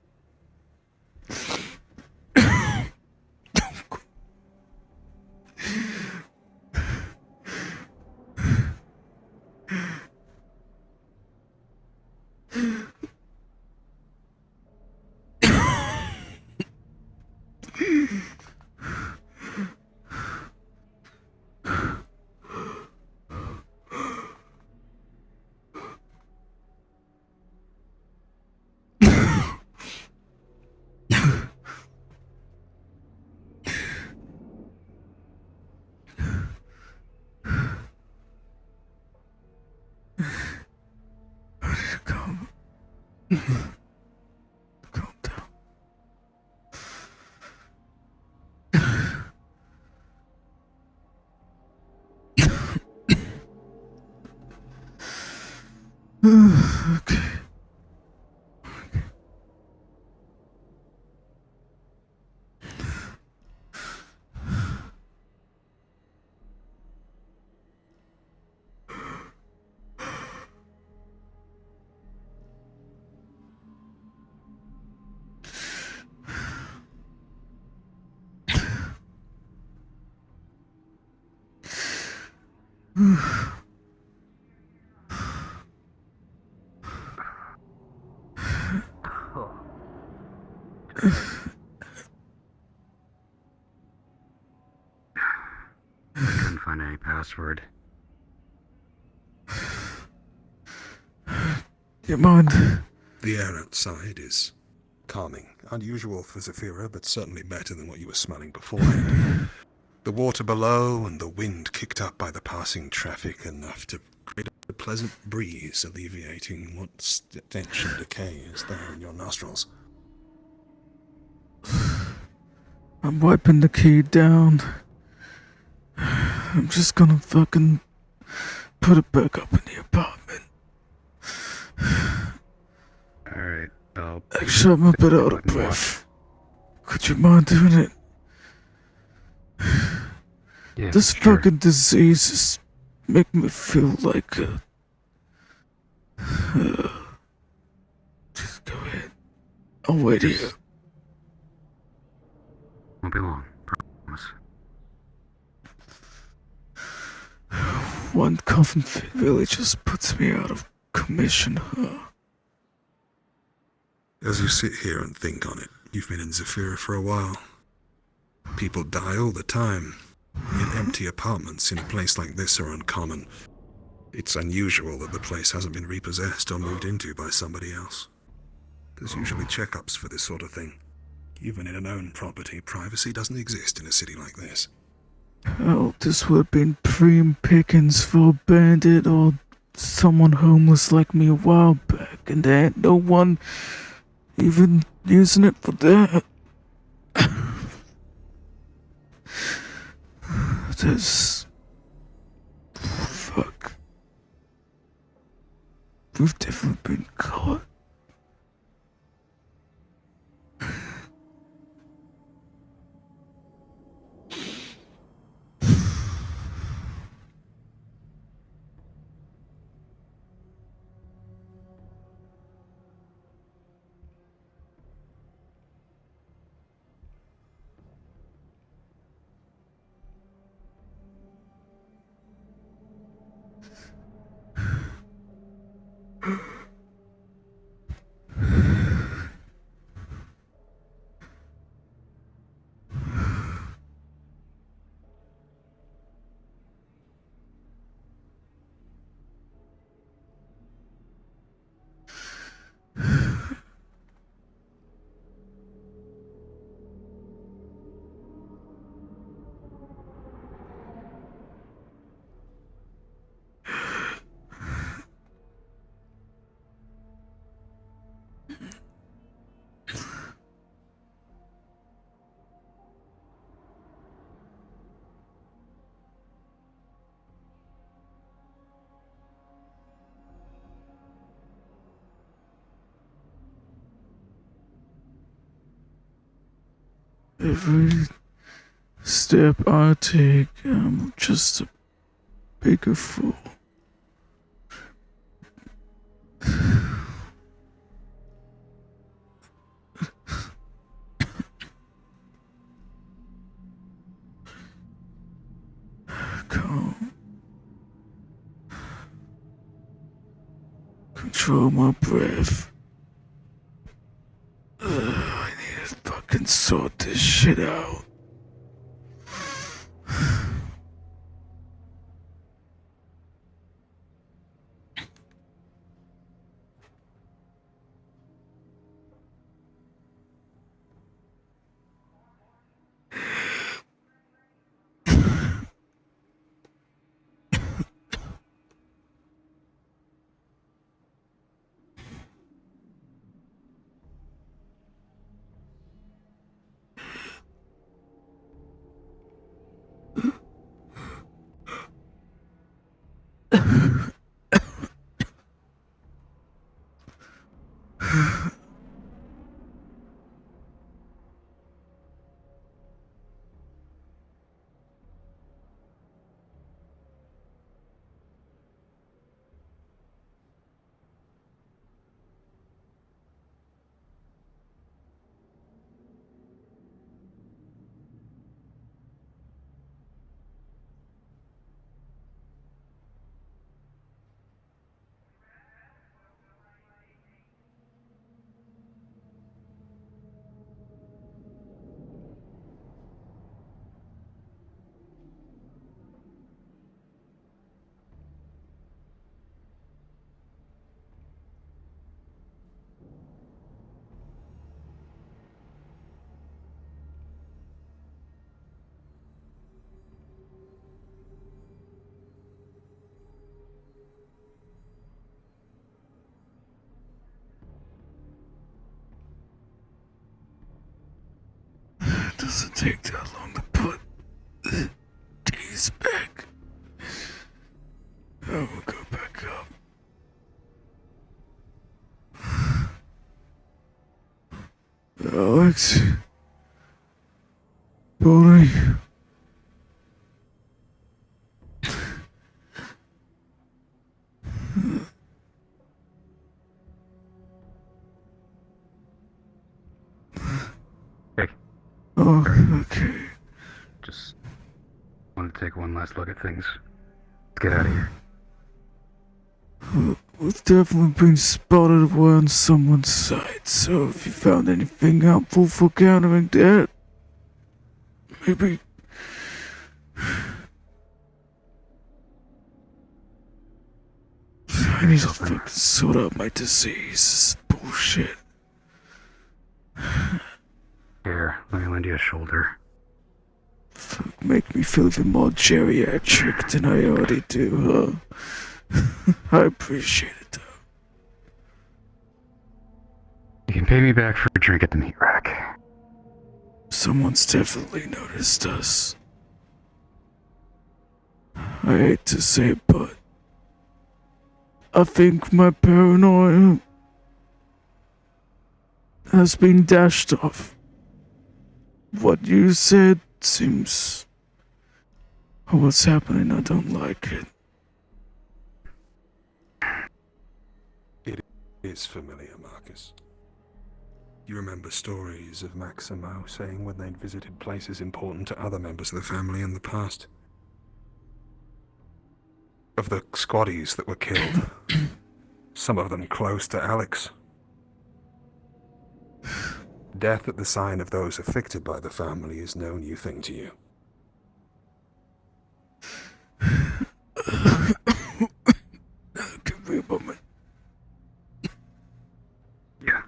[SPEAKER 1] Calm down. Okay.
[SPEAKER 22] I couldn't find any password.
[SPEAKER 1] You mind?
[SPEAKER 21] The air outside is calming. Unusual for Zafira, but certainly better than what you were smelling beforehand. The water below and the wind kicked up by the passing traffic enough to create a pleasant breeze, alleviating what stench and decay is there in your nostrils.
[SPEAKER 1] I'm wiping the key down. I'm just gonna fucking put it back up in the apartment.
[SPEAKER 22] Alright, I'll...
[SPEAKER 1] Actually, I'm a bit out of breath. Could you mind doing it?
[SPEAKER 22] Yeah,
[SPEAKER 1] This
[SPEAKER 22] sure.
[SPEAKER 1] fucking disease is making me feel like just go ahead. I'll wait here.
[SPEAKER 22] Won't be long, promise.
[SPEAKER 1] One coffin fit really just puts me out of commission, huh?
[SPEAKER 21] As you sit here and think on it, you've been in Zafira for a while. People die all the time. Yet empty apartments in a place like this are uncommon. It's unusual that the place hasn't been repossessed or moved into by somebody else. There's usually checkups for this sort of thing. Even in an owned property, privacy doesn't exist in a city like this.
[SPEAKER 1] Hell, this would have been prime pickings for a bandit or someone homeless like me a while back, and there ain't no one even using it for that. There's... Fuck. We've definitely been caught. Every step I take, I'm just a bigger fool. Calm. Control my breath. I need to fucking sort this shit out. does it take that long to put these back? I will go back up. Alex. Bonnie.
[SPEAKER 22] Hey.
[SPEAKER 1] Oh, okay.
[SPEAKER 22] Just wanted to take one last look at things. Let's get out of here.
[SPEAKER 1] We've definitely been spotted away on someone's side, so if you found anything helpful for countering that, maybe... I need to fucking sort out my disease. This is bullshit.
[SPEAKER 22] Here, let me lend you a shoulder.
[SPEAKER 1] Make me feel even more geriatric than I already do, huh? I appreciate it, though.
[SPEAKER 22] You can pay me back for a drink at the Meatrack.
[SPEAKER 1] Someone's definitely noticed us. I hate to say it, but I think my paranoia has been dashed off. What you said seems... What's happening, I don't like it.
[SPEAKER 21] It is familiar, Markus. You remember stories of Maximo saying when they'd visited places important to other members of the family in the past. Of the squaddies that were killed. Some of them close to Alex. Death at the sign of those afflicted by the family is no new thing to you.
[SPEAKER 1] Give me a moment.
[SPEAKER 22] Yeah.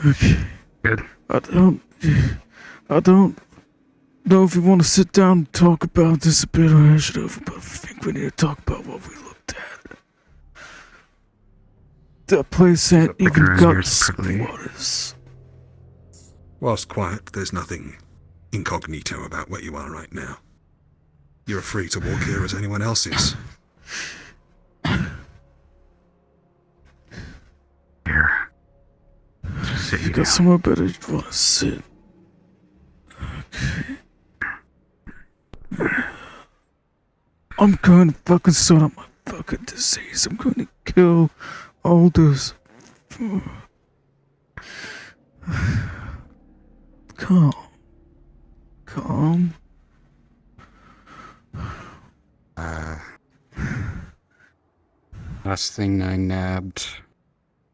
[SPEAKER 1] Okay.
[SPEAKER 22] Good.
[SPEAKER 1] I don't know if you want to sit down and talk about this a bit or hash it over, but I think we need to talk about what we looked at. That place ain't even got squatters.
[SPEAKER 21] Whilst quiet, there's nothing incognito about where you are right now. You're free to walk here as anyone else is.
[SPEAKER 22] Here. Just sit
[SPEAKER 1] You got somewhere better you want to sit. Okay. I'm going to fucking sort out my fucking disease. I'm going to kill all those... Calm. Calm.
[SPEAKER 22] Last thing I nabbed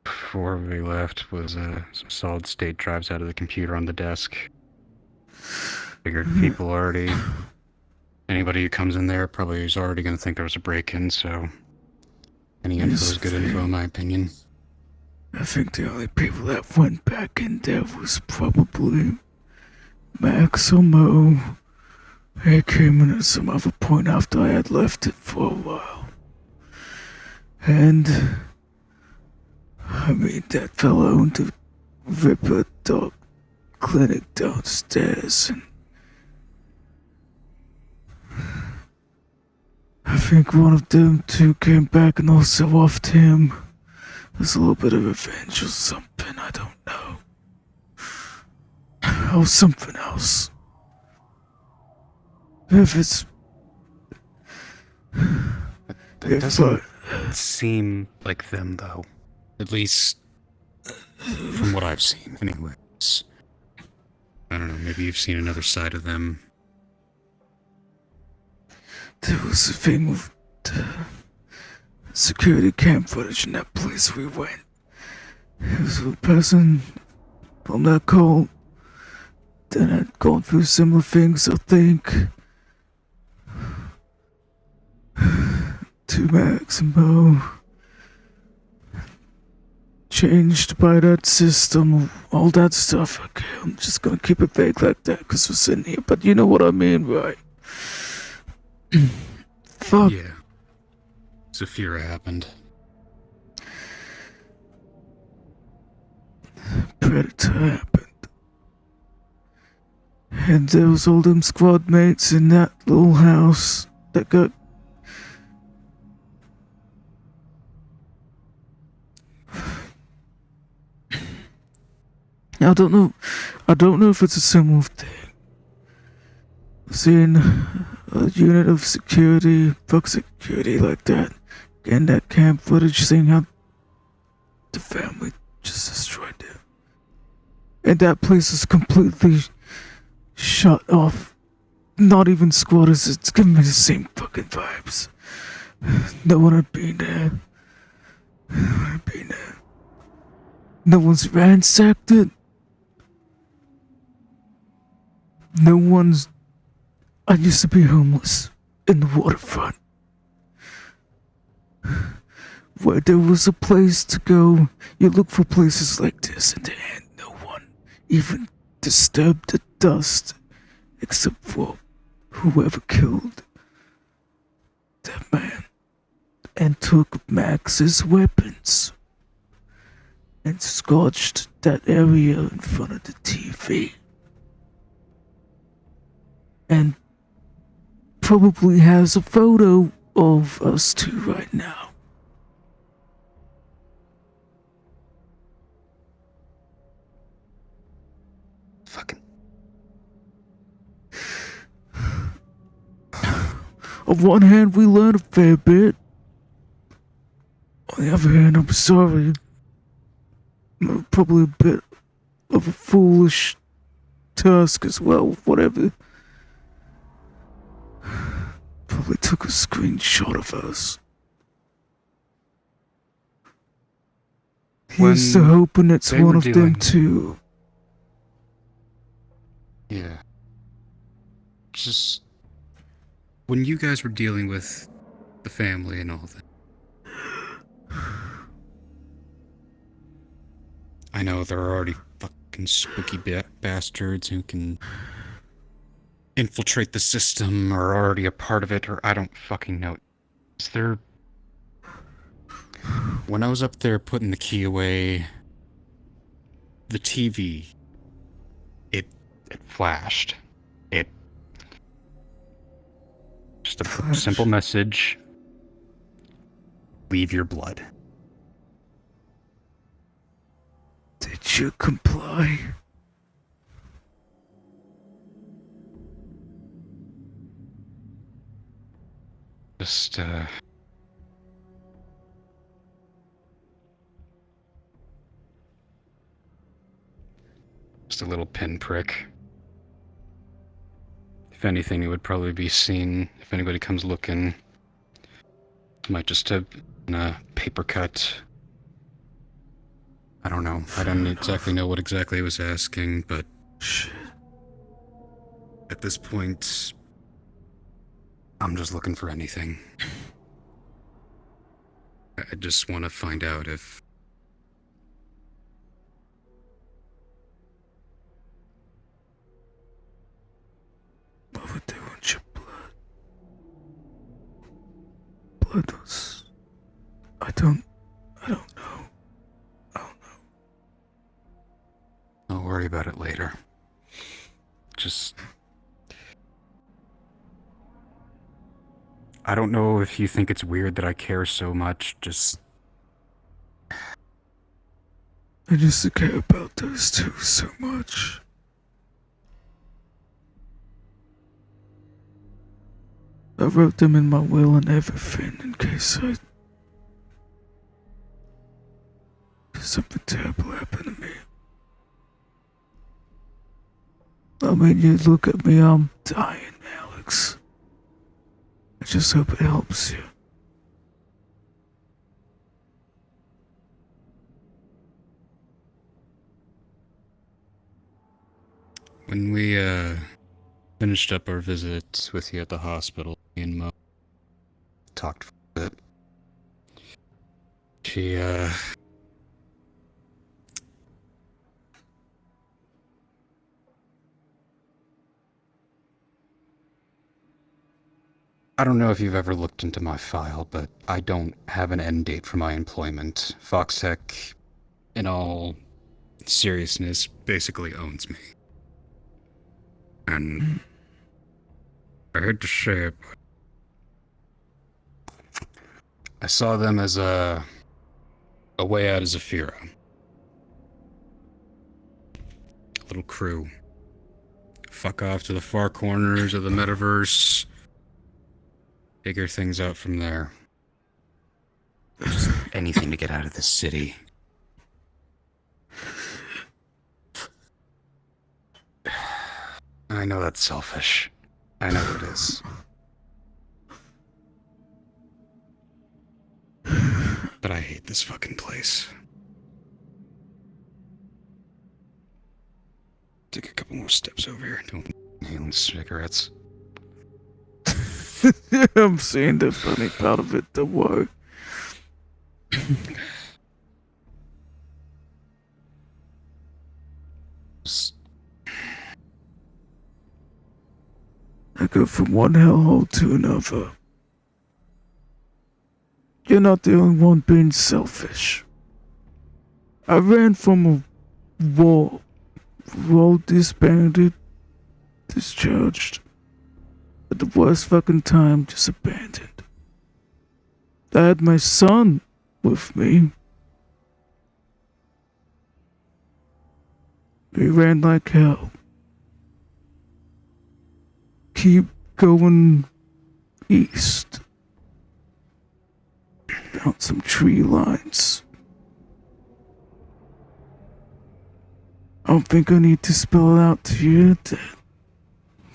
[SPEAKER 22] before we left was some solid state drives out of the computer on the desk. Figured people already... Anybody who comes in there probably is already going to think there was a break-in, so... Any info is good info, in my opinion.
[SPEAKER 1] I think the only people that went back in there was probably Max or Mo. They came in at some other point after I had left it for a while. And I mean, that fellow owned the Ripper Dog Clinic downstairs, and I think one of them two came back and also offed him. There's a little bit of revenge or something, I don't know. Or something else. If it's...
[SPEAKER 22] That doesn't seem like them, though. At least, from what I've seen, anyways. I don't know, maybe you've seen another side of them.
[SPEAKER 1] There was a thing with the security cam footage in that place we went. It was a person from that cult that had gone through similar things, I think. To Max and Bo. Changed by that system, all that stuff. Okay, I'm just gonna keep it vague like that because we're sitting here, but you know what I mean, right? Fuck.
[SPEAKER 22] Yeah. Zafira happened.
[SPEAKER 1] predator happened. And there was all them squad mates in that little house that got... I don't know if it's a similar thing. Seeing a unit of security, fuck security like that, getting that camp footage, seeing how the family just destroyed it. And that place is completely shut off. Not even squatters, it's giving me the same fucking vibes. No one had been there. No one's ransacked it. No one's... I used to be homeless in the waterfront, where there was a place to go. You look for places like this and there ain't no one even disturbed the dust except for whoever killed that man and took Max's weapons and scorched that area in front of the TV. And probably has a photo of us two right now.
[SPEAKER 22] Fucking.
[SPEAKER 1] On one hand, we learn a fair bit. On the other hand, I'm sorry. Probably a bit of a foolish task as well, whatever. Probably took a screenshot of us. Here's to hoping it's one of them too.
[SPEAKER 22] Yeah. Just when you guys were dealing with the family and all that. I know there are already fucking spooky bastards who can infiltrate the system or are already a part of it, or I don't fucking know. Is there... When I was up there putting the key away, the TV, it flashed. Just a simple message. Leave your blood.
[SPEAKER 1] Did you comply?
[SPEAKER 22] Just a little pinprick. If anything, it would probably be seen if anybody comes looking. Might just have been a paper cut. I don't know. I don't exactly know what exactly he was asking, but at this point, I'm just looking for anything. I just want to find out if...
[SPEAKER 1] What would they want your blood? Blood was... I don't know.
[SPEAKER 22] I'll worry about it later. Just... I don't know if you think it's weird that I care so much, just...
[SPEAKER 1] I just care about those two so much. I wrote them in my will and everything in case something terrible happened to me. I mean, you look at me, I'm dying, Alex. I just hope it helps you.
[SPEAKER 22] When we, finished up our visit with you at the hospital, me and Mo talked for a bit. She, I don't know if you've ever looked into my file, but I don't have an end date for my employment. Foxtech, in all seriousness basically owns me. And I hate to say it, but I saw them as a way out of Zafira. A little crew. Fuck off to the far corners of the metaverse. Figure things out from there. Just anything to get out of this city. I know that's selfish. I know it is. But I hate this fucking place. Take a couple more steps over here. Don't inhale cigarettes.
[SPEAKER 1] I'm seeing the funny part of it, don't worry. I go from one hellhole to another. You're not the only one being selfish. I ran from a war. War disbanded, discharged. At the worst fucking time, just abandoned. I had my son with me. We ran like hell. Keep going east. Down some tree lines. I don't think I need to spell it out to you that,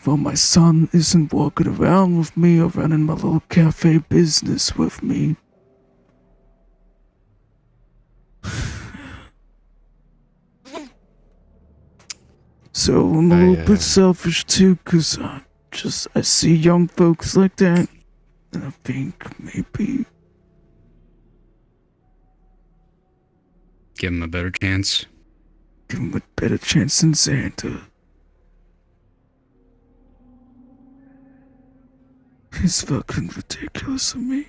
[SPEAKER 1] well, my son isn't walking around with me or running my little cafe business with me. So I'm a little bit selfish too, cause I see young folks like that, and I think maybe
[SPEAKER 22] give him a better chance.
[SPEAKER 1] Give him a better chance than Xander. He's fucking ridiculous of me.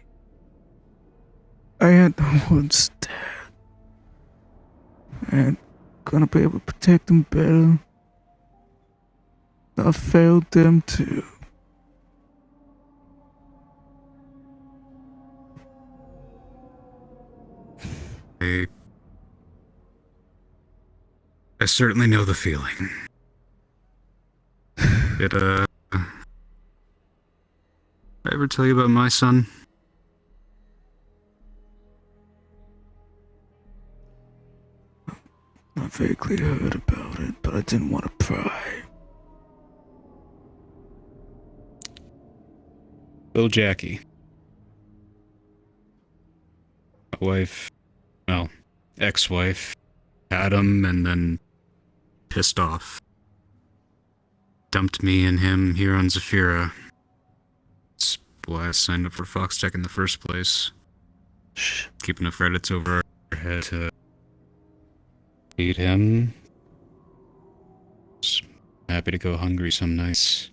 [SPEAKER 1] I had no one's dad. I ain't gonna be able to protect him better. I failed them too.
[SPEAKER 22] I certainly know the feeling. Did I ever tell you about my son?
[SPEAKER 1] I vaguely heard about it, but I didn't want to pry.
[SPEAKER 22] Little Jackie. My wife, well, ex-wife, had him and then pissed off. Dumped me and him here on Zafira. That's why I signed up for Fox Tech in the first place. Keep enough credits over our head to feed him. Just happy to go hungry some nights.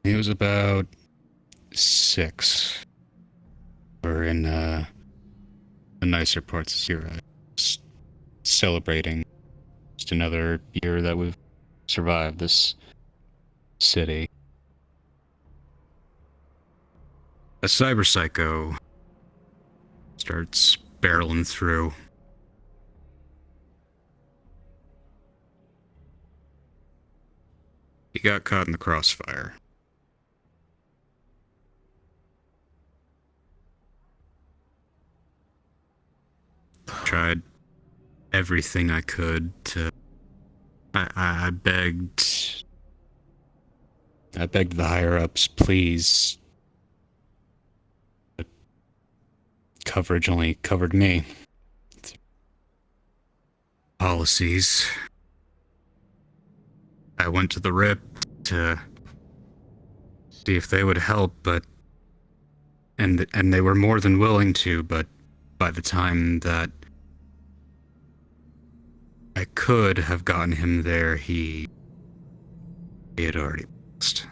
[SPEAKER 22] He was about 6. We're in the nicer parts of Zira. Just celebrating just another year that we've survived this city. A cyber psycho starts barreling through. He got caught in the crossfire. Tried everything I could to... I begged the higher-ups, please. But coverage only covered me. Policies. I went to the RIP to see if they would help, but... And they were more than willing to, but by the time that I could have gotten him there, he had already passed.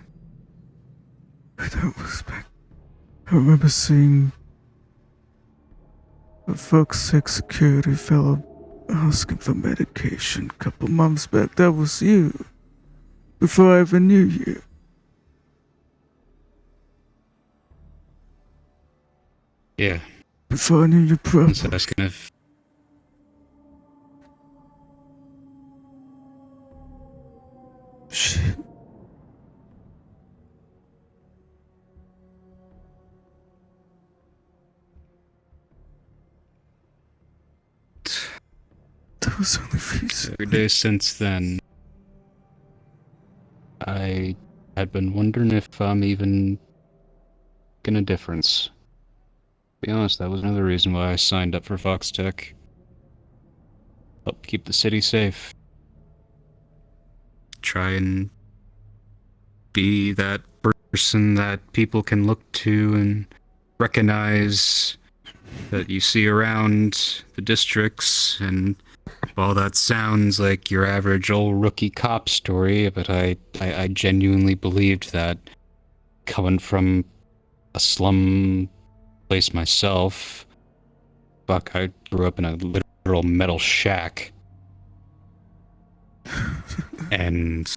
[SPEAKER 1] I don't respect. I remember seeing For fuck's sake, security fellow asking for medication a couple months back. That was you. Before I even knew you.
[SPEAKER 22] Yeah.
[SPEAKER 1] Before I knew your problem.
[SPEAKER 22] So that's kind of.
[SPEAKER 1] Shit. That was only recently.
[SPEAKER 22] Every day since then, I had been wondering if I'm even making a difference. To be honest, that was another reason why I signed up for Fox Tech. Help keep the city safe. Try and be that person that people can look to and recognize that you see around the districts. And while that sounds like your average old rookie cop story, but I genuinely believed that, coming from a slum place myself. Fuck, I grew up in a literal metal shack. And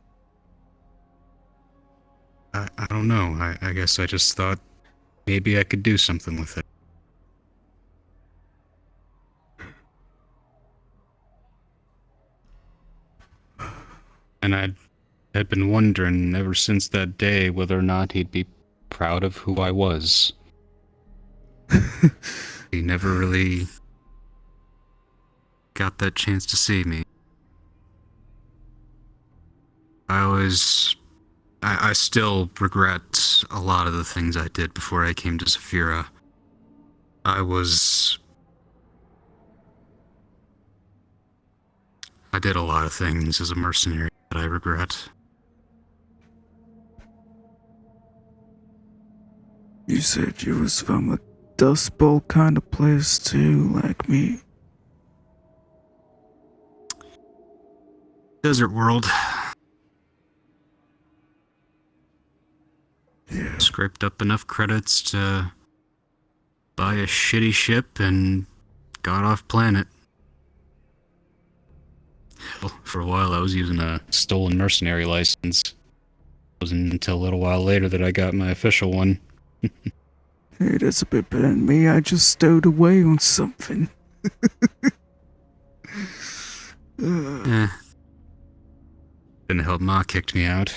[SPEAKER 22] I don't know, I guess I just thought maybe I could do something with it. And I had been wondering ever since that day whether or not he'd be proud of who I was. He never really got that chance to see me. I still regret a lot of the things I did before I came to Zafira. I did a lot of things as a mercenary that I regret.
[SPEAKER 1] You said you was from a Dust Bowl kind of place too, like me.
[SPEAKER 22] Desert world.
[SPEAKER 1] Yeah.
[SPEAKER 22] Scraped up enough credits to buy a shitty ship and got off planet. Hell, for a while I was using a stolen mercenary license. It wasn't until a little while later that I got my official one.
[SPEAKER 1] Hey, that's a bit better than me. I just stowed away on something.
[SPEAKER 22] Didn't help Ma kicked me out.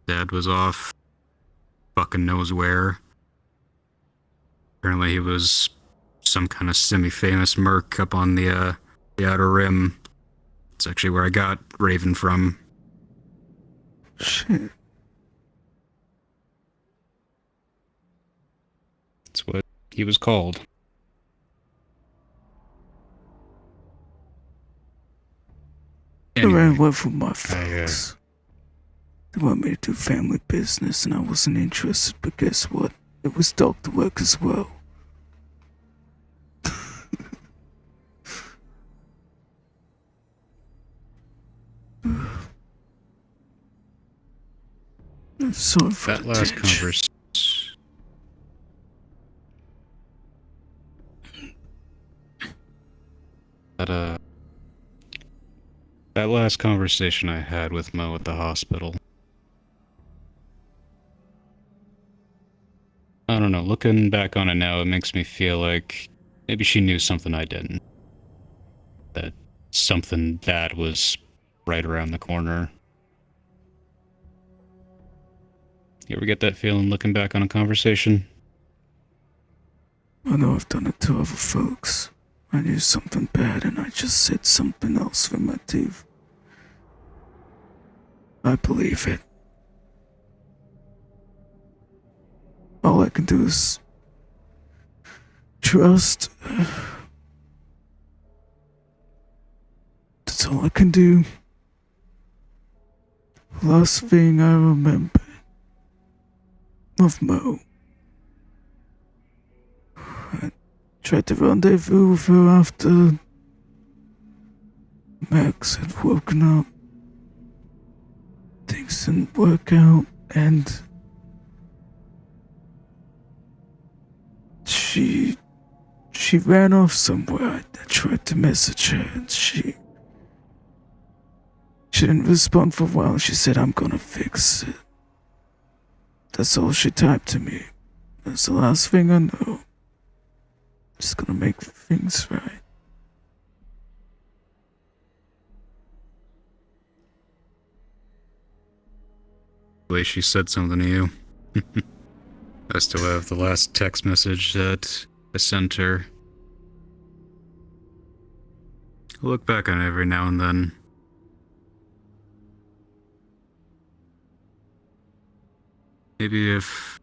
[SPEAKER 22] Dad was off. Fucking knows where. Apparently he was some kind of semi-famous merc up on the Outer Rim. It's actually where I got Raven from.
[SPEAKER 1] Shit.
[SPEAKER 22] That's what he was called.
[SPEAKER 1] I ran away from my folks. They want me to do family business and I wasn't interested, but guess what? It was doctor work as well. I'm sorry for
[SPEAKER 22] that
[SPEAKER 1] the
[SPEAKER 22] last
[SPEAKER 1] tension.
[SPEAKER 22] conversation. That last conversation I had with Mo at the hospital. I don't know, looking back on it now, it makes me feel like maybe she knew something I didn't. That something bad was right around the corner. You ever get that feeling looking back on a conversation?
[SPEAKER 1] I know I've done it to other folks. I knew something bad and I just said something else with my teeth. I believe it. All I can do is trust. That's all I can do. Last thing I remember of Mo. I tried to rendezvous with her after Max had woken up. Things didn't work out, and She ran off somewhere. I tried to message her and she didn't respond for a while. She said, I'm gonna fix it. That's all she typed to me. That's the last thing I know. Just gonna make things right.
[SPEAKER 22] The way she said something to you. I still have the last text message that I sent her. I look back on it every now and then. Maybe if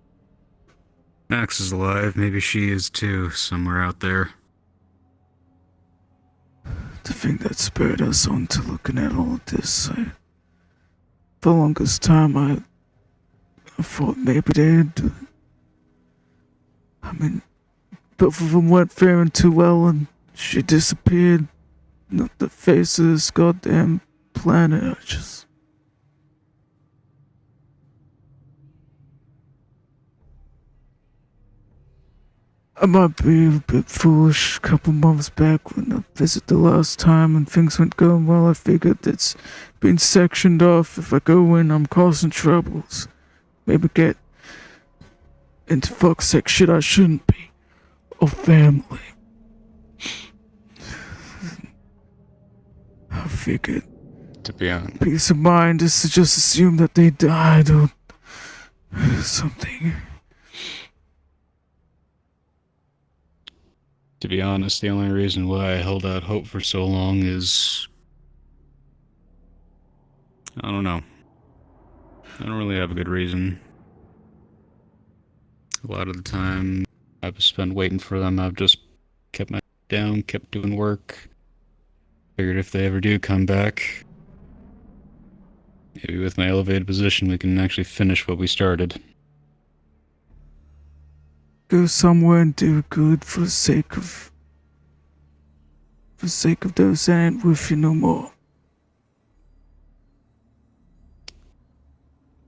[SPEAKER 22] Max is alive, maybe she is too, somewhere out there.
[SPEAKER 1] The thing that spurred us on to looking at all of this, for the longest time I thought maybe they'd... I mean, both of them weren't faring too well and she disappeared. Not the face of this goddamn planet. I just... I might be a bit foolish. A couple months back when I visited the last time and things weren't going well, I figured it's been sectioned off. If I go in, I'm causing troubles. Maybe get into fucksack shit I shouldn't be. Or family. I figured,
[SPEAKER 22] to be honest,
[SPEAKER 1] peace of mind is to just assume that they died or something.
[SPEAKER 22] To be honest, the only reason why I held out hope for so long is... I don't know. I don't really have a good reason. A lot of the time I've spent waiting for them, I've just kept my head down, kept doing work. Figured if they ever do come back, maybe with my elevated position we can actually finish what we started.
[SPEAKER 1] Go somewhere and do good for the sake of those that ain't with you no more.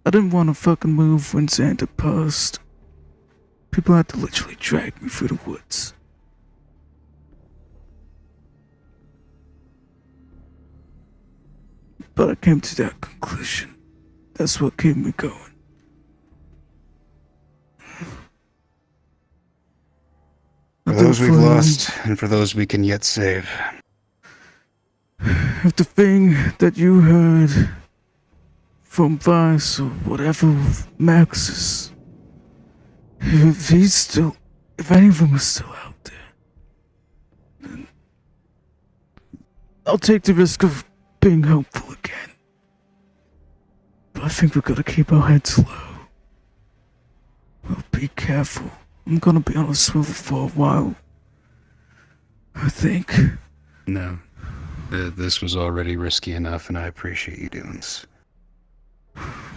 [SPEAKER 1] I didn't want to fucking move when Xander passed. People had to literally drag me through the woods. But I came to that conclusion. That's what kept me going.
[SPEAKER 22] For those we've lost, and for those we can yet save.
[SPEAKER 1] If the thing that you heard from Vice or whatever Max is, if any of them are still out there, then I'll take the risk of being hopeful again. But I think we gotta keep our heads low. Well, be careful. I'm gonna be on a swivel for a while. I think.
[SPEAKER 22] No. This was already risky enough, and I appreciate you doing this.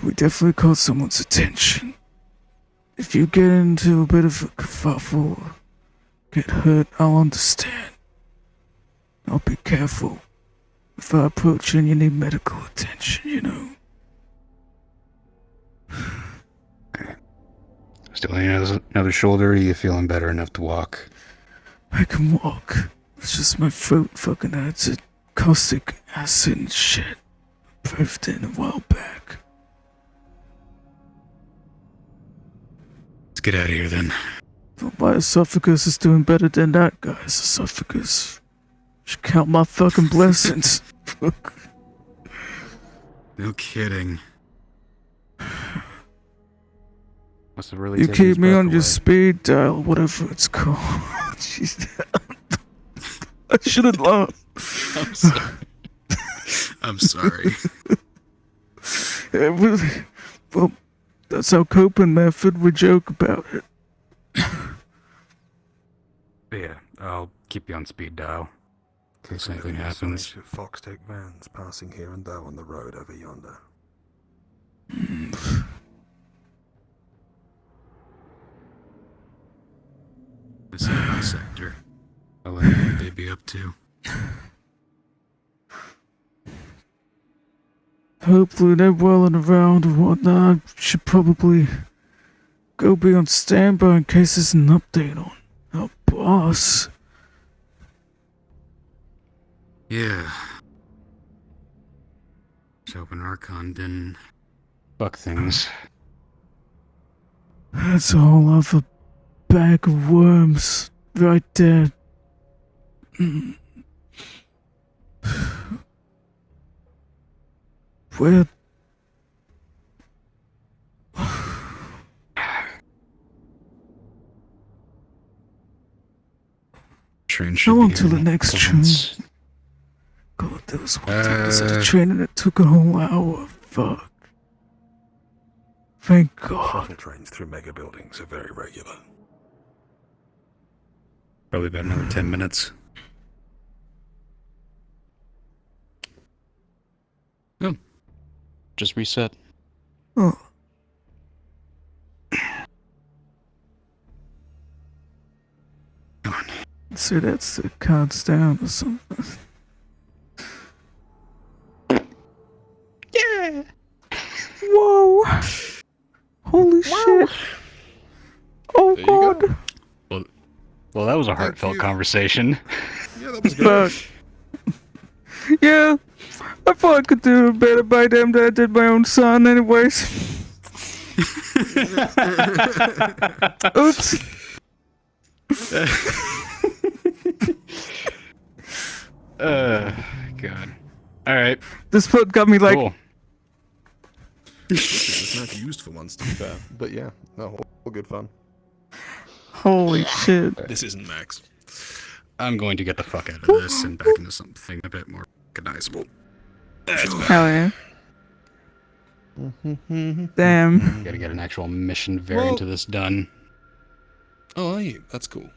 [SPEAKER 1] We definitely caught someone's attention. If you get into a bit of a kerfuffle or get hurt, I'll understand. I'll be careful. If I approach you and you need medical attention, you know.
[SPEAKER 22] Still need another shoulder, or are you feeling better enough to walk?
[SPEAKER 1] I can walk. It's just my throat fucking hurts. It caustic acid and shit. Breathed in a while back.
[SPEAKER 22] Let's get out of here then.
[SPEAKER 1] But my esophagus is doing better than that guy's esophagus. Should count my fucking blessings.
[SPEAKER 22] No kidding. Must have really
[SPEAKER 1] You
[SPEAKER 22] taken his
[SPEAKER 1] keep me
[SPEAKER 22] breath
[SPEAKER 1] on your
[SPEAKER 22] away.
[SPEAKER 1] speed dial, whatever it's called. Jeez. I shouldn't laugh.
[SPEAKER 22] I'm sorry. I'm sorry.
[SPEAKER 1] Well, that's our coping method. We joke about it.
[SPEAKER 22] Yeah, I'll keep you on speed dial. In case anything happens.
[SPEAKER 21] Of Foxtech vans passing here and there on the road over yonder.
[SPEAKER 22] This is my sector. I wonder what they'd be up to.
[SPEAKER 1] Hopefully they're welling around or whatnot. Should probably go be on standby in case there's an update on how boss.
[SPEAKER 22] Yeah. Just hoping Archon didn't fuck things.
[SPEAKER 1] That's a whole other bag of worms right there. Where?
[SPEAKER 22] Train
[SPEAKER 1] I
[SPEAKER 22] should be
[SPEAKER 1] want to
[SPEAKER 22] here
[SPEAKER 1] the
[SPEAKER 22] in
[SPEAKER 1] next
[SPEAKER 22] a couple
[SPEAKER 1] train.
[SPEAKER 22] months.
[SPEAKER 1] God, there was one time I was at a train and it took a whole hour. Fuck. Thank God.
[SPEAKER 21] Shuttle trains through mega buildings are very regular.
[SPEAKER 22] Probably about another 10 minutes. Oh. Just reset.
[SPEAKER 1] Oh. So that's the cards down or something.
[SPEAKER 22] Yeah.
[SPEAKER 1] Whoa. Holy shit. Oh
[SPEAKER 22] There you
[SPEAKER 1] God.
[SPEAKER 22] go. Well, that was a heartfelt conversation.
[SPEAKER 21] Yeah, that was good.
[SPEAKER 1] Fuck. Yeah. I thought I could do better by them than I did my own son anyways. Oops.
[SPEAKER 22] God. Alright.
[SPEAKER 1] This foot got me like...
[SPEAKER 22] Cool.
[SPEAKER 21] It's not used for once, to be fair. But yeah, no, all good fun.
[SPEAKER 1] Holy shit.
[SPEAKER 21] This isn't Max.
[SPEAKER 22] I'm going to get the fuck out of this and back into something a bit more recognizable.
[SPEAKER 1] Hell yeah. Damn.
[SPEAKER 22] Gotta get an actual mission variant of this done.
[SPEAKER 21] Oh, are you? That's cool.